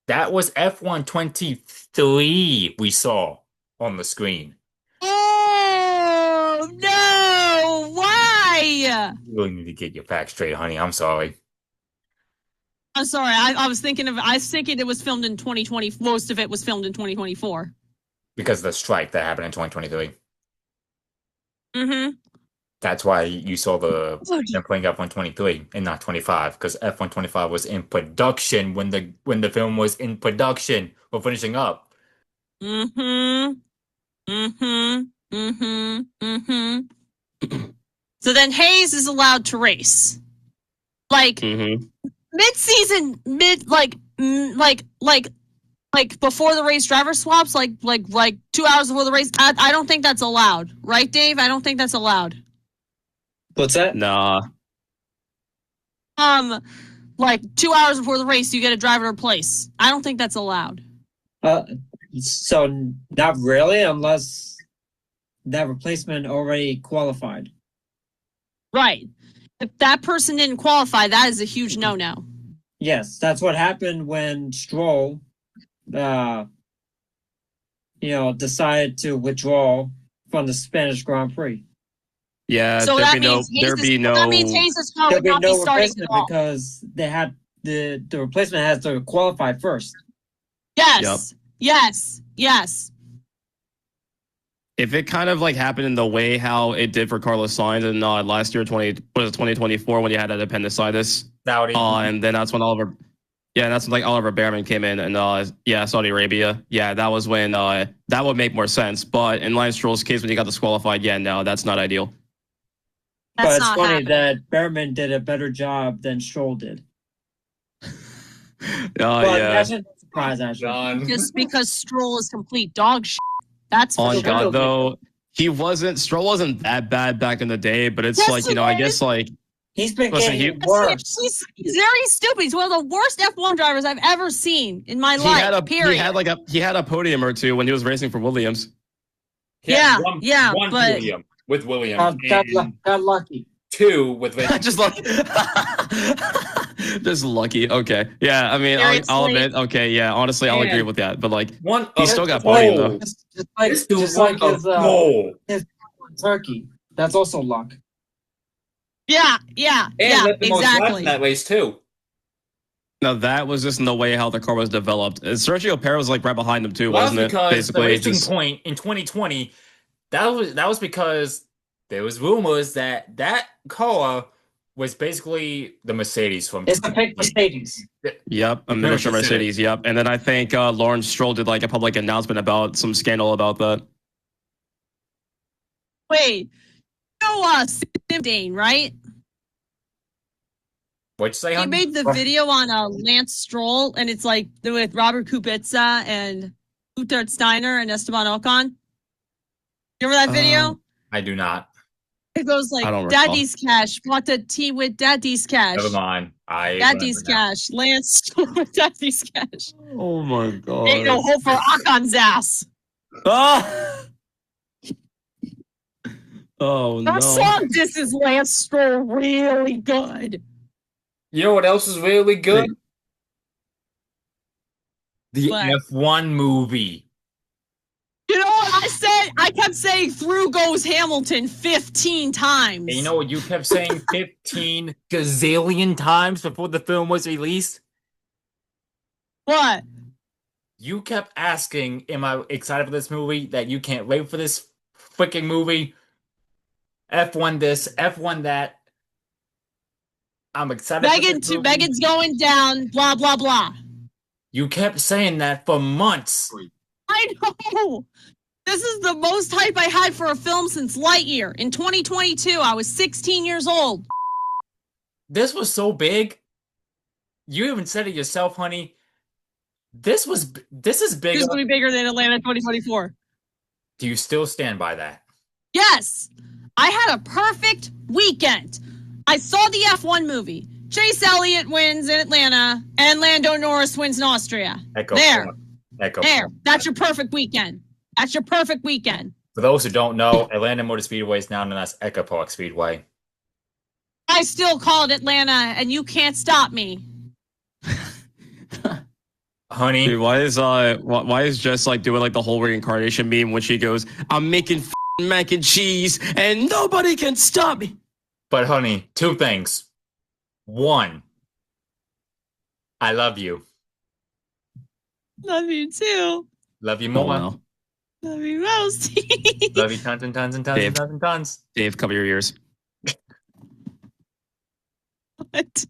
that was F123 we saw on the screen. Oh no! Why? You really need to get your facts straight, honey. I'm sorry. I'm sorry. I was thinking it was filmed in 2020. Most of it was filmed in 2024. Because of the strike that happened in 2023. Mm-hmm. That's why you saw them playing F123 and not 25, because F125 was in production when the film was in production or finishing up. Mm-hmm. Mm-hmm. Mm-hmm. Mm-hmm. So then Hayes is allowed to race. Like mid-season, like before the race driver swaps, like 2 hours before the race. I don't think that's allowed, right, Dave? I don't think that's allowed. What's that? Nah. Like 2 hours before the race, you get a driver to replace. I don't think that's allowed. So not really, unless that replacement already qualified. Right. If that person didn't qualify, that is a huge no-no. Yes, that's what happened when Stroll, decided to withdraw from the Spanish Grand Prix. Yeah, So that means Hayes' car There'll would be not no be starting at replacement all. because they had the replacement has to qualify first. Yes. Yes. Yes. If it kind of like happened in the way how it did for Carlos Sainz in last year, 2024, when he had that appendicitis, Saudi. and then that's when Oliver Behrman came in, and Saudi Arabia, that was when that would make more sense. But in Lance Stroll's case, when he got disqualified, no, that's not ideal. But That's it's not funny happening. that Behrman did a better job than Stroll did. Yeah. That's a surprise, actually. John. Just because Stroll is complete dog shit. That's for On sure. God, though, Stroll wasn't that bad back in the day, but it's Yes, like, he I is. guess like, He's been Listen, getting worse. He's very stupid. He's one of the worst F1 drivers I've ever seen in my life. Period. he had a podium or two when he was racing for Williams. Yeah, one but podium with Williams. Got lucky. Two with Just lucky. Just lucky. Okay. Yeah, I mean, I'll admit. Okay, yeah. Honestly, I'll agree with that. But like, he still got podium though. Just like his turkey. That's also luck. yeah, exactly. That race too. No, that was just in the way how the car was developed. Sergio Perez was like right behind him too, wasn't it? Because Basically, the racing point in 2020, that was because there was rumors that car was basically the Mercedes from. It's a pink Mercedes. Yep, a miniature Mercedes. Yep, and then I think Lawrence Stroll did like a public announcement about some scandal about that. Wait, Sim Dane, right? What'd you say, He honey? made the video on Lance Stroll, and it's like with Robert Kubica and Uthard Steiner and Esteban Ocon. You remember that video? I do not. It goes like, I don't recall. Daddy's cash, bought the tea with Daddy's cash. Never mind. Daddy's cash, Lance Stroll with Daddy's cash. Oh my god! Ain't no hope for Ocon's ass. Ah! Oh no! That song disses Lance Stroll really good. You know what else is really good? The What? F1 movie. You know what I said? I kept saying "through goes Hamilton" 15 times. And you know what you kept saying 15 gazillion times before the film was released? What? You kept asking, am I excited for this movie? That you can't wait for this freaking movie. F1 this, F1 that. I'm excited for this movie. Megan's going down, blah, blah, blah. You kept saying that for months. I know. This is the most hype I had for a film since Lightyear. In 2022, I was 16 years old. This was so big. You even said it yourself, honey. This is bigger. This is going to be bigger than Atlanta 2024. Do you still stand by that? Yes. I had a perfect weekend. I saw the F1 movie. Chase Elliott wins in Atlanta, and Lando Norris wins in Austria. There. That's your perfect weekend. That's your perfect weekend. For those who don't know, Atlanta Motor Speedway is now known as Echo Park Speedway. I still call it Atlanta, and you can't stop me. Honey, dude, why is Jess like doing like the whole reincarnation meme when she goes, "I'm making mac and cheese, and nobody can stop me." But honey, two things. One, I love you. Love you too. Love you more. Oh, wow. Love you most. Love you tons and tons and tons and tons and tons. Dave, cover your ears. What?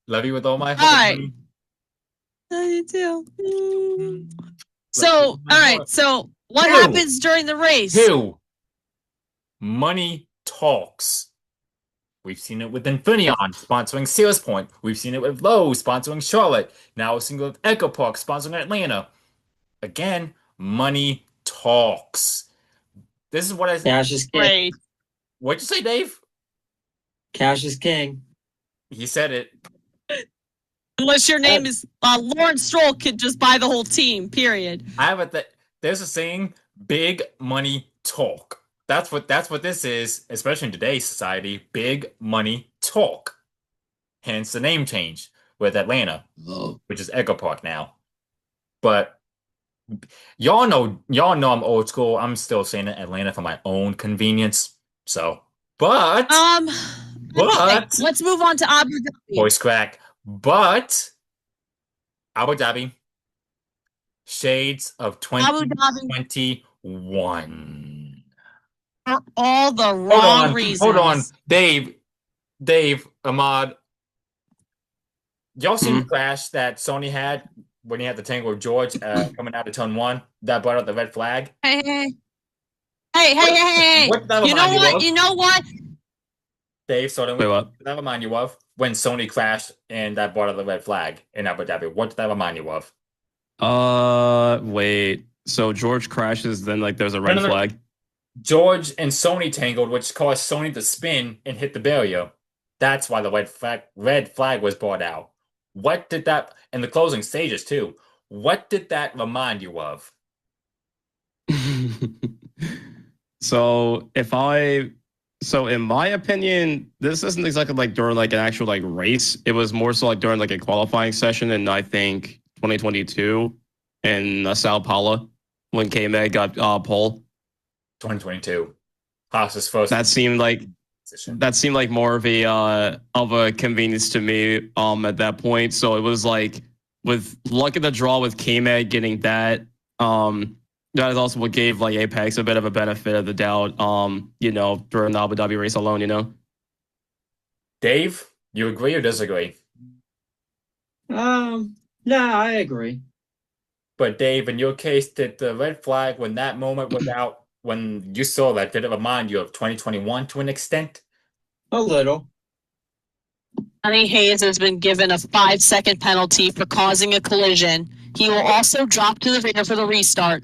Love you with all my heart. All right. Love you too. So, all right. So, what happens during the race? Two. Money talks. We've seen it with Infineon sponsoring Sears Point. We've seen it with Lowe's sponsoring Charlotte. Now we're seeing it with Echo Park sponsoring Atlanta. Again, money talks. This is what I said. Cash is king. What'd you say, Dave? Cash is king. He said it. Unless your name is Lawrence Stroll, could just buy the whole team. Period. I have it that there's a saying: big money talk. That's what this is, especially in today's society. Big money talk. Hence the name change with Atlanta, which is Echo Park now. But y'all know I'm old school. I'm still saying it Atlanta for my own convenience. So, but let's move on to Abu Dhabi. Voice crack. But Abu Dhabi, shades of 2021. For all the wrong reasons. Hold on, Dave, Ahmad. Y'all seen the crash that Sonny had when he had the tangle with George coming out of turn one that brought up the red flag? Hey. What did that You know what? Dave, so wait, what? What did that remind you of? When Sonny crashed and that brought up the red flag in Abu Dhabi. What did that remind you of? Wait. So George crashes, then like there's a red flag. George and Sonny tangled, which caused Sonny to spin and hit the barrier. That's why the red flag was brought out. What did that, and the closing stages too, what did that remind you of? So in my opinion, this isn't exactly like during like an actual like race. It was more so like during like a qualifying session in I think 2022 in Sao Paulo when K-Mag got pole. 2022. Haas's first. That seemed like more of a convenience to me at that point. So it was like with luck of the draw with K-Mag getting that. That is also what gave like Apex a bit of a benefit of the doubt, during the Abu Dhabi race alone, Dave, you agree or disagree? No, I agree. But Dave, in your case, did the red flag when that moment was out, when you saw that, did it remind you of 2021 to an extent? A little. Sonny Hayes has been given a 5-second penalty for causing a collision. He will also drop to the rear for the restart.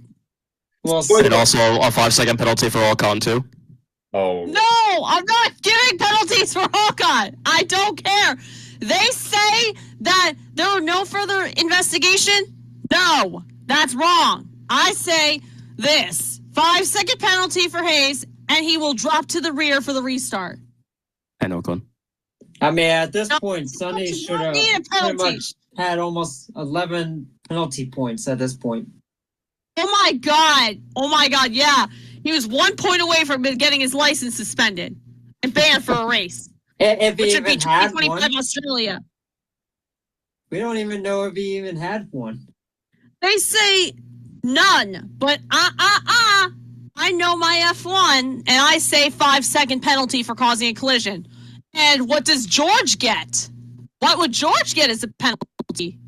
Well, and also a 5-second penalty for Ocon too. Oh no! I'm not giving penalties for Ocon. I don't care. They say that there were no further investigation. No, that's wrong. I say this: 5-second penalty for Hayes, and he will drop to the rear for the restart. And Ocon. I mean, at this point, Sonny should have pretty much had almost 11 penalty points at this point. Oh my god! Oh my god! Yeah, he was 1 point away from getting his license suspended and banned for a race, If he which would be even had 2025 one, Australia. we don't even know if he even had one. They say none, but I know my F1, and I say 5-second penalty for causing a collision. And what does George get? What would George get as a penalty?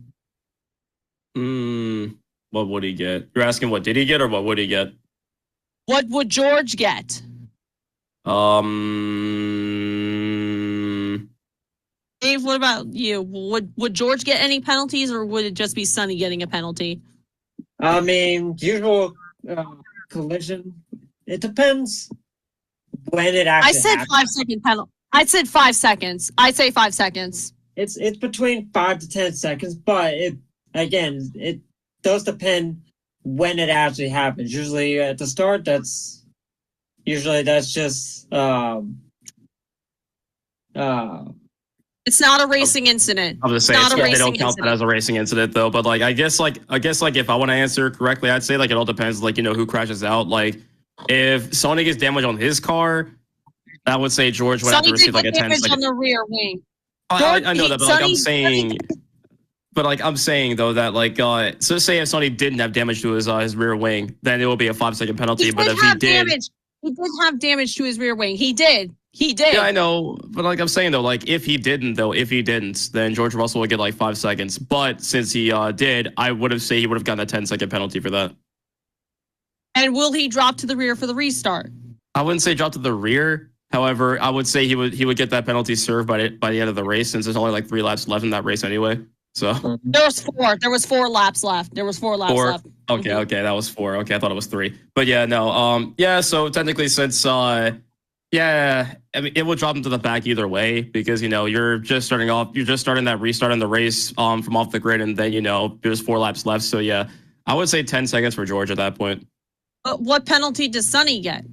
What would he get? You're asking what did he get or what would he get? What would George get? Dave, what about you? Would George get any penalties, or would it just be Sonny getting a penalty? I mean, usual collision. It depends when it actually I said happens. 5-second penalty. I said 5 seconds. I'd say 5 seconds. It's between 5 to 10 seconds, but it does depend when it actually happens. Usually at the start, that's just It's not a racing incident. I'm just saying Not a they racing don't count that incident. as a racing incident though. But like I guess if I want to answer correctly, I'd say like it all depends like who crashes out. Like if Sonny gets damage on his car, I would say George would have to Sonny receive did like a get 10 damage second. on the rear wing. I know that, but like I'm Sonny- saying though that like so say if Sonny didn't have damage to his rear wing, then it will be a 5-second penalty. He But did if he have did, damage. He did have damage to his rear wing. He did. He did. yeah, I know. But like I'm saying though, like if he didn't, then George Russell would get like 5 seconds. But since he did, I would have say he would have gotten a 10-second penalty for that. And will he drop to the rear for the restart? I wouldn't say drop to the rear. However, I would say he would get that penalty served by the end of the race, since there's only like 3 laps left in that race anyway. So There was 4. There was 4 laps left. okay, that was 4. Okay, I thought it was 3. But yeah, no, yeah. So technically, since yeah, I mean, it will drop him to the back either way because you're just starting that restart in the race from off the grid, and then there's 4 laps left. So yeah, I would say 10 seconds for George at that point. But what penalty does Sonny get?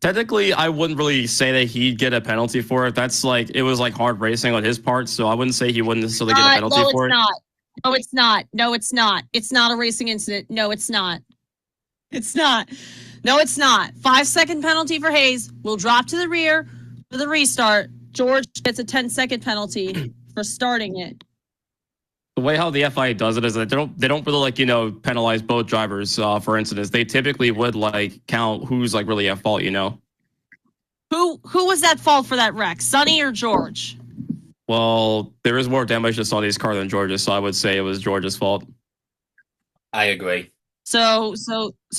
Technically, I wouldn't really say that he'd get a penalty for it. That's like it was like hard racing on his part, so I wouldn't say he wouldn't necessarily get a penalty for it. No, it's not. No, it's not. It's not a racing incident. No, it's not. It's not. No, it's not. 5-second penalty for Hayes. We'll drop to the rear for the restart. George gets a 10-second penalty for starting it. The way how the FIA does it is that they don't really like penalize both drivers for incidents. They typically would like count who's like really at fault. Who was at fault for that wreck? Sonny or George? Well, there is more damage to Sonny's car than George's, so I would say it was George's fault. I agree. So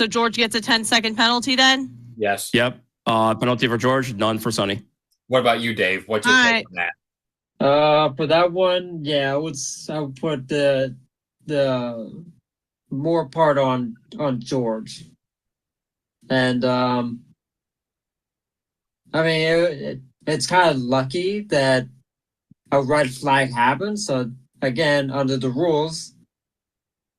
George gets a 10-second penalty then? Yes. Yep. Penalty for George, none for Sonny. What about you, Dave? What's your All take right. on that? For that one, yeah, I would put the more part on George, and I mean it's kind of lucky that a red flag happened. So again, under the rules,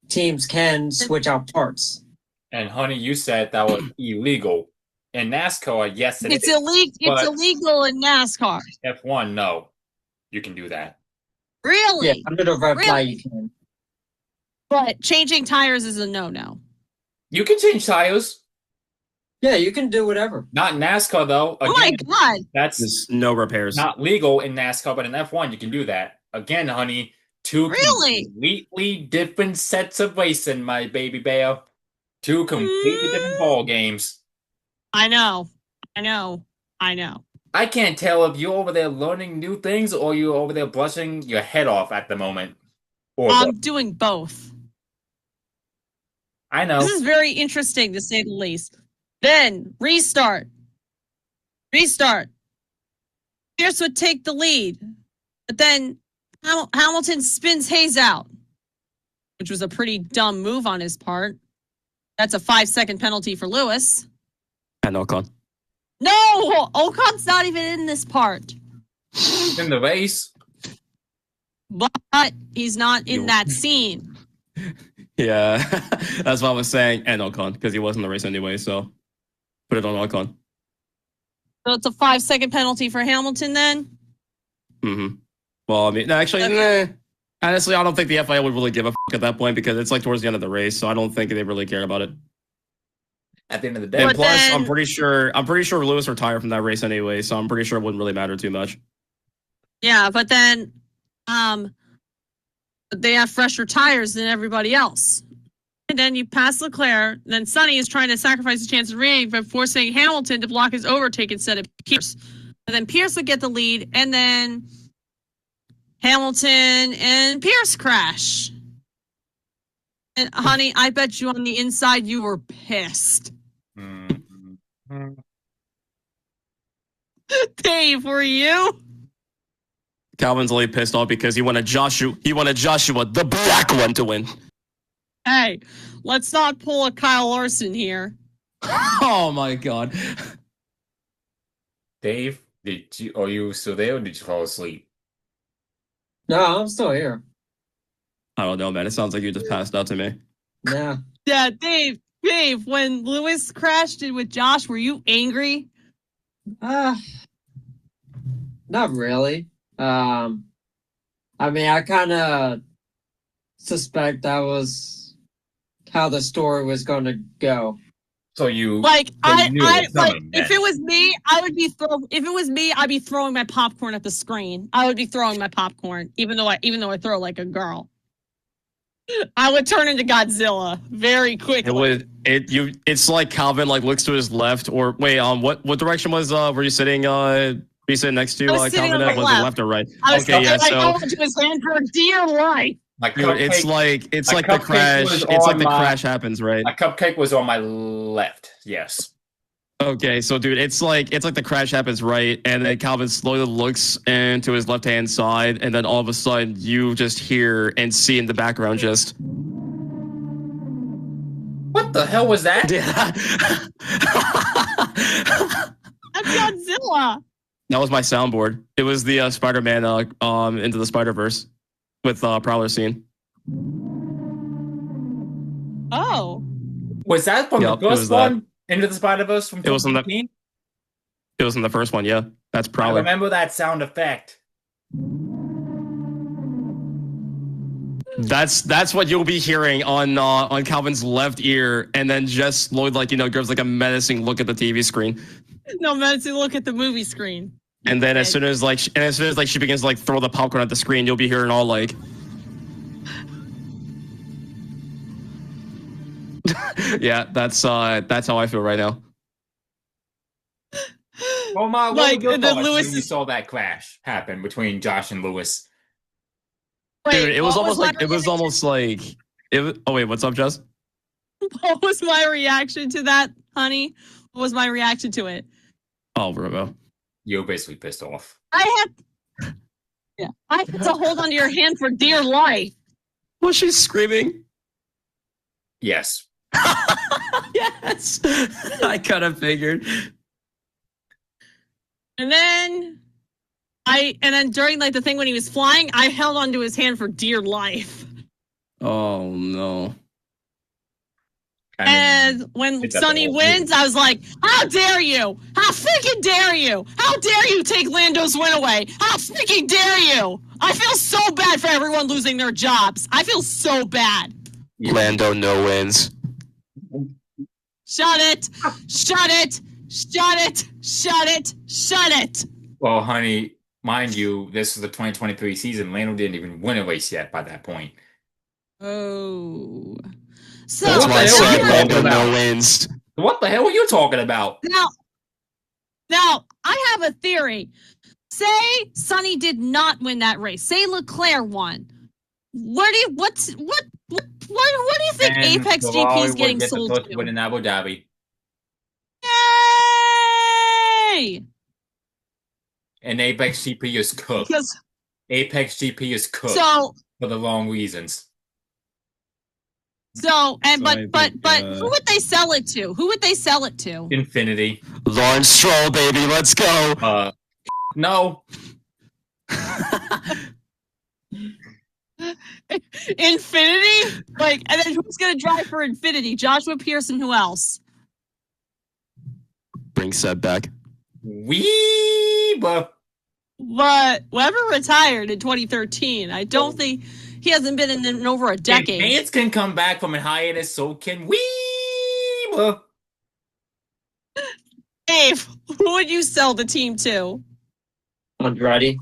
teams can switch out parts. And honey, you said that was illegal. In NASCAR, yes, It's is. illegal. It's but- illegal in NASCAR. F1, no. You can do that. Really? Yeah, under the red Really? flag you can. But changing tires is a no-no. You can change tires. Yeah, you can do whatever. Not in NASCAR, though. Oh my Again, god! that's There's no repairs. not legal in NASCAR, but in F1, you can do that. Again, honey, two Really? completely different sets of racing, my baby bear. Two completely different ball games. I know. I can't tell if you're over there learning new things or you're over there brushing your head off at the moment. Or I'm both. doing both. I know. This is very interesting to say the least. Then restart. Pearce would take the lead, but then Hamilton spins Hayes out, which was a pretty dumb move on his part. That's a 5-second penalty for Lewis. And Ocon. No, Ocon's not even in this part, In the race. but he's not in that scene. Yeah, that's what I was saying. And Ocon, because he wasn't in the race anyway, so put it on Ocon. So it's a 5-second penalty for Hamilton then? Mm-hmm. Well, I mean, no, actually, nah. Honestly, I don't think the FIA would really give a at that point because it's like towards the end of the race, so I don't think they really care about it. At the end of the day. And But plus, then- I'm pretty sure Lewis retired from that race anyway, so I'm pretty sure it wouldn't really matter too much. Yeah, but then they have fresher tires than everybody else. And then you pass Leclerc, then Sonny is trying to sacrifice the chance of winning by forcing Hamilton to block his overtake instead of Pearce. And then Pearce would get the lead, and then Hamilton and Pearce crash. And honey, I bet you on the inside you were pissed. Dave, were you? Calvin's only pissed off because he wanted Joshua the black one to win. Hey, let's not pull a Kyle Larson here. Oh my god. Dave, are you still there or did you fall asleep? No, I'm still here. I don't know, man. It sounds like you just passed out to me. Nah. Yeah, Dave, when Lewis crashed it with Josh, were you angry? Not really. I mean, I kind of suspect that was how the story was going to go. So you Like, you knew it was like, coming, if then. it was me, I'd be throwing my popcorn at the screen. I would be throwing my popcorn, even though I throw like a girl. I would turn into Godzilla very quickly. It's like Calvin like looks to his left or wait, what direction was were you sitting next to I was sitting Calvin on at? the Was it left. left or right? I was Okay, yeah, like, so I went to his hand for dear life. My dude, it's cupcake- like the cupcake crash. was It's like on the my- crash happens, right? My cupcake was on my left. Yes. Okay, so dude, it's like the crash happens right, and then Calvin slowly looks into his left hand side, and then all of a sudden you just hear and see in the background just What the hell was that? That's Godzilla. That was my soundboard. It was the Spider-Man Into the Spider-Verse with Prowler scene. Oh. Was that from Yup, the it first was that. one? Into the Spider-Verse from It was from the- 2015? It was in the first one, yeah. That's I Prowler. remember that sound effect. That's what you'll be hearing on Calvin's left ear, and then just Lloyd gives like a menacing look at the TV screen, No, man, see, look at the movie screen. and then as soon as she begins to throw the popcorn at the screen, you'll be hearing all like, yeah, that's how I feel right now. Oh my! What Like, were your and then thoughts Lewis when you is- saw that crash happen between Josh and Lewis? Dude, it was what almost my like it was almost like it. Oh wait, what's up, Jess? What was my reaction to that, honey? What was my reaction to it? Oh, Robo. You're basically pissed off. I had to hold onto your hand for dear life. Was she screaming? Yes. Yes, I kind of figured. And then during the thing when he was flying, I held onto his hand for dear life. Oh no. And when it's at Sonny the whole wins, I was like, how dare you? How freaking dare you? How dare you take Lando's win away? How freaking dare you? I feel so bad for everyone losing their jobs. I feel so bad. Lando no wins. Shut it. Shut it. Shut it. Shut it. Shut it. Well, honey, mind you, this is the 2023 season. Lando didn't even win a race yet by that point. Oh. So That's why I said Lando no wins. What the hell were you talking about? Now, I have a theory. Say Sonny did not win that race. Say Leclerc won. What do you think And Apex Ferrari GP is would getting get the sold first win to? in Abu Dhabi, Yay! and Apex GP is cooked. Because Apex GP is cooked so for the wrong reasons. but who would they sell it to? Who would they sell it to? Infinity. Lawrence Stroll, baby, let's go. No. Infinity? And then who's gonna drive for Infinity? Joshua Pearce and who else? Bring Seb back. Weeba. But Weber retired in 2013. I don't think he hasn't been in over a If decade. Vance can come back from a hiatus, so can we. Dave, who would you sell the team to? Andretti.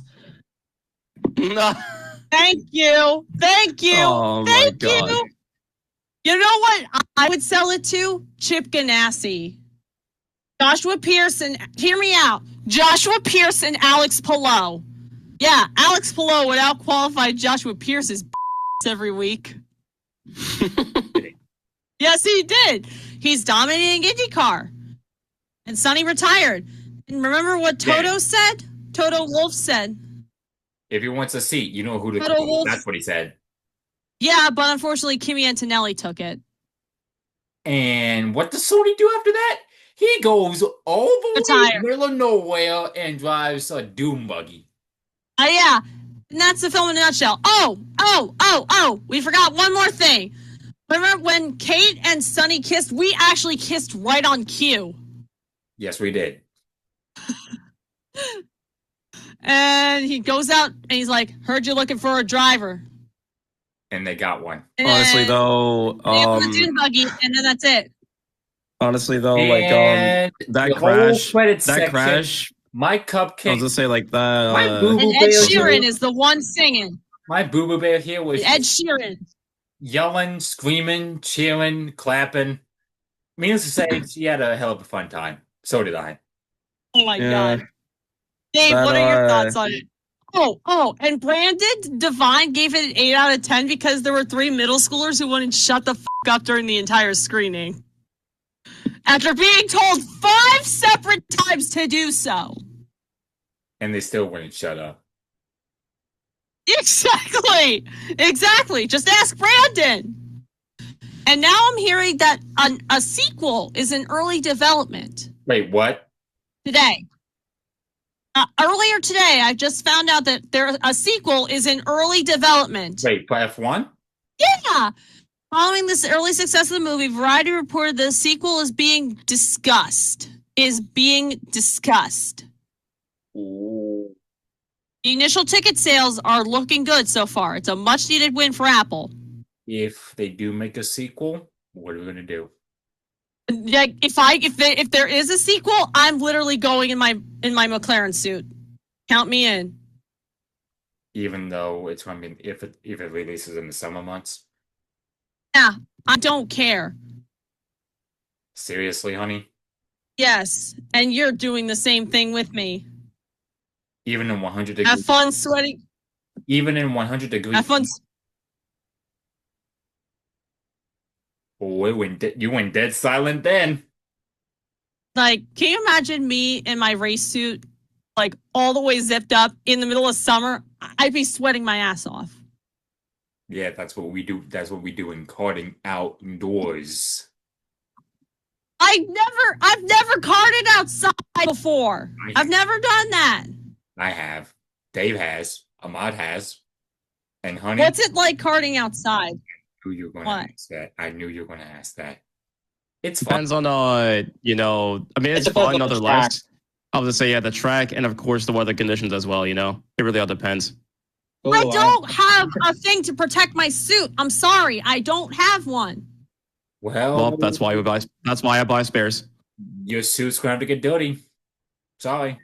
Thank you. Thank you. Oh my Thank God. you. You know what I would sell it to? Chip Ganassi. Joshua Pearce and hear me out. Joshua Pearce and Alex Palou. Yeah, Alex Palou would out-qualify Joshua Pearce's every week. Yes, he did. He's dominating IndyCar. And Sonny retired. And remember what Toto said? Toto Wolff said. If he wants a seat, you know who to Toto call. Wolff. That's what he said. Yeah, but unfortunately, Kimi Antonelli took it. And what does Sonny do after that? He goes all the way to Retire. the middle of nowhere and drives a doom buggy. Yeah. And that's the film in a nutshell. Oh. We forgot one more thing. Remember when Kate and Sonny kissed? We actually kissed right on cue. Yes, we did. And he goes out and he's like, heard you looking for a driver. And they got one. And Honestly, though, they have the dune buggy, and then that's it. honestly though, And that the whole crash, credits that section, crash. my I was cupcake, gonna say like my that. boo-boo And Ed bear Sheeran here, is the one singing. my boo-boo bear here was Ed Sheeran. yelling, screaming, cheering, clapping. Needless to say, she had a hell of a fun time. So did I. Oh my Yeah. God. Dave, That, what are your thoughts on it? Oh, and Brandon Devine gave it an 8 out of 10 because there were 3 middle schoolers who wouldn't shut the f up during the entire screening. After being told 5 separate times to do so. And they still wouldn't shut up. Exactly. Just ask Brandon. And now I'm hearing that a sequel is in early development Wait, what? today. Earlier today, I just found out that a sequel is in early development. Wait, for F1? Yeah. Following this early success of the movie, Variety reported the sequel is being discussed. Ooh. The initial ticket sales are looking good so far. It's a much needed win for Apple. If they do make a sequel, what are we gonna do? Like if there is a sequel, I'm literally going in my McLaren suit. Count me in. Even though it's gonna be if it releases in the summer months. Yeah, I don't care. Seriously, honey? Yes, and you're doing the same thing with me. Even in 100 Have degrees. fun sweating. Even in 100 degrees. Have fun. Oh, you went dead silent then. Like, can you imagine me in my race suit, like all the way zipped up in the middle of summer? I'd be sweating my ass off. Yeah, that's what we do. That's what we do in karting outdoors. I've never karted outside before. I've never done that. I have. Dave has. Ahmad has. And honey, What's it like karting outside? I knew you were going What? to ask that. I knew you were going to ask that. It's fun. Depends on I mean it's depends fun on the nonetheless. I was gonna say the track and of course the weather conditions as well, It really all depends. I don't have a thing to protect my suit. I'm sorry, I don't have one. Well, that's why I buy spares. Your suit's going to have to get dirty. Sorry.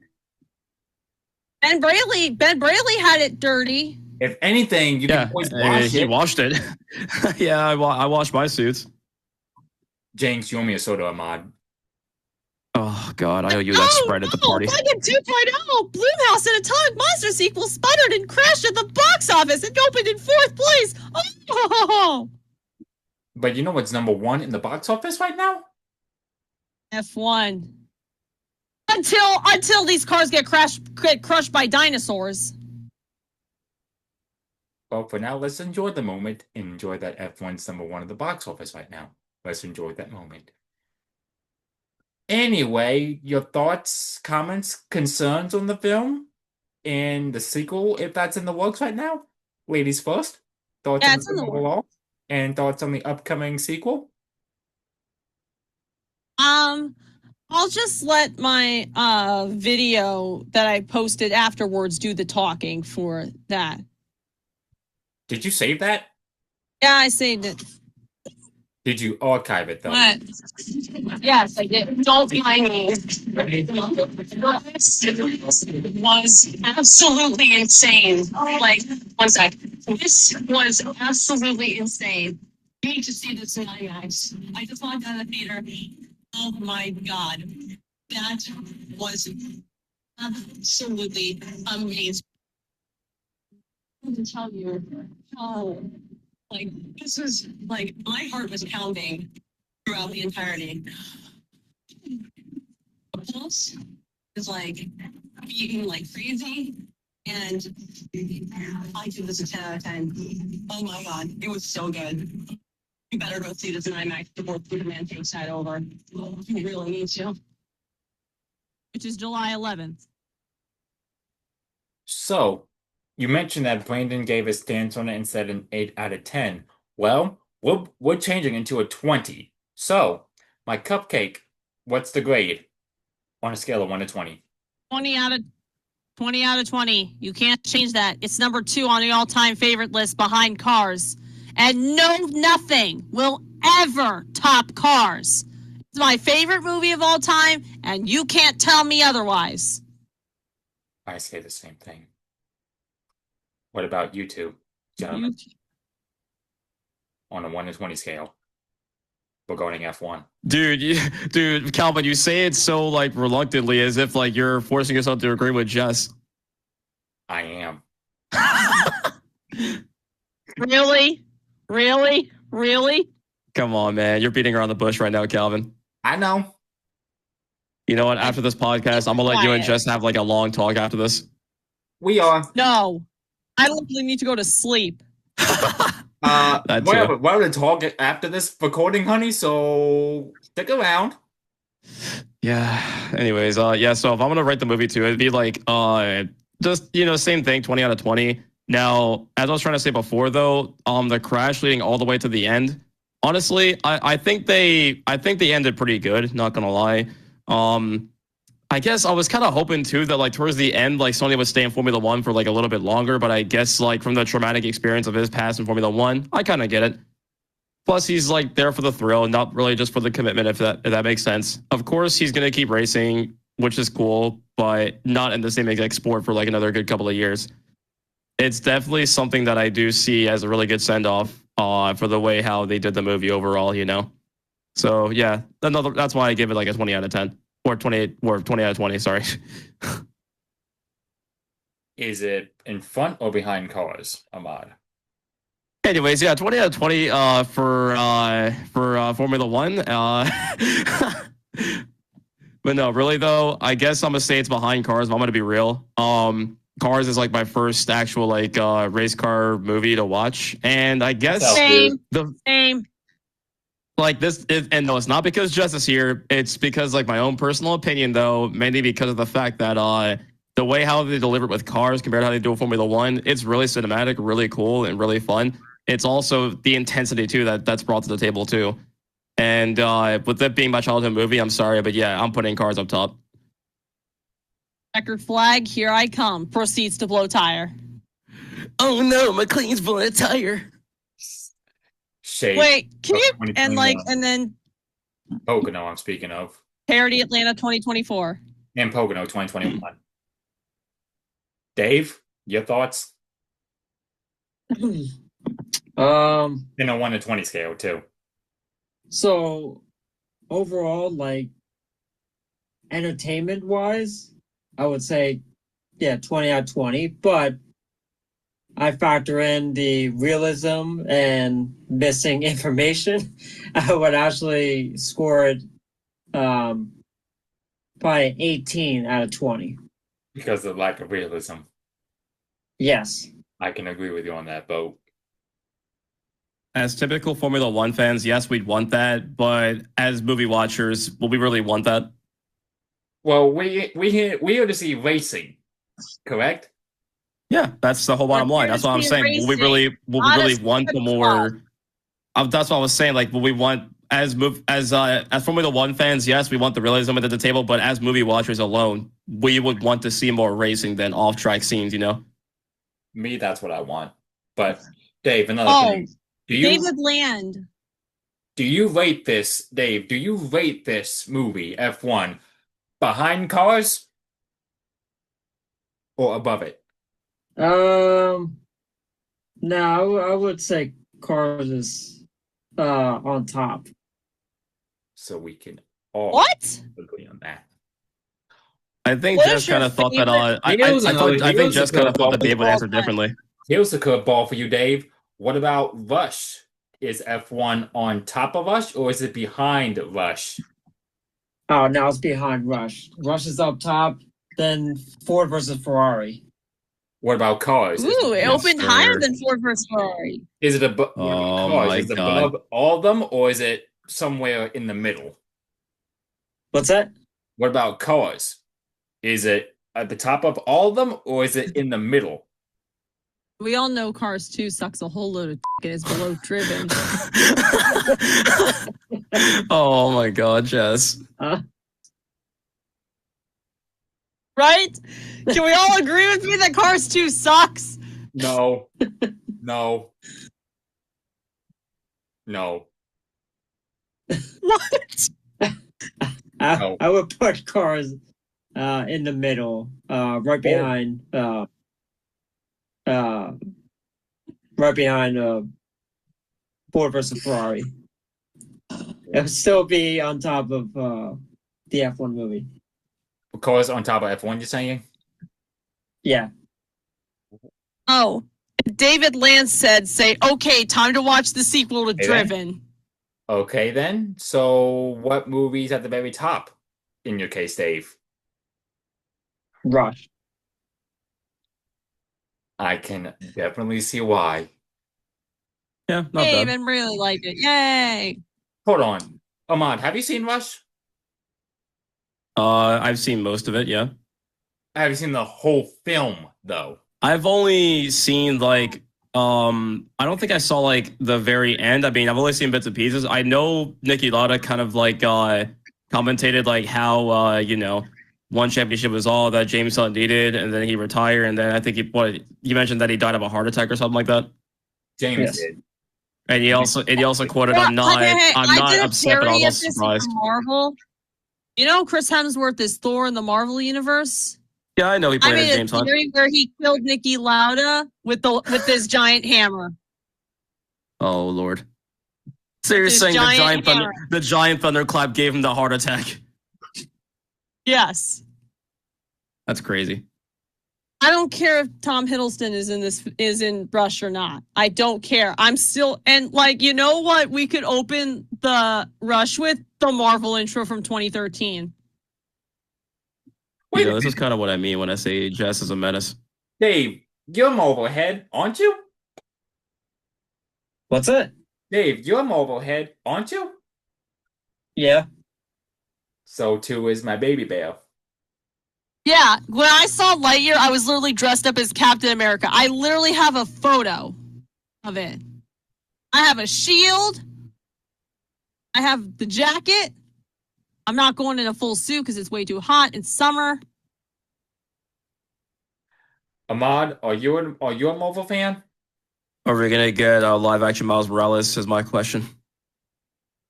Ben Braley had it dirty. If anything, you can always wash he it. washed it. Yeah, I washed my suits. James, you owe me a soda, Ahmad. Oh God, I owe you that Sprite at the party. Fucking 2.0, Bloomhouse in a Tonic Monster sequel sputtered and crashed at the box office and opened in 4th place. Oh! But you know what's number 1 in the box office right now? F1. Until these cars get crushed by dinosaurs. Well, for now, let's enjoy the moment and enjoy that F1's number 1 in the box office right now. Let's enjoy that moment. Anyway, your thoughts, comments, concerns on the film and the sequel, if that's in the works right now? Ladies first. Thoughts on the film overall? And thoughts on the upcoming sequel? I'll just let my video that I posted afterwards do the talking for that. Did you save that? Yeah, I saved it. Did you archive it though? What? Yes, I did. Don't mind me. Was absolutely insane. Like, one sec. This was absolutely insane. You need to see this in IMAX. I just walked out of the theater. Oh my god. That was absolutely amazing. I have to tell you, like, this was like my heart was pounding throughout the entirety. The pulse is like beating like crazy, and I give this a 10 out of 10. Oh my god, it was so good. You better go see this in IMAX before the man takes that over. You really need to. Which is July 11th. So, you mentioned that Brandon gave his stance on it and said an 8 out of 10. Well, we're changing into a 20. So, my cupcake, what's the grade on a scale of 1 to 20? 20 out of 20. You can't change that. It's number 2 on the all-time favorite list behind Cars. And nothing will ever top Cars. It's my favorite movie of all time, and you can't tell me otherwise. I say the same thing. What about you two, gentlemen? On a 1 to 20 scale. We're going F1. Dude, Calvin, you say it so like reluctantly, as if like you're forcing yourself to agree with Jess. I am. Really? Come on, man. You're beating around the bush right now, Calvin. I know. You know what? After this podcast, I'm gonna let you and Jess have like a long talk after this. We are. No. I literally need to go to sleep. We're going to talk after this recording, honey, so stick around. Yeah. Anyways, yeah, so if I'm gonna rate the movie too, it'd be like just same thing, 20 out of 20. Now, as I was trying to say before though, the crash leading all the way to the end, honestly, I think they ended pretty good, not gonna lie. I guess I was kind of hoping too that like towards the end, like Sonny would stay in Formula One for like a little bit longer, but I guess like from the traumatic experience of his past in Formula One, I kind of get it. Plus, he's like there for the thrill, not really just for the commitment, if that makes sense. Of course, he's gonna keep racing, which is cool, but not in the same exact sport for like another good couple of years. It's definitely something that I do see as a really good send off for the way how they did the movie overall, So yeah, that's why I give it like a 20 out of 10. Or 28, or 20 out of 20, sorry. Is it in front or behind Cars, Ahmad? Anyways, yeah, 20 out of 20 for Formula One. But no, really though, I guess I'm gonna say it's behind Cars. But I'm gonna be real. Cars is like my first actual like race car movie to watch, and I guess Same. Like this is, and no, it's not because Jess is here. It's because like my own personal opinion, though, mainly because of the fact that the way how they deliver it with Cars compared to how they do it Formula One, it's really cinematic, really cool, and really fun. It's also the intensity too that's brought to the table too. And with it being my childhood movie, I'm sorry, but yeah, I'm putting Cars up top. Record flag, here I come. Proceeds to blow tire. Oh no, McLean's blowing a tire. Shade. Wait, can you and then Pocono, I'm speaking of. Parody Atlanta 2024. And Pocono 2021. Dave, your thoughts? In a 1 to 20 scale too. So overall, like entertainment wise, I would say, yeah, 20 out of 20. But I factor in the realism and missing information. I would actually score it probably 18 out of 20. Because of the lack of realism. Yes. I can agree with you on that, Bo. As typical Formula One fans, yes, we'd want that, but as movie watchers, will we really want that? Well, we here to see racing, correct? Yeah, that's the whole bottom line. That's what I'm saying. Will we really want the more? That's what I was saying. Like, will we want as Formula One fans, yes, we want the realism at the table, but as movie watchers alone, we would want to see more racing than off-track scenes. You know. Me, that's what I want. But Dave, another Oh, thing. David Land. Do you rate this, Dave? Do you rate this movie F1 behind Cars or above it? No, I would say Cars is on top. So we can all What? agree on that. I think What Jess is your kind of thought that. favorite- I think Jess kind of thought that Dave would answer All-time. differently. Here's a curveball for you, Dave. What about Rush? Is F1 on top of Rush or is it behind Rush? Oh, now it's behind Rush. Rush is up top, then Ford versus Ferrari. What about Cars? Ooh, it opened Sir. higher than Ford versus Ferrari. Is it above Oh Cars? my Is it God. above all of them or is it somewhere in the middle? What's that? What about Cars? Is it at the top of all of them or is it in the middle? We all know Cars 2 sucks a whole load of and is below driven. Oh my God, Jess. Right? Can we all agree with me that Cars 2 sucks? No. No. No. What? No. I would put Cars in the middle, right behind Ford versus Ferrari. It would still be on top of the F1 movie. Cars on top of F1, you're saying? Yeah. Oh, David Lance said, say, okay, time to watch the sequel to Hey, then. Driven. Okay, then. So, what movie's at the very top in your case, Dave? Rush. I can definitely see why. Yeah, not Dave bad. and really like it. Yay. Hold on. Ahmad, have you seen Rush? I've seen most of it. Yeah. Have you seen the whole film, though? I've only seen like I don't think I saw like the very end. I mean, I've only seen bits and pieces. I know Niki Lauda kind of like commentated like how you know, one championship was all that James Hunt needed, and then he retired, and then I think you mentioned that he died of a heart attack or something like that. James Yes. did. And he also quoted, Yeah, I'm not I did a upset, but theory I'm of also this surprised. with Marvel. You know, Chris Hemsworth is Thor in the Marvel universe. Yeah, I know he I played as made James a Hunt. theory where he killed Niki Lauda with his giant hammer. Oh Lord. So you're His saying giant hammer. the giant thunderclap gave him the heart attack? Yes. That's crazy. I don't care if Tom Hiddleston is in Rush or not. I don't care. I'm still and like you know what we could open the Rush with the Marvel intro from 2013. Wait, This is kind of what I mean when I say Jess is a menace. Dave, you're a mobile head, aren't you? What's that? Dave, you're a mobile head, aren't you? Yeah. So too is my baby bear. Yeah, when I saw Lightyear, I was literally dressed up as Captain America. I literally have a photo of it. I have a shield. I have the jacket. I'm not going in a full suit because it's way too hot. It's summer. Ahmad, are you a Marvel fan? Are we gonna get live action Miles Morales? Is my question.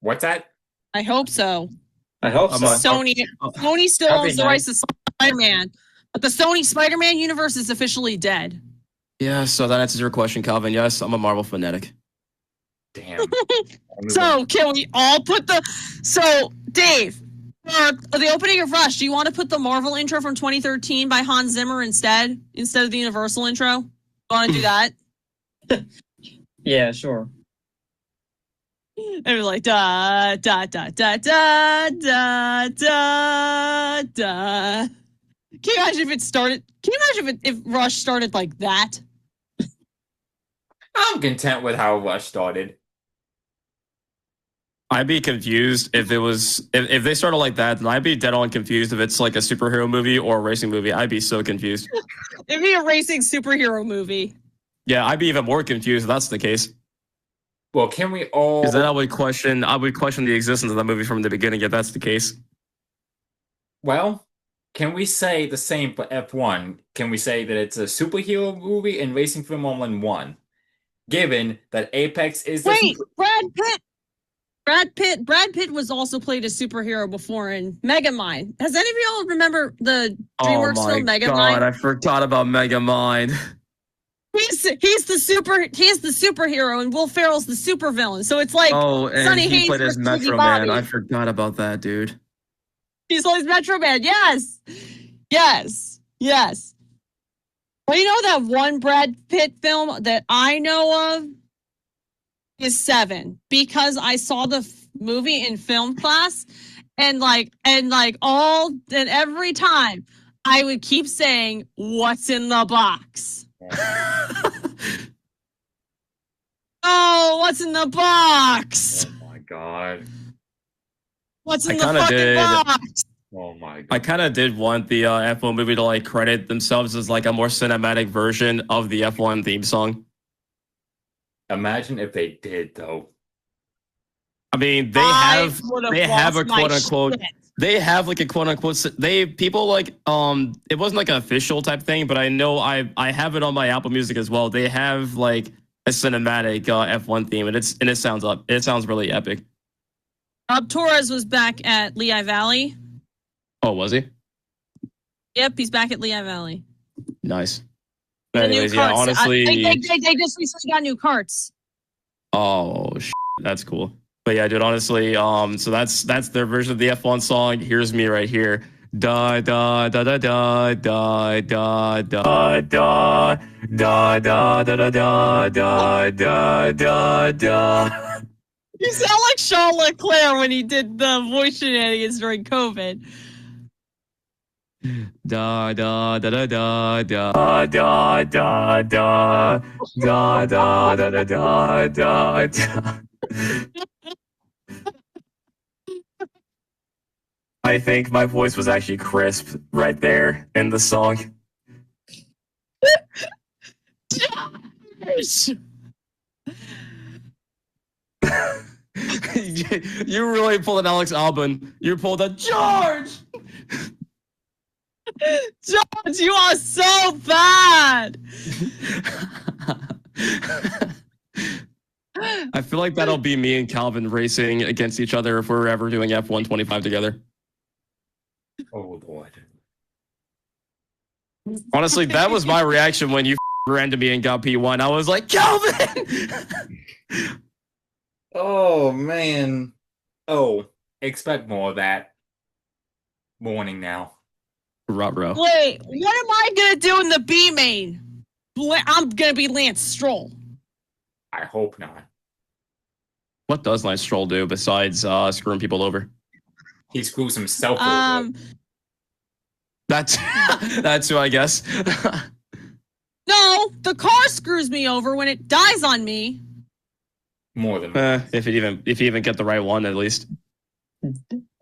What's that? I hope so. I hope I'm so. a- Sony still That'd be owns the rights to Spider-Man, but the Sony Spider-Man universe is officially dead. Yeah, so that answers your question, Calvin. Yes, I'm a Marvel fanatic. Damn. So can we all put Dave, for the opening of Rush, do you want to put the Marvel intro from 2013 by Hans Zimmer instead of the Universal intro? Want to do that? Yeah, sure. And we're like da da da da da da da da. Can you imagine if it started? Can you imagine if Rush started like that? I'm content with how Rush started. I'd be confused if it was if they started like that, then I'd be dead on confused if it's like a superhero movie or a racing movie. I'd be so confused. It'd be a racing superhero movie. Yeah, I'd be even more confused if that's the case. Well, can we all? Because then I would question the existence of that movie from the beginning if that's the case. Well, can we say the same for F1? Can we say that it's a superhero movie and racing film all in one? Given that Apex is the Wait, Brad Pitt was also played a superhero before in Megamind. Has any of y'all remember the Oh DreamWorks my film god, Megamind? I forgot about Megamind. He's the superhero and Will Ferrell's the supervillain. So it's like Oh, and Sonny he Hayes played as versus Ricky Metro Bobby. Man. I forgot about that, dude. He's always Metro Man. Yes. Yes. Yes. Well, you know that one Brad Pitt film that I know of is Seven, because I saw the movie in film class, and every time I would keep saying, "What's in the box?" Oh, what's in the box? Oh my god. What's in I the kinda fucking did. box? Oh my god. I kind of did want the F1 movie to like credit themselves as like a more cinematic version of the F1 theme song. Imagine if they did though. I mean, they I have would've they have a lost my quote unquote shit. they have like a quote unquote they people like it wasn't like an official type thing, but I know I have it on my Apple Music as well. They have like a cinematic F1 theme, and it sounds really epic. Torres was back at Lehigh Valley. Oh, was he? Yep, he's back at Lehigh Valley. Nice. The Anyways, new yeah, carts. honestly, They just recently got new carts. oh, that's cool. But yeah, dude, honestly, so that's their version of the F1 song. Here's me right here. Da da da da da da da da da da da da da da da da da da. You sound like Charles Leclerc when he did the voice shenanigans during COVID. Da da da da da da da da da da da da da da da da. I think my voice was actually crisp right there in the song. You really pulled an Alex Albon. You pulled a George. George, you are so bad. I feel like that'll be me and Calvin racing against each other if we're ever doing F125 together. Oh lord. Honestly, that was my reaction when you ran to me and got P1. I was like, Calvin! Oh man. Oh, expect more of that. Warning now. Ruh-roh. Wait, what am I gonna do in the B main? I'm gonna be Lance Stroll. I hope not. What does Lance Stroll do besides screwing people over? He screws himself over. That's who I guess. No, the car screws me over when it dies on me. More than If you even get the right one, at least.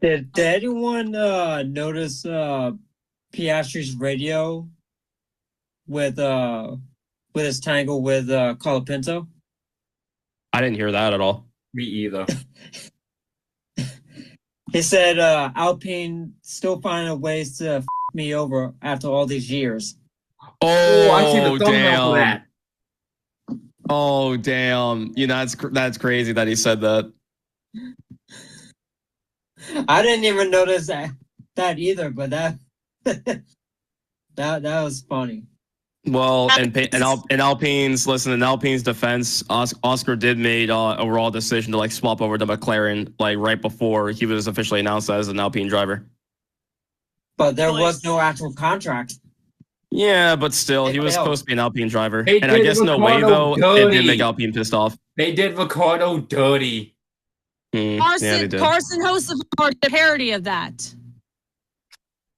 Did anyone notice Piastri's radio with his tangle with Colapinto? I didn't hear that at all. me either. He said Alpine still finding ways to me over after all these years. Oh, I see the thumbnail damn. for that. Oh damn! You know that's crazy that he said that. I didn't even notice that either, but that was funny. Well, in Alpine's defense, Oscar did made overall decision to like swap over to McLaren like right before he was officially announced as an Alpine driver. But there was no actual contract. Yeah, but still, he was supposed to be an Alpine driver, They and I did guess in a way Ricardo though, it did dirty. make Alpine pissed off. They did Ricardo dirty. Yeah, they did. Carson Hocevar did a parody of that.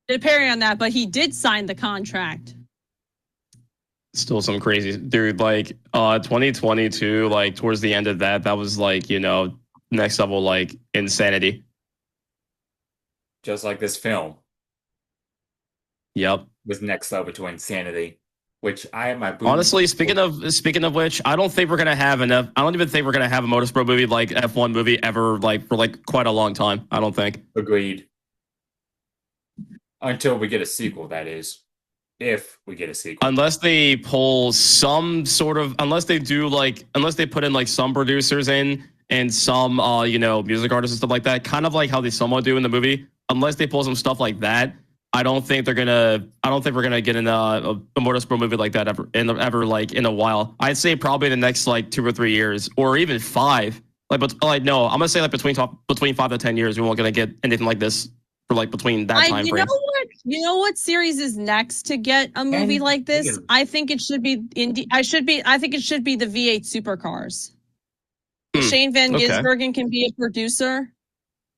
Did a parody on that, but he did sign the contract. Still some crazy dude. Like 2022, like towards the end of that was like next level like insanity. Just like this film Yep. was next level to insanity. which I have my Honestly, speaking of which, I don't think we're gonna have enough. I don't even think we're gonna have a motorsport movie like F1 movie ever, like for like quite a long time. I don't think. Agreed. Until we get a sequel, that is. If we get a sequel. Unless they pull some sort of, unless they put in like some producers in and some, music artists and stuff like that, kind of like how they somewhat do in the movie. Unless they pull some stuff like that, I don't think we're gonna get in a motorsport movie like that ever like in a while. I'd say probably the next like 2 or 3 years, or even 5. I'm gonna say like between 5 to 10 years, we won't gonna get anything like this for like between that time frame. You know what series is next to get a movie like this? I think it should be I think it should be the V8 supercars. Shane Van Gisbergen can be a producer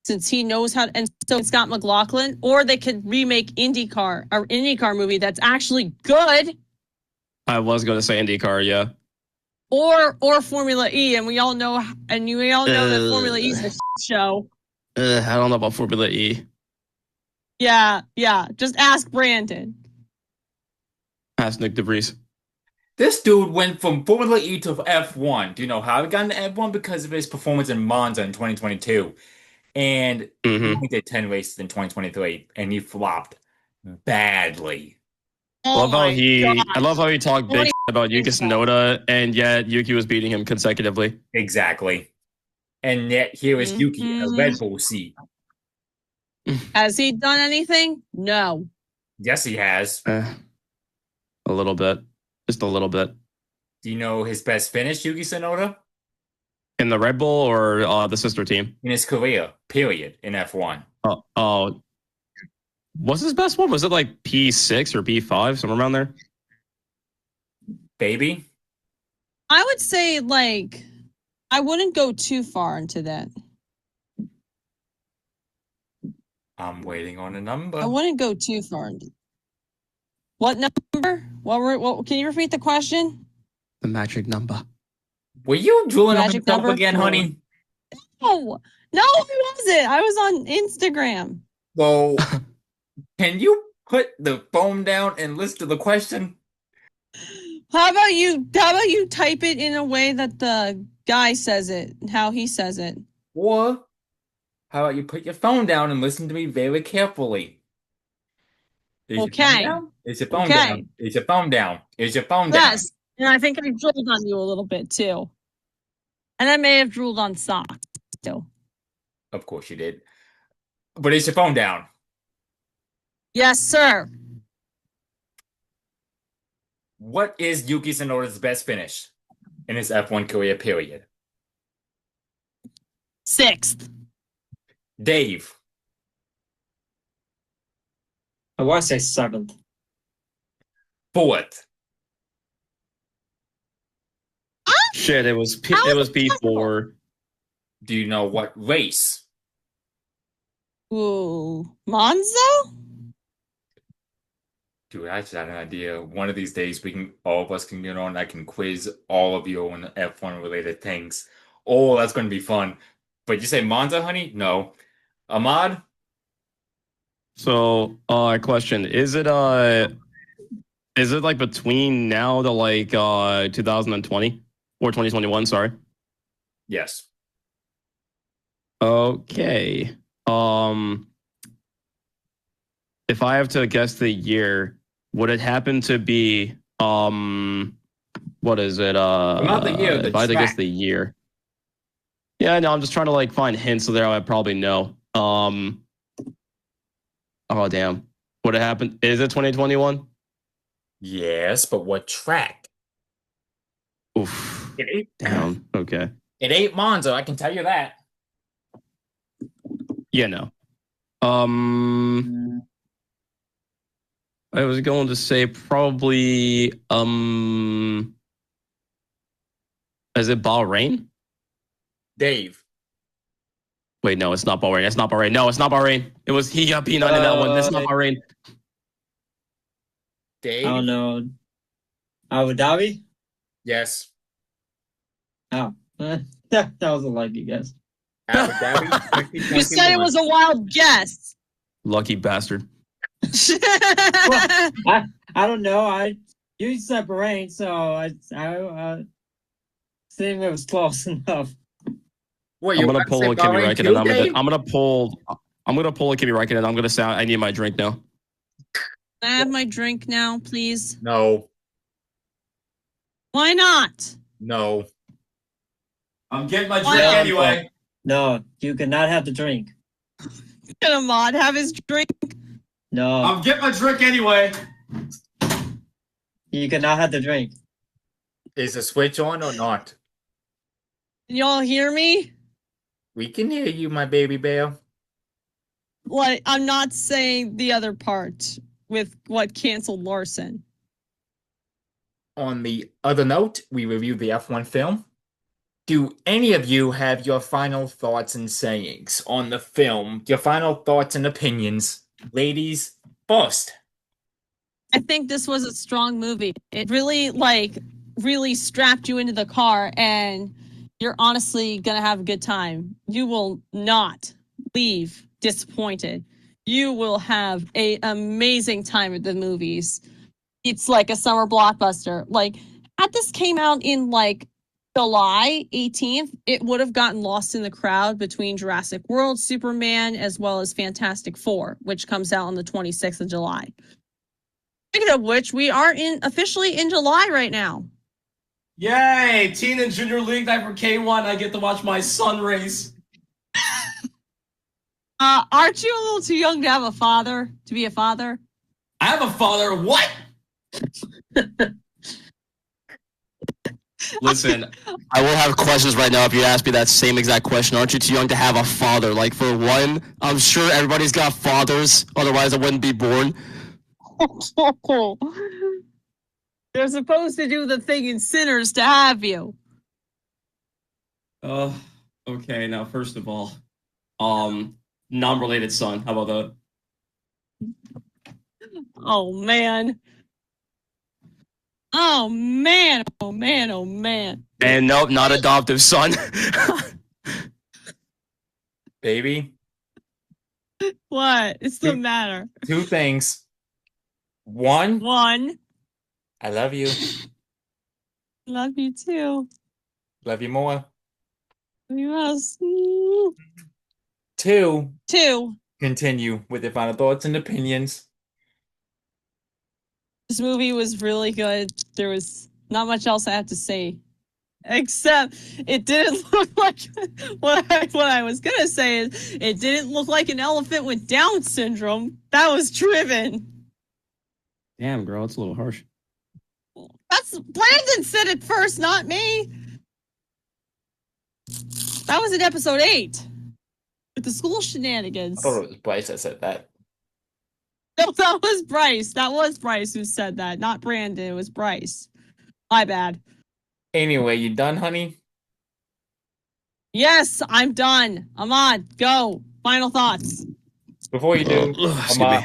since he knows how, and so Scott McLaughlin, or they could remake IndyCar movie that's actually good. I was going to say IndyCar, yeah. Or Formula E, and we all know that Formula E is a show. I don't know about Formula E. Yeah. Just ask Brandon. Ask Nick DeVries. This dude went from Formula E to F1. Do you know how he got into F1? Because of his performance in Monza in 2022. And he did 10 races in 2023, and he flopped badly. I love how he talked big about Yuki Tsunoda, and yet Yuki was beating him consecutively. Exactly. And yet here is Yuki in a Red Bull seat. Has he done anything? No. Yes, he has. A little bit. Just a little bit. Do you know his best finish, Yuki Tsunoda? In the Red Bull or the sister team? In his career, period, in F1. Oh. What's his best one? Was it like P6 or P5, somewhere around there? Baby? I would say, I wouldn't go too far into that. I'm waiting on a number. I wouldn't go too far into. What number? What? Can you repeat the question? The magic number. Were you drooling on yourself again, honey? No, I wasn't. I was on Instagram. So, can you put the phone down and listen to the question? How about you type it in a way that the guy says it, how he says it? Or how about you put your phone down and listen to me very carefully? Okay. Is your phone down? Is your phone down? Is your phone down? Yes. And I think I drooled on you a little bit too. And I may have drooled on socks too. Of course you did. But is your phone down? Yes, sir. What is Yuki Tsunoda's best finish in his F1 career, period? 6th. Dave. I want to say 7th. 4th. Shit, it was P4. Do you know what race? Ooh, Monza? Dude, I just had an idea. One of these days, all of us can get on. I can quiz all of you on F1 related things. Oh, that's going to be fun. But you say Monza, honey? No. Ahmad? So, question: Is it like between now to like 2020 or 2021? Sorry. Yes. Okay. If I have to guess the year, would it happen to be what is it? Not the year. If I had to guess the year. Yeah, no, I'm just trying to like find hints so there I probably know. Oh damn. Would it happen? Is it 2021? Yes, but what track? Oof. Damn. Okay. It ain't Monza, I can tell you that. Yeah, no. I was going to say probably is it Bahrain? Dave. Wait, no, it's not Bahrain. It's not Bahrain. No, it's not Bahrain. He got P9 in that one. That's not Bahrain. Dave? I don't know. Abu Dhabi? Yes. Oh. That was a lucky guess. Abu Dhabi? You said it was a wild guess. Lucky bastard. Well, I don't know. You said Bahrain, so I think it was close enough. What, I'm you gonna about to pull say a Kimi Bahrain Räikkönen. too, Dave? I'm gonna pull a Kimi Räikkönen. I'm gonna sound. I need my drink now. Can I have my drink now, please? No, Why not? no. I'm getting my Why drink not? anyway. No, you cannot have the drink. Can Ahmad have his drink? No, I'm getting my drink anyway. you cannot have the drink. Is the switch on or not? Can y'all hear me? We can hear you, my baby bear. What? I'm not saying the other part with what canceled Larson. On the other note, we reviewed the F1 film. Do any of you have your final thoughts and sayings on the film? Your final thoughts and opinions? Ladies, first. I think this was a strong movie. It really strapped you into the car, and you're honestly gonna have a good time. You will not leave disappointed. You will have a amazing time at the movies. It's like a summer blockbuster. Like, had this came out in like July 18th, it would have gotten lost in the crowd between Jurassic World, Superman, as well as Fantastic Four, which comes out on the 26th of July. Speaking of which, we are officially in July right now. Yay! Teen and Junior League Night for K1. I get to watch my son race. Aren't you a little too young to have a father, to be a father? I have a father. What? Listen, I will have questions right now if you ask me that same exact question. Aren't you too young to have a father? Like, for one, I'm sure everybody's got fathers. Otherwise, I wouldn't be born. They're supposed to do the thing in Sinners to have you. Okay. Now, first of all, non-related son. How about that? Oh man. Oh man. Oh man. Oh man. And nope, not adoptive son. Baby, What? It's the matter. two things. One, One. I love you. Love you too. Love you more. Yes. Two, Two. continue with your final thoughts and opinions. This movie was really good. There was not much else I have to say. Except it didn't look like what I was gonna say is it didn't look like an elephant with Down syndrome. That was driven. Damn, girl, it's a little harsh. That's Brandon said it first, not me. That was in episode 8 with the school shenanigans. I thought it was Bryce that said that. No, that was Bryce. That was Bryce who said that, not Brandon. It was Bryce. My bad. Anyway, you done, honey? Yes, I'm done. Ahmad, go. Final thoughts. Before you do, Excuse me.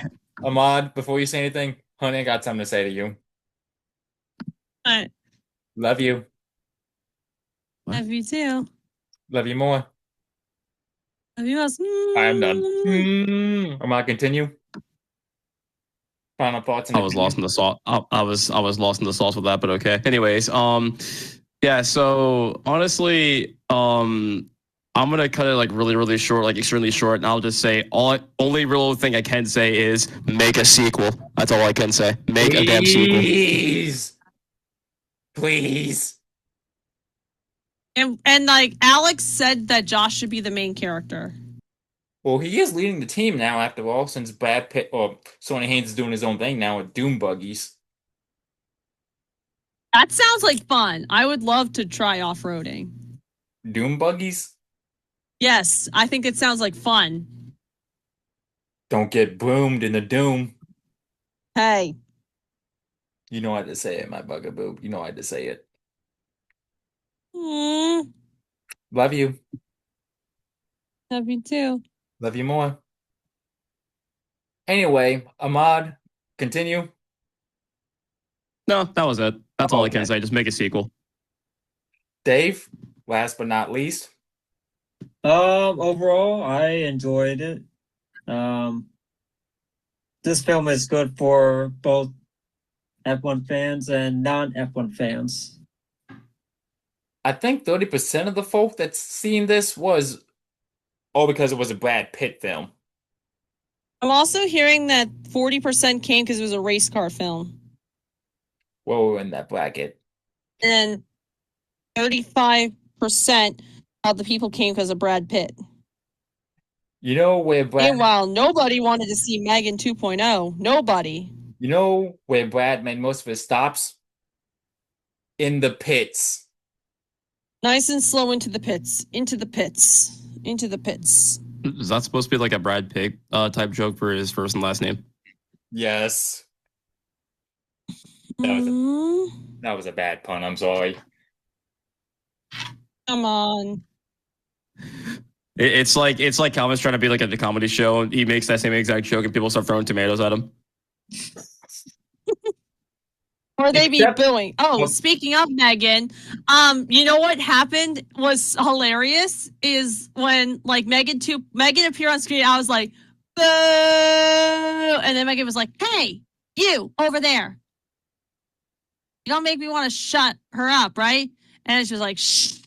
Ahmad, before you say anything, honey, I got something to say to you. What? Love you. What? Love you too. Love you more. Love you most. I am done. Ahmad, continue. Final thoughts and I was lost in the sauce. I was lost in the sauce with that, but okay. Anyways, yeah. So honestly, I'm gonna cut it like really short, like extremely short, and I'll just say only real thing I can say is make a sequel. That's all I can say. Make a damn sequel. Please. And like Alex said that Josh should be the main character. Well, he is leading the team now, after all, since Brad Pitt or Sonny Haynes is doing his own thing now with Doom Buggies. That sounds like fun. I would love to try off-roading. Doom Buggies? Yes, I think it sounds like fun. Don't get boomed in the Doom. Hey. You know how to say it, my bugaboo. You know how to say it. Mm, Love you. love you too. Love you more. Anyway, Ahmad, continue. No, that was it. That's all I Okay. can say. Just make a sequel. Dave, last but not least. Overall, I enjoyed it. This film is good for both F1 fans and non-F1 fans. I think 30% of the folk that's seen this was all because it was a Brad Pitt film. I'm also hearing that 40% came because it was a race car film. Well, we're in that bracket. And 35% of the people came because of Brad Pitt. You know where Brad Meanwhile, nobody wanted to see Megan 2.0. Nobody. You know where Brad made most of his stops? In the pits. Nice and slow into the pits. Into the pits. Into the pits. Is that supposed to be like a Brad Pitt type joke for his first and last name? Yes. Mm, That was a bad pun, I'm sorry. come on. It's like Calvin's trying to be like at the comedy show, and he makes that same exact joke, and people start throwing tomatoes at him. Or they be Except- booing. Oh, Oh. speaking of Megan, you know what happened was hilarious is when like Megan appeared on screen, I was like, boo! And then Megan was like, hey, you over there. You don't make me want to shut her up, right? And she was like, shh.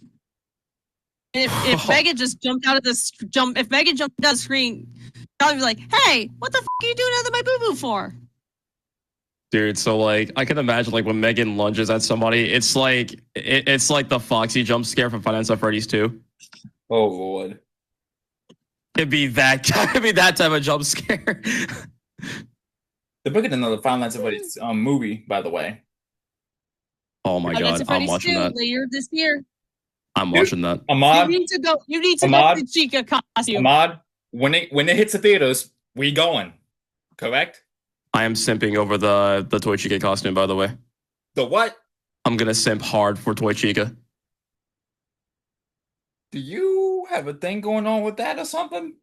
If Megan just jumped out of if Megan jumped out of the screen, I'd be like, hey, what the f are you doing under my boo-boo for? Dude, so like I can imagine like when Megan lunges at somebody, it's like the Foxy jump scare from Five Nights at Freddy's 2. Oh Lord. It'd be that type of jump scare. They're bigger than the Final Nights at Freddy's movie, by the way. Oh my Five Nights god, at Freddy's I'm watching 2 that. later this year. I'm watching that. Ahmad, You need to go. You need to Ahmad? go to Chica costume. Ahmad, when it hits the theaters, we going. Correct? I am simping over the Toy Chica costume, by the way. The what? I'm gonna simp hard for Toy Chica. Do you have a thing going on with that or something?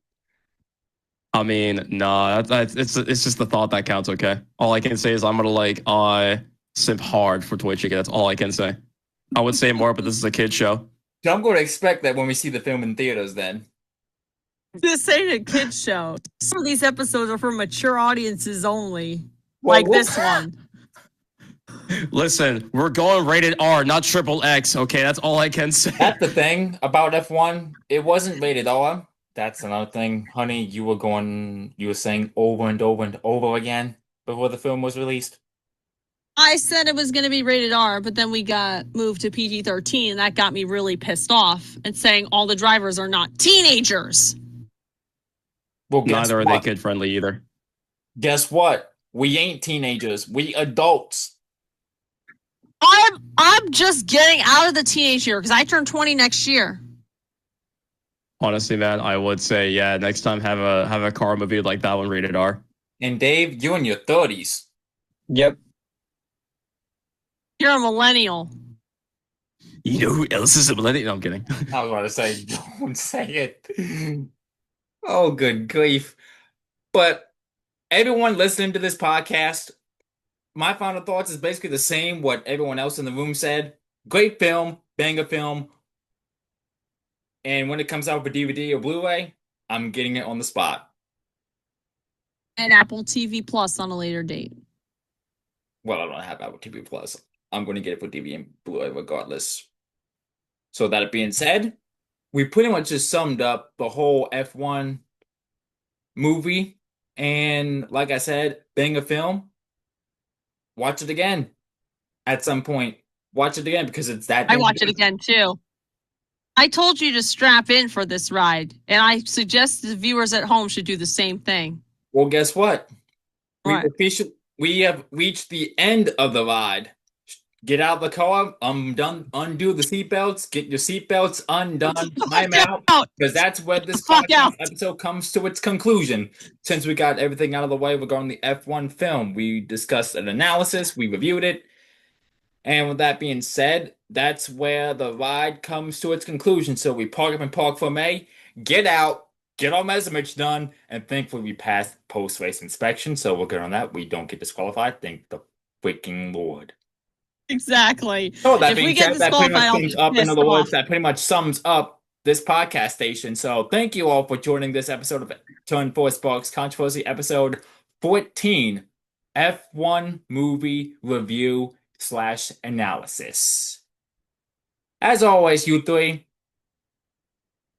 I mean, nah, it's just the thought that counts. Okay, all I can say is I'm gonna like simp hard for Toy Chica. That's all I can say. I would say more, but this is a kid show. So I'm going to expect that when we see the film in theaters then. This ain't a kid's show. Some of these episodes are for mature audiences only, Well, like this one. Listen, we're going rated R, not triple X. Okay, that's all I can say. That's the thing about F1. It wasn't rated R. That's another thing. Honey, you were saying over and over and over again before the film was released. I said it was going to be rated R, but then we got moved to PG-13, and that got me really pissed off. And saying all the drivers are not teenagers. Well, guess Neither are what? they kid friendly either. Guess what? We ain't teenagers. We adults. I'm just getting out of the teenage year because I turn 20 next year. Honestly, man, I would say yeah. Next time, have a car movie like that one rated R. And Dave, you're in your 30s. Yep. You're a millennial. You know who else is a millennial? No, I'm kidding. I was about to say, don't say it. Oh, good grief. But everyone listening to this podcast, my final thoughts is basically the same what everyone else in the room said. Great film, banger film. And when it comes out for DVD or Blu-ray, I'm getting it on the spot. And Apple TV Plus on a later date. Well, I don't have Apple TV Plus. I'm going to get it for DVD and Blu-ray regardless. So that being said, we pretty much just summed up the whole F1 movie. And like I said, being a film, watch it again at some point. Watch it again because it's that. I watch it again too. I told you to strap in for this ride, and I suggest the viewers at home should do the same thing. Well, guess what? What? We have reached the end of the ride. Get out of the car. Undo the seatbelts. Get your seatbelts undone. Time out. Because that's where this podcast episode comes to its conclusion. Since we got everything out of the way regarding the F1 film, we discussed an analysis. We reviewed it. And with that being said, that's where the ride comes to its conclusion. So we park up and park for May. Get out. Get our measurements done. And thankfully we passed post-race inspection. So we're good on that. We don't get disqualified. Thank the freaking Lord. Exactly. So that If being we get said, that pretty much disqualified, I'll sums be up, in pissed other words, off. that pretty much sums up this podcast station. So thank you all for joining this episode of Turn 4 Sparks Controversy, episode 14. F1 movie review / analysis. As always, you three,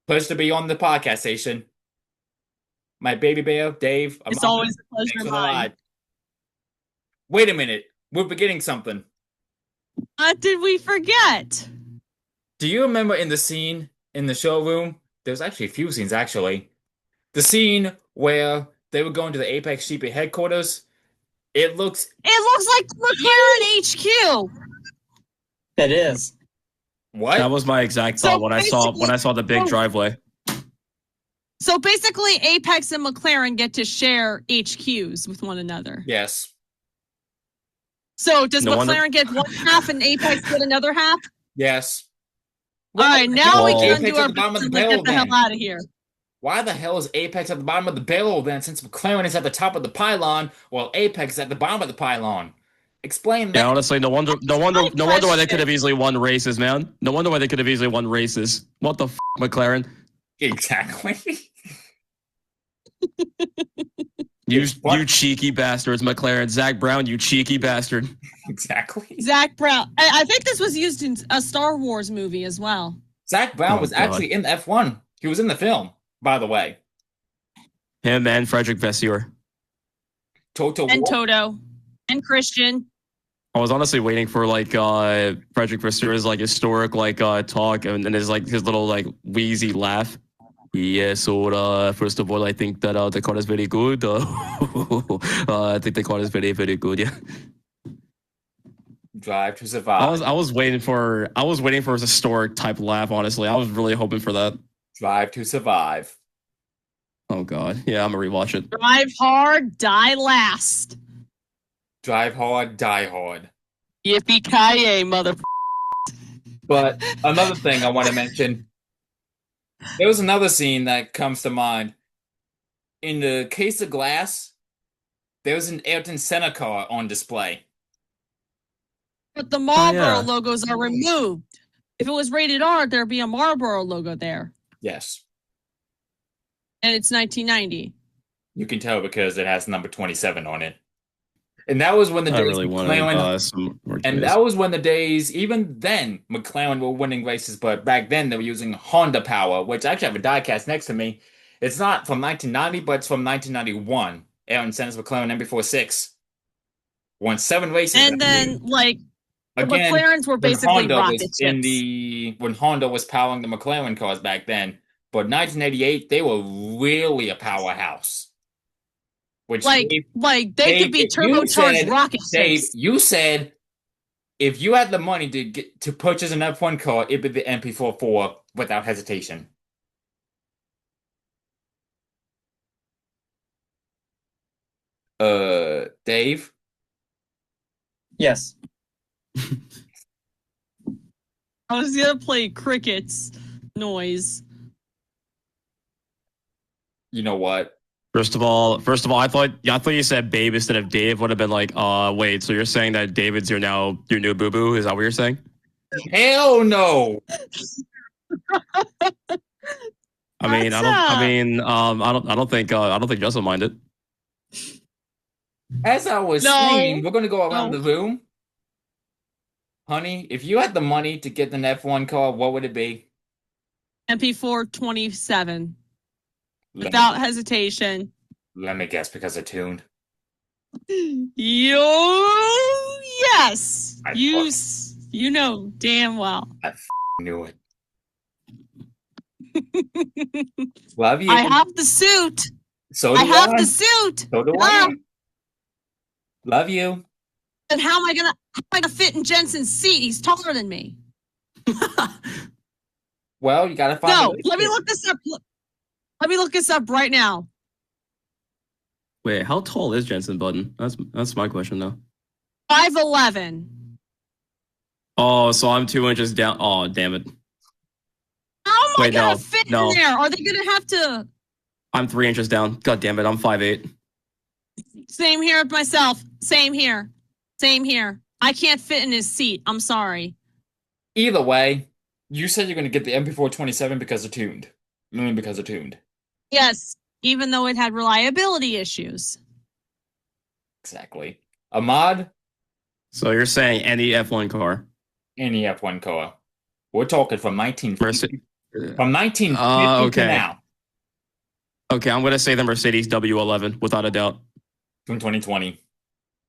pleasure to be on the podcast station. My baby bear, Dave. It's Ahmad, always a thanks pleasure for of the mine. ride. Wait a minute, we're forgetting something. What did we forget? Do you remember in the scene in the showroom? There's actually a few scenes, actually. The scene where they were going to the Apex GP headquarters. It looks like McLaren HQ. It is. what? That was my exact So thought when I basically- saw the big driveway. So basically, Apex and McLaren get to share HQs with one another. Yes. So does No wonder- McLaren get one half and Apex get another half? Yes. All right, now we can Apex undo at our the bottom of the bets and barrel get the hell then. out of here. Why the hell is Apex at the bottom of the barrel then, since McLaren is at the top of the pylon while Apex is at the bottom of the pylon? Explain that. Yeah, honestly, no wonder why they question. could have easily won races, man. No wonder why they could have easily won races. What the f, McLaren? Exactly. You cheeky bastards, McLaren. Zach Brown, you cheeky bastard. Exactly. Zach Brown. I think this was used in a Star Wars movie as well. Zach Brown Oh, was God. actually in the F1. He was in the film, by the way. Him and Frederick Vasseur. Toto And Wolff. Toto. And Christian. I was honestly waiting for Frederick Vasseur's historic talk and then his little wheezy laugh. Yeah, so first of all, I think that the car is very good. I think the car is very, very good. Yeah. Drive to Survive. I was waiting for his historic type laugh. Honestly, I was really hoping for that. Drive to Survive. Oh God, yeah, I'm gonna rewatch it. Drive hard, die last. Drive hard, die hard. Yippee-ki-yay, mother. But another thing I want to mention, there was another scene that comes to mind. In the case of glass, there was an Ayrton Senna car on display. But the Marlboro yeah. logos are removed. If it was rated R, there'd be a Marlboro logo there. Yes. And it's 1990. You can tell because it has number 27 on it. And that was when the I days really wanted McLaren, some more and toys. that was when the days, even then, McLaren were winning races, but back then they were using Honda power, which I actually have a diecast next to me. It's not from 1990, but it's from 1991. Ayrton Senna's McLaren MB46 won 7 races. And then, the again, McLarens were when basically Honda rocket was ships. when Honda was powering the McLaren cars back then. But 1988, they were really a powerhouse. Which they Dave, could be if you turbocharged said- rocket Dave, ships. you said if you had the money to purchase an F1 car, it'd be the MP44 without hesitation. Dave? Yes. I was gonna play crickets noise. You know what? First of all, I thought you said babe instead of Dave. Would have been wait, so you're saying that David's your new boo boo? Is that what you're saying? Hell no! I don't think Justin minded. As I was No. saying, we're gonna go around No. the room. Honey, if you had the money to get an F1 car, what would it be? MP4 27. Let Without me, hesitation. let me guess, because of tuned. Yes. I You know damn well. Knew it. Love you. I have the suit. So do I have the suit. So do Ah. I. Love you. And how am I gonna fit in Jensen's seat? He's taller than me. Well, you gotta find. No, a way let me to- look this up. Let me look this up right now. Wait, how tall is Jensen Button? That's my question though. 5'11". Oh, so I'm 2 inches down. Oh, damn it. How am I Wait, gonna no, fit no. in there? Are they gonna have to? I'm 3 inches down. God damn it, I'm 5'8". Same here with myself. Same here. Same here. I can't fit in his seat. I'm sorry. Either way, you said you're gonna get the MP427 because of tuned. I mean, because of tuned. Yes, even though it had reliability issues. Exactly. Ahmad, So you're saying any F1 car? any F1 car. We're talking from 1950, Mercedes. from 1950 to Okay. now, Okay, I'm gonna say the Mercedes W11 without a doubt. from 2020.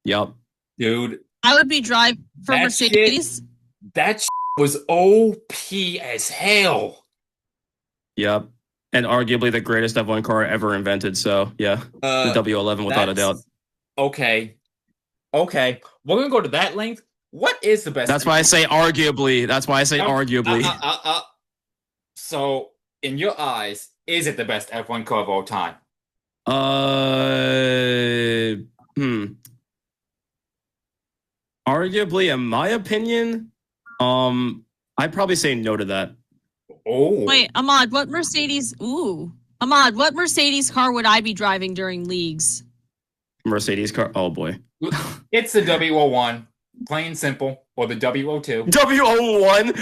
Yep. Dude, I would be driving for that Mercedes. that was OP as hell. Yep. And arguably the greatest F1 car ever invented. So yeah, the W11 without a doubt. Okay. Okay. We're gonna go to that length. What is the best? That's why I say arguably. That's why I say arguably. So, in your eyes, is it the best F1 car of all time? Arguably, in my opinion, I'd probably say no to that. Oh. Wait, Ahmad, what Mercedes? Ooh. Ahmad, what Mercedes car would I be driving during leagues? Mercedes car. Oh boy. It's the W01, plain simple, or the W02. W01.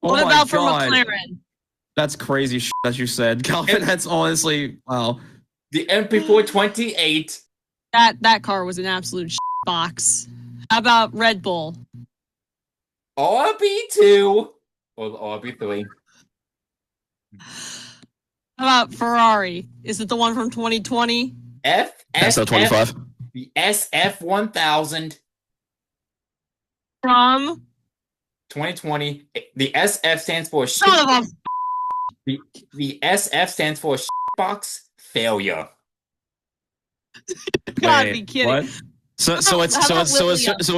Oh What my about for God. McLaren? That's crazy that you said, Calvin. That's honestly wow. The MP428. That car was an absolute box. How about Red Bull? RB2 or RB3. How about Ferrari? Is it the one from 2020? SF25. The SF1000 From 2020. The SF stands for son of a the SF stands for box failure. gotta be kidding. What? So it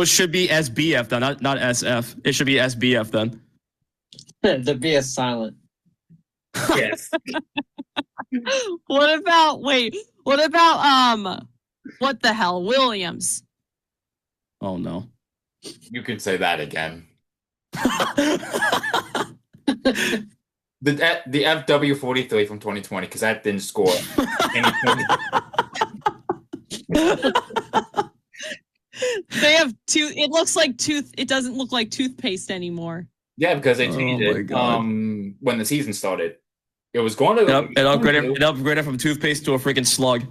should be SBF then, not SF. It should be SBF then. The B is silent. Yes. What about what the hell? Williams. Oh no. You can say that again. The FW43 from 2020, because that didn't score any points. They have it looks like it doesn't look like toothpaste anymore. Yeah, because they changed it when the season started. It was going to It upgraded from toothpaste to a freaking slug.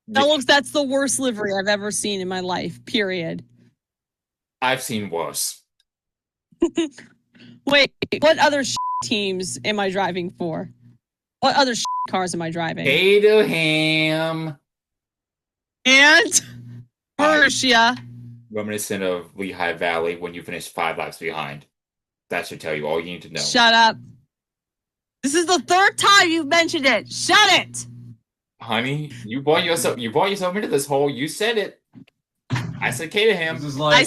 That's the worst livery I've ever seen in my life, period. I've seen worse. Wait, what other teams am I driving for? What other cars am I driving? Caterham. And Persia. Reminiscent of Lehigh Valley when you finish 5 laps behind. That should tell you all you need to know. Shut up. This is the third time you've mentioned it. Shut it. Honey, you brought yourself into this hole. You said it. I said Caterham. This is like,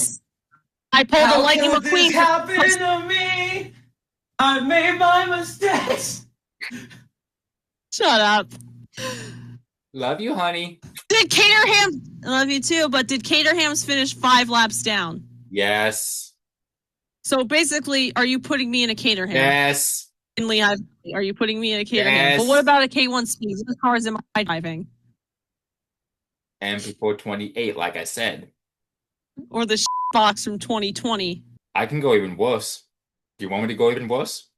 I pulled a Lightning McQueen. Happen to me. I made my mistakes. Shut up. Love you, honey. Did Caterham? I love you too, but did Caterham's finish 5 laps down? Yes. So basically, are you putting me in a Caterham? Yes. In Lehigh, are you putting me in a Caterham? Yes. But what about a K1 Speed? What cars am I driving? MP428, like I said. Or the box from 2020? I can go even worse. Do you want me to go even worse?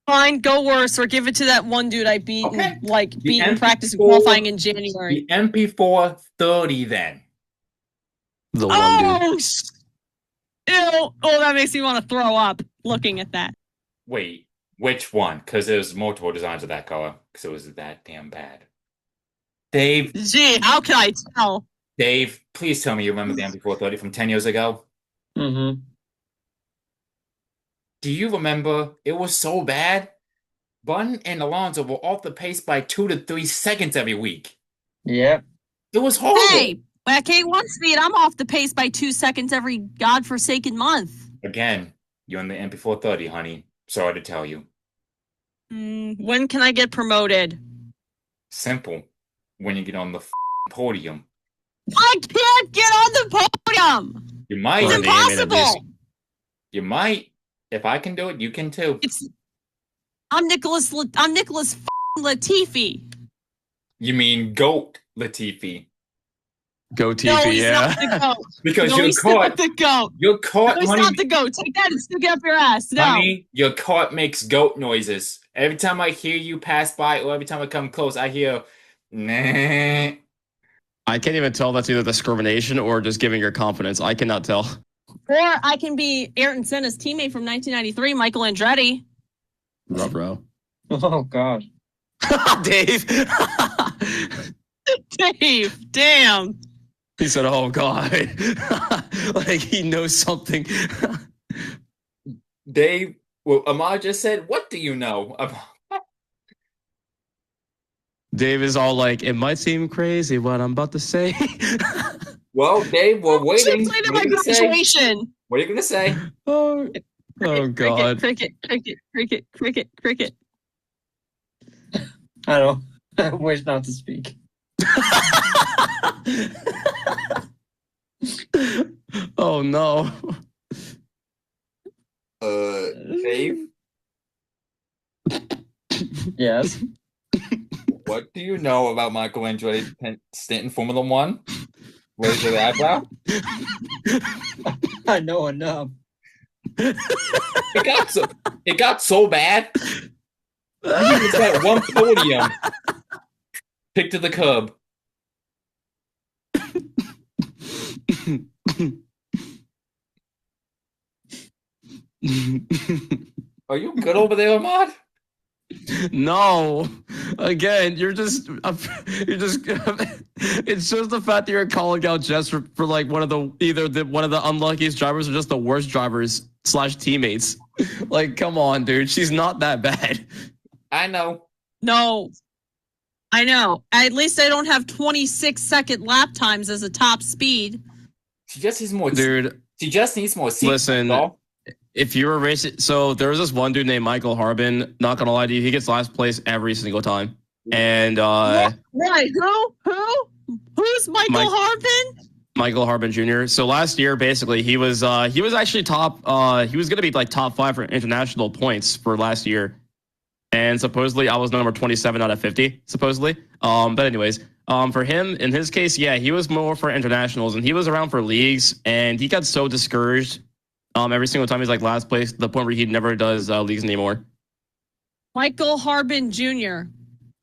Fine, go worse, or give it to that one dude I beat in practice and qualifying in January. The MP430 then. The one dude. Ew. Oh, that makes me want to throw up looking at that. Wait, which one? Because there's multiple designs of that car. Because it was that damn bad. Dave. Gee, how can I tell? Dave, please tell me you remember the MP430 from 10 years ago. Mm-hmm. Do you remember? It was so bad. Button and Alonso were off the pace by 2 to 3 seconds every week. Yep. It was horrible. Hey, at K1 Speed, I'm off the pace by 2 seconds every godforsaken month. Again, you're in the MP430, honey. Sorry to tell you. When can I get promoted? Simple. When you get on the podium. I can't get on the podium. You might. It's impossible. You might. If I can do it, you can too. I'm Nicholas Latifi. You mean GOAT Latifi? Go No, TP, he's yeah. not the goat. Because No, you're he's caught. not the goat. You're caught, No, he's honey. not the goat. Take that and stick it up your ass. No. Honey, your cart makes goat noises. Every time I hear you pass by, or every time I come close, I hear, nah. I can't even tell if that's either discrimination or just giving your confidence. I cannot tell. Or I can be Ayrton Senna's teammate from 1993, Michael Andretti. Rough row. Oh God. Dave. Dave, damn. He said, "Oh God," like he knows something. Dave, well, Ahmad just said, what do you know? Dave is all like, "It might seem crazy what I'm about to say." Well, Dave, we're waiting. She played at What are my you gonna say? graduation. What are you gonna say? Oh, oh God. Cricket. I don't. I wish not to speak. Oh no. Dave, Yes. what do you know about Michael Andretti stint in Formula One? Raise your eyebrow. I know enough. It got so bad. He was at one podium. Picked to the curb. Are you good over there, Ahmad? No, again, you're just it's just the fact that you're calling out Jess for like one of the unluckiest drivers or just the worst drivers / teammates. Like, come on, dude, she's not that bad. I know. No. I know. At least I don't have 26-second lap times as a top speed. She just needs more. Dude, She just needs more seats. listen, if you were racing, so there was this one dude named Michael Harbin. Not gonna lie to you, he gets last place every single time. And Right. Who? Who's Michael Harbin? Michael Harbin Jr. So last year, basically, he was actually top. He was gonna be like top 5 for international points for last year. And supposedly I was number 27 out of 50, supposedly. But anyways, for him, in his case, yeah, he was more for internationals and he was around for leagues and he got so discouraged every single time he's like last place to the point where he never does leagues anymore. Michael Harbin Jr.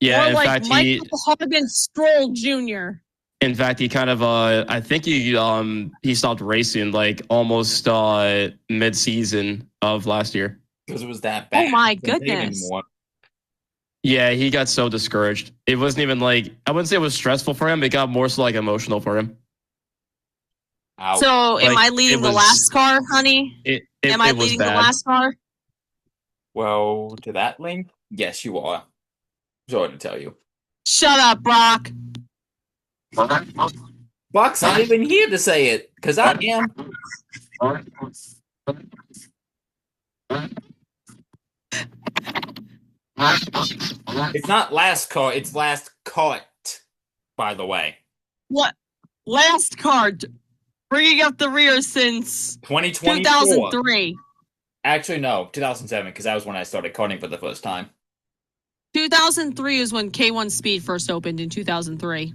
Yeah, or in like fact, Michael Harbin Stroll Jr. In fact, he kind of I think he stopped racing like almost mid-season of last year. Because it was that bad. Oh my Couldn't take it goodness. anymore. Yeah, he got so discouraged. It wasn't even like, I wouldn't say it was stressful for him. It got more so like emotional for him. Ouch. So am Like, I leading it the was- last car, honey? Am I it was leading the bad. last car? Well, to that link, yes, you are. Sorry to tell you. Shut up, Brock. Buck's not even here to say it, because I am. It's not last car, it's last cart, by the way. What? Last card. Bringing up the rear since 2024. 2003. Actually, no, 2007, because that was when I started karting for the first time. 2003 is when K1 Speed first opened in 2003.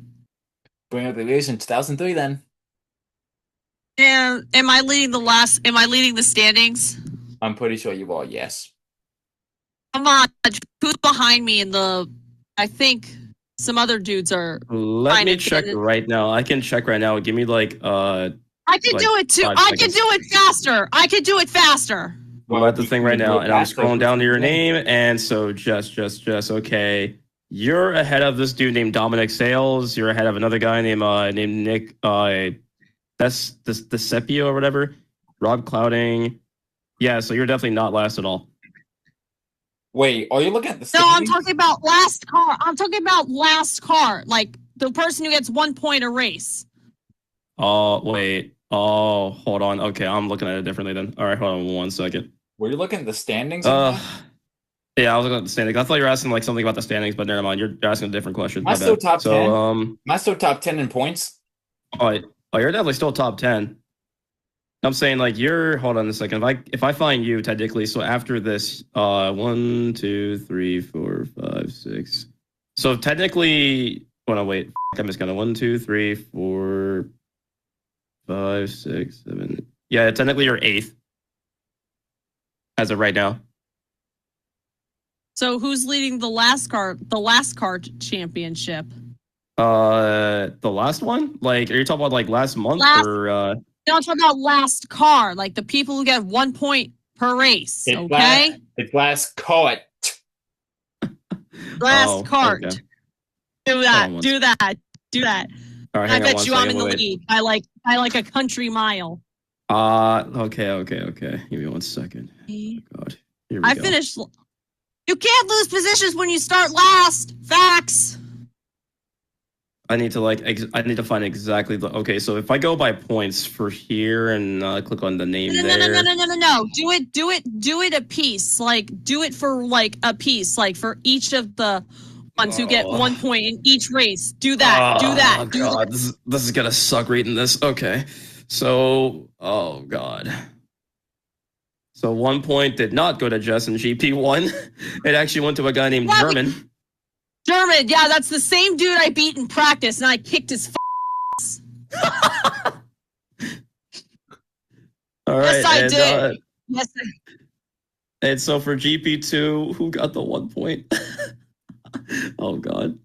Bring up the years in 2003 then. And am I leading the standings? I'm pretty sure you are, yes. Come on, who's behind me in I think some other dudes are. Let Fine, me it's check in it. right now. I can check right now. Give me like I can Like do it too. 5 I can seconds. do it faster. I can do it faster. I'm at the thing right now, and I'm scrolling down to your name. name, and so just okay. You're ahead of this dude named Dominic Sales. You're ahead of another guy named Nick that's the Sepio or whatever. Rob Clouding. Yeah, so you're definitely not last at all. Wait, are you looking at the No, I'm standings? talking about last car. I'm talking about last car, like the person who gets 1 point a race. Oh, wait. Oh, hold on. Okay, I'm looking at it differently then. All right, hold on 1 second. Were you looking at the standings? Yeah, I was looking at the standings. I thought you were asking like something about the standings, but never mind. You're asking a different question. Am I My still bad. top So, 10? Am I still top 10 in points? oh, you're definitely still top 10. I'm saying like hold on a second. If I find you technically, so after this, 1, 2, 3, 4, 5, 6. So technically, oh no, wait, I'm just gonna 1, 2, 3, 4, 5, 6, 7. Yeah, technically you're 8th as of right now. So who's leading the last kart championship? The last one? Like, are you talking about like last month or? No, I'm talking about last car, like the people who get 1 point per race. Okay, It's last cart. last cart. Okay. Do that. Do that. Do that. All right, I bet you I'm in the lead by like a country mile. Okay. Give me 1 second. Oh, God, here we go. Finished. You can't lose positions when you start last. Facts. I need to find exactly the. Okay, so if I go by points for here and click on the name No. Do it a piece. Like do it for like a piece. Like for each of the ones who get 1 point in each race. Do that. Do that. Oh God, this is gonna suck reading this. Okay, so oh God. So 1 point did not go to Jess in GP1. It actually went to a guy named German. German, yeah, that's the same dude I beat in practice, and I kicked his ass. All right, yes, I did. Yes. And so for GP2, who got the 1 point? Oh God.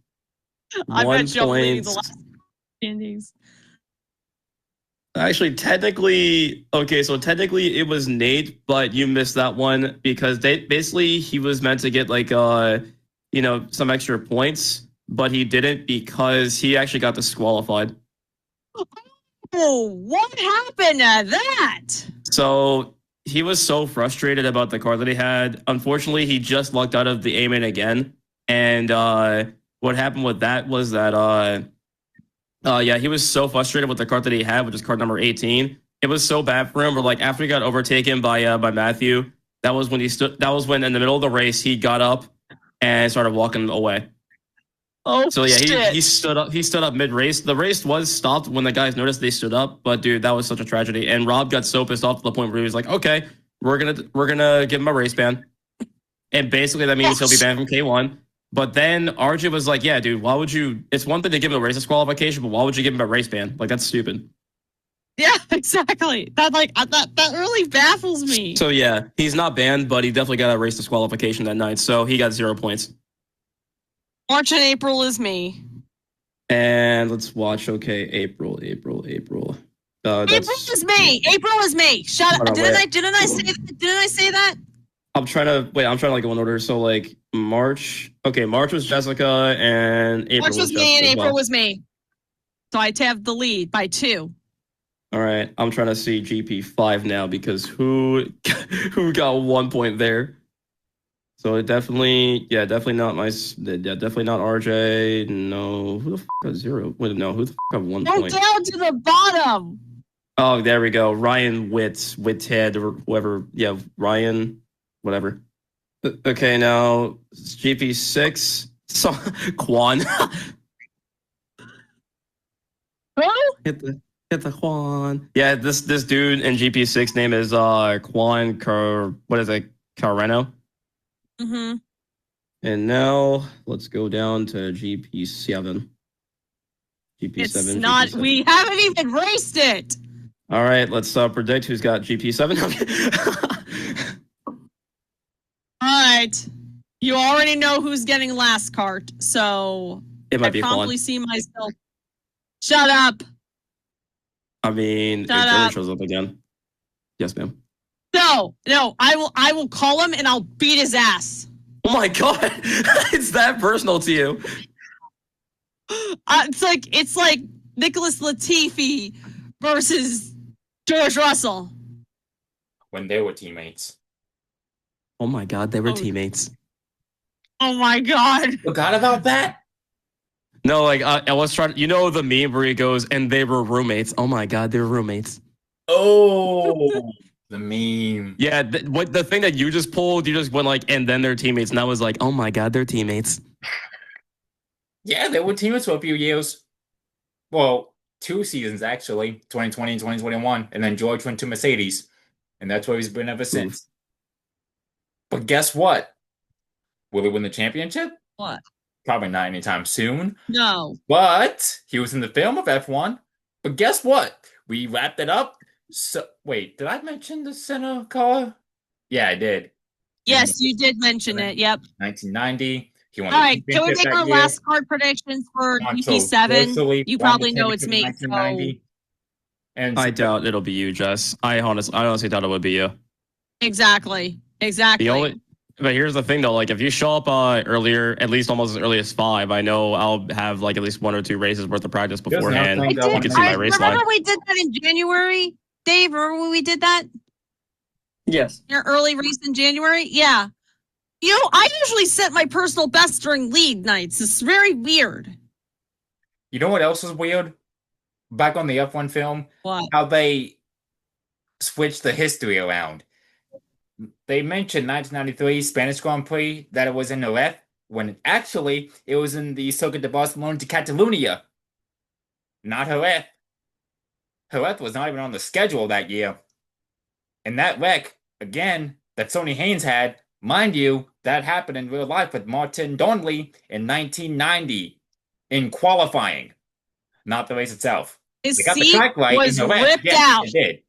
I bet you're leading the last standings. Actually, technically it was Nate, but you missed that one because basically he was meant to get like some extra points, but he didn't because he actually got disqualified. Oh, what happened to that? So he was so frustrated about the car that he had. Unfortunately, he just lucked out of the A-main again. And what happened with that was that he was so frustrated with the car that he had, which is car number 18. It was so bad for him. But like after he got overtaken by Matthew, that was when in the middle of the race he got up and started walking away. Oh, so yeah, shit. he stood up mid-race. The race was stopped when the guys noticed they stood up, but dude, that was such a tragedy. And Rob got so pissed off to the point where he was like, "Okay, we're gonna give him a race ban," and basically that means he'll be banned from K1. But then RJ was like, "Yeah, dude, why would you? It's one thing to give him a race disqualification, but why would you give him a race ban? Like that's stupid." Yeah, exactly. That really baffles me. So yeah, he's not banned, but he definitely got a race disqualification that night, so he got 0 points. March and April is me. And let's watch. Okay, April. April is me. April is me. Shut up. Didn't I say that? I'm trying to like go in order. So like March. Okay, March was Jessica and April March was me and April was me. So I have the lead by 2. All right, I'm trying to see GP5 now because who got 1 point there? So it definitely not definitely not RJ. No, who the f got 0? Wait, no, who the f got 1 point? Go down to the bottom. Oh, there we go. Ryan Whithead or whoever. Yeah, Ryan, whatever. Okay, now GP6. So Quan. Who? Hit the Quan. Yeah, this dude in GP6 name is Quan Carreno. Mm-hmm. And now let's go down to GP7. It's not. GP7. We haven't even raced it. All right, let's predict who's got GP7. All right, you already know who's getting last cart, so it might be probably see myself. Shut up. I mean, it shows up again. Yes, ma'am. No, I will call him and I'll beat his ass. Oh my God, it's that personal to you. It's like Nicholas Latifi versus George Russell. When they were teammates. Oh my God, they were teammates. Oh my God. Forgot about that? No, like I was trying. You know the meme where he goes, and they were roommates. Oh my God, they were roommates. Oh. The meme. Yeah, the thing that you just pulled, you just went like, and then they're teammates, and I was like, oh my God, they're teammates. Yeah, they were teammates for a few years. Well, 2 seasons actually, 2020 and 2021, and then George went to Mercedes, and that's where he's been ever since. But guess what? Will he win the championship? What? Probably not anytime soon. No. But he was in the film of F1. But guess what? we wrapped it up. So wait, did I mention the Senna car? Yeah, I did. Yes, you did mention it. Yep. 1990. He won All the right. Can we championship make that our year. last card predictions for GP7? Controversially You won the probably know it's championship in me. So 1990. And I doubt it'll be you, Jess. I honestly doubt it would be you. exactly. But here's the thing though, like if you show up earlier, at least almost as early as 5, I know I'll have like at least 1 or 2 races worth of practice beforehand. I You did. can see my race line. Remember we did that in January? Dave, remember when we did that? Yes. Your early race in January? Yeah. You know, I usually set my personal best during league nights. It's very weird. You know what else was weird? Back on the F1 film, What? how they switched the history around. They mentioned 1993 Spanish Grand Prix that it was in Jerez, when actually it was in the Circuit de Barcelona de Catalunya, not Jerez. Jerez was not even on the schedule that year. And that wreck, again, that Sonny Haynes had, mind you, that happened in real life with Martin Donnelly in 1990 in qualifying, not the race itself. His They got the seat track right was in Jerez. ripped Yes, out. it did.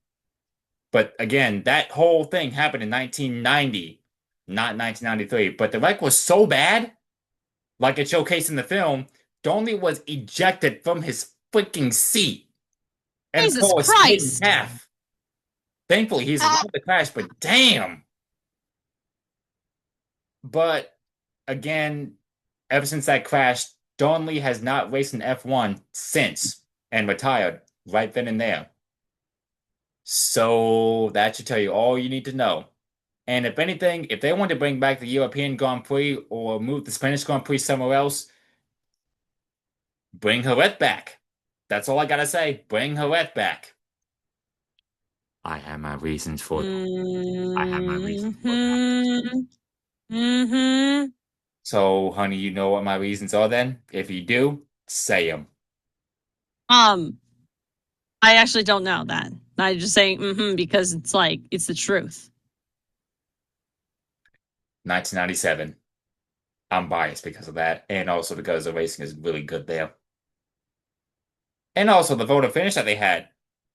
But again, that whole thing happened in 1990, not 1993. But the wreck was so bad, like it showcased in the film, Donnelly was ejected from his freaking seat. And Jesus Pearce Christ. in half. Thankfully, he's allowed to crash, but damn. But again, ever since that crash, Donnelly has not raced in F1 since and retired right then and there. So that should tell you all you need to know. And if anything, if they want to bring back the European Grand Prix or move the Spanish Grand Prix somewhere else, bring Jerez back. That's all I gotta say. Bring Jerez back. I have my reasons for that. I have my reasons for that. Mm-hmm. So, honey, you know what my reasons are then? If you do, say them. I actually don't know that. I'm just saying because it's like it's the truth. 1997. I'm biased because of that, and also because the racing is really good there. And also the photo finish that they had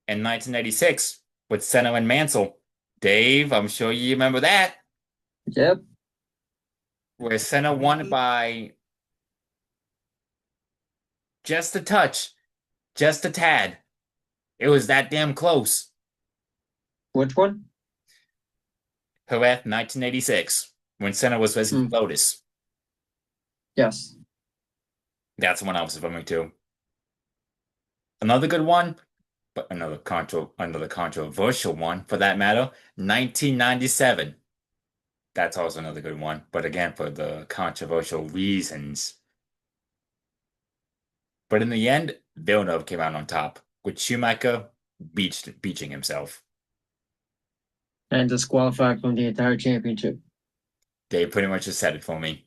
in 1986 with Senna and Mansell. Dave, I'm sure you remember that. Yep. Where Senna won by just a touch, just a tad. It was that damn close. Which one? Jerez, 1986, when Senna was racing Lotus. Yes. That's the one I was referring to. Another good one, but another controversial one for that matter, 1997. That's also another good one, but again, for the controversial reasons. But in the end, Villeneuve came out on top, with Schumacher beaching himself. And disqualified from the entire championship. They pretty much just said it for me.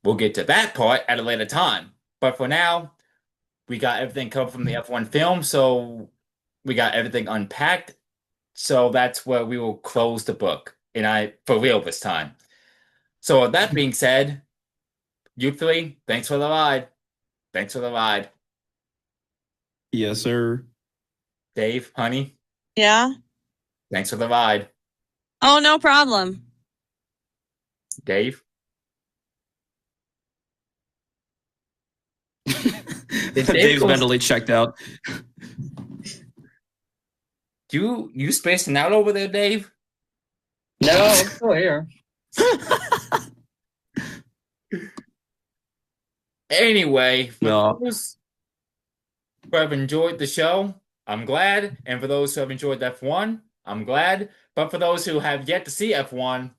We'll get to that part at a later time. But for now, we got everything covered from the F1 film, so we got everything unpacked. So that's where we will close the book. And for real this time. So with that being said, you three, thanks for the ride. Thanks for the ride. Yes, sir. Dave, honey, Yeah. thanks for the ride. Oh, no problem. Dave? Dave's mentally checked out. You spacing out over there, Dave? No, I'm still here. Anyway, for No. those who have enjoyed the show, I'm glad. And for those who have enjoyed F1, I'm glad. But for those who have yet to see F1,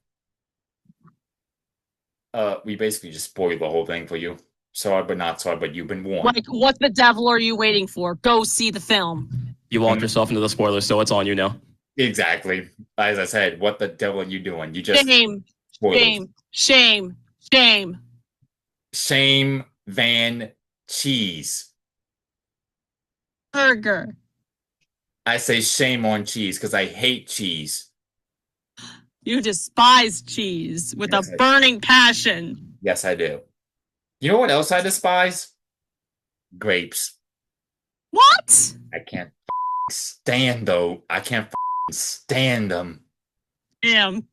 we basically just spoiled the whole thing for you. Sorry, but not sorry, but you've been warned. Like, what the devil are you waiting for? Go see the film. You walked yourself into the spoilers, so it's on you now. Exactly. As I said, what the devil are you doing? You just Shame. spoiled. Shame. Shame Van Cheese. Burger. I say shame on cheese because I hate cheese. You despise cheese with Yes, a burning passion. Yes, I do. You know what else I despise? Grapes. What? I can't stand though. I can't stand them. Damn.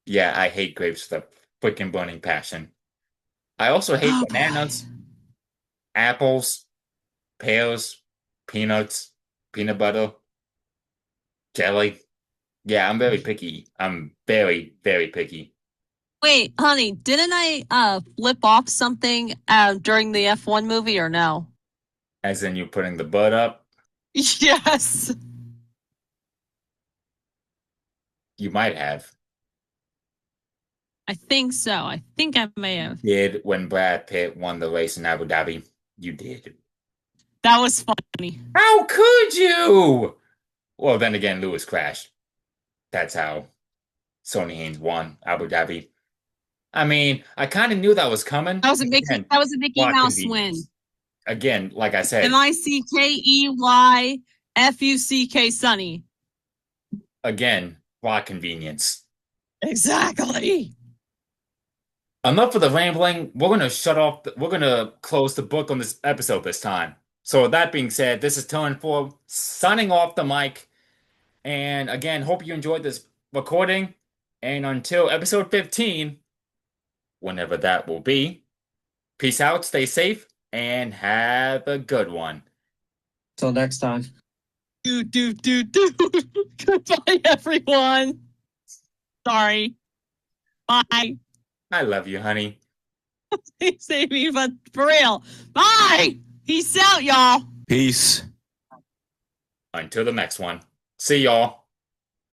Yeah, I hate grapes with a freaking burning passion. I also hate Oh, bananas, boy. apples, pears, peanuts, peanut butter, jelly. Yeah, I'm very picky. I'm very, very picky. Wait, honey, didn't I flip off something during the F1 movie or no? As in you putting the bud up, Yes. you might have. I think so. I think I may have. Did when Brad Pitt won the race in Abu Dhabi. You did. That was funny. How could you? Well, then again, Lewis crashed. That's how Sonny Haynes won Abu Dhabi. I mean, I kind of knew that was coming. That was a Mickey. Again, That was a Mickey plot Mouse win. convenience. Again, like I said, MICKEYFUCK Sonny. again, plot convenience. Exactly. Enough of the rambling. We're gonna shut off. We're gonna close the book on this episode this time. So with that being said, this is Turn 4 signing off the mic. And again, hope you enjoyed this recording. And until episode 15, whenever that will be, peace out, stay safe, and have a good one. Till next time. Do. Goodbye, everyone. Sorry. Bye. I love you, honey. Save me, but for real. Bye. Peace out, y'all. Peace. Until the next one. See y'all.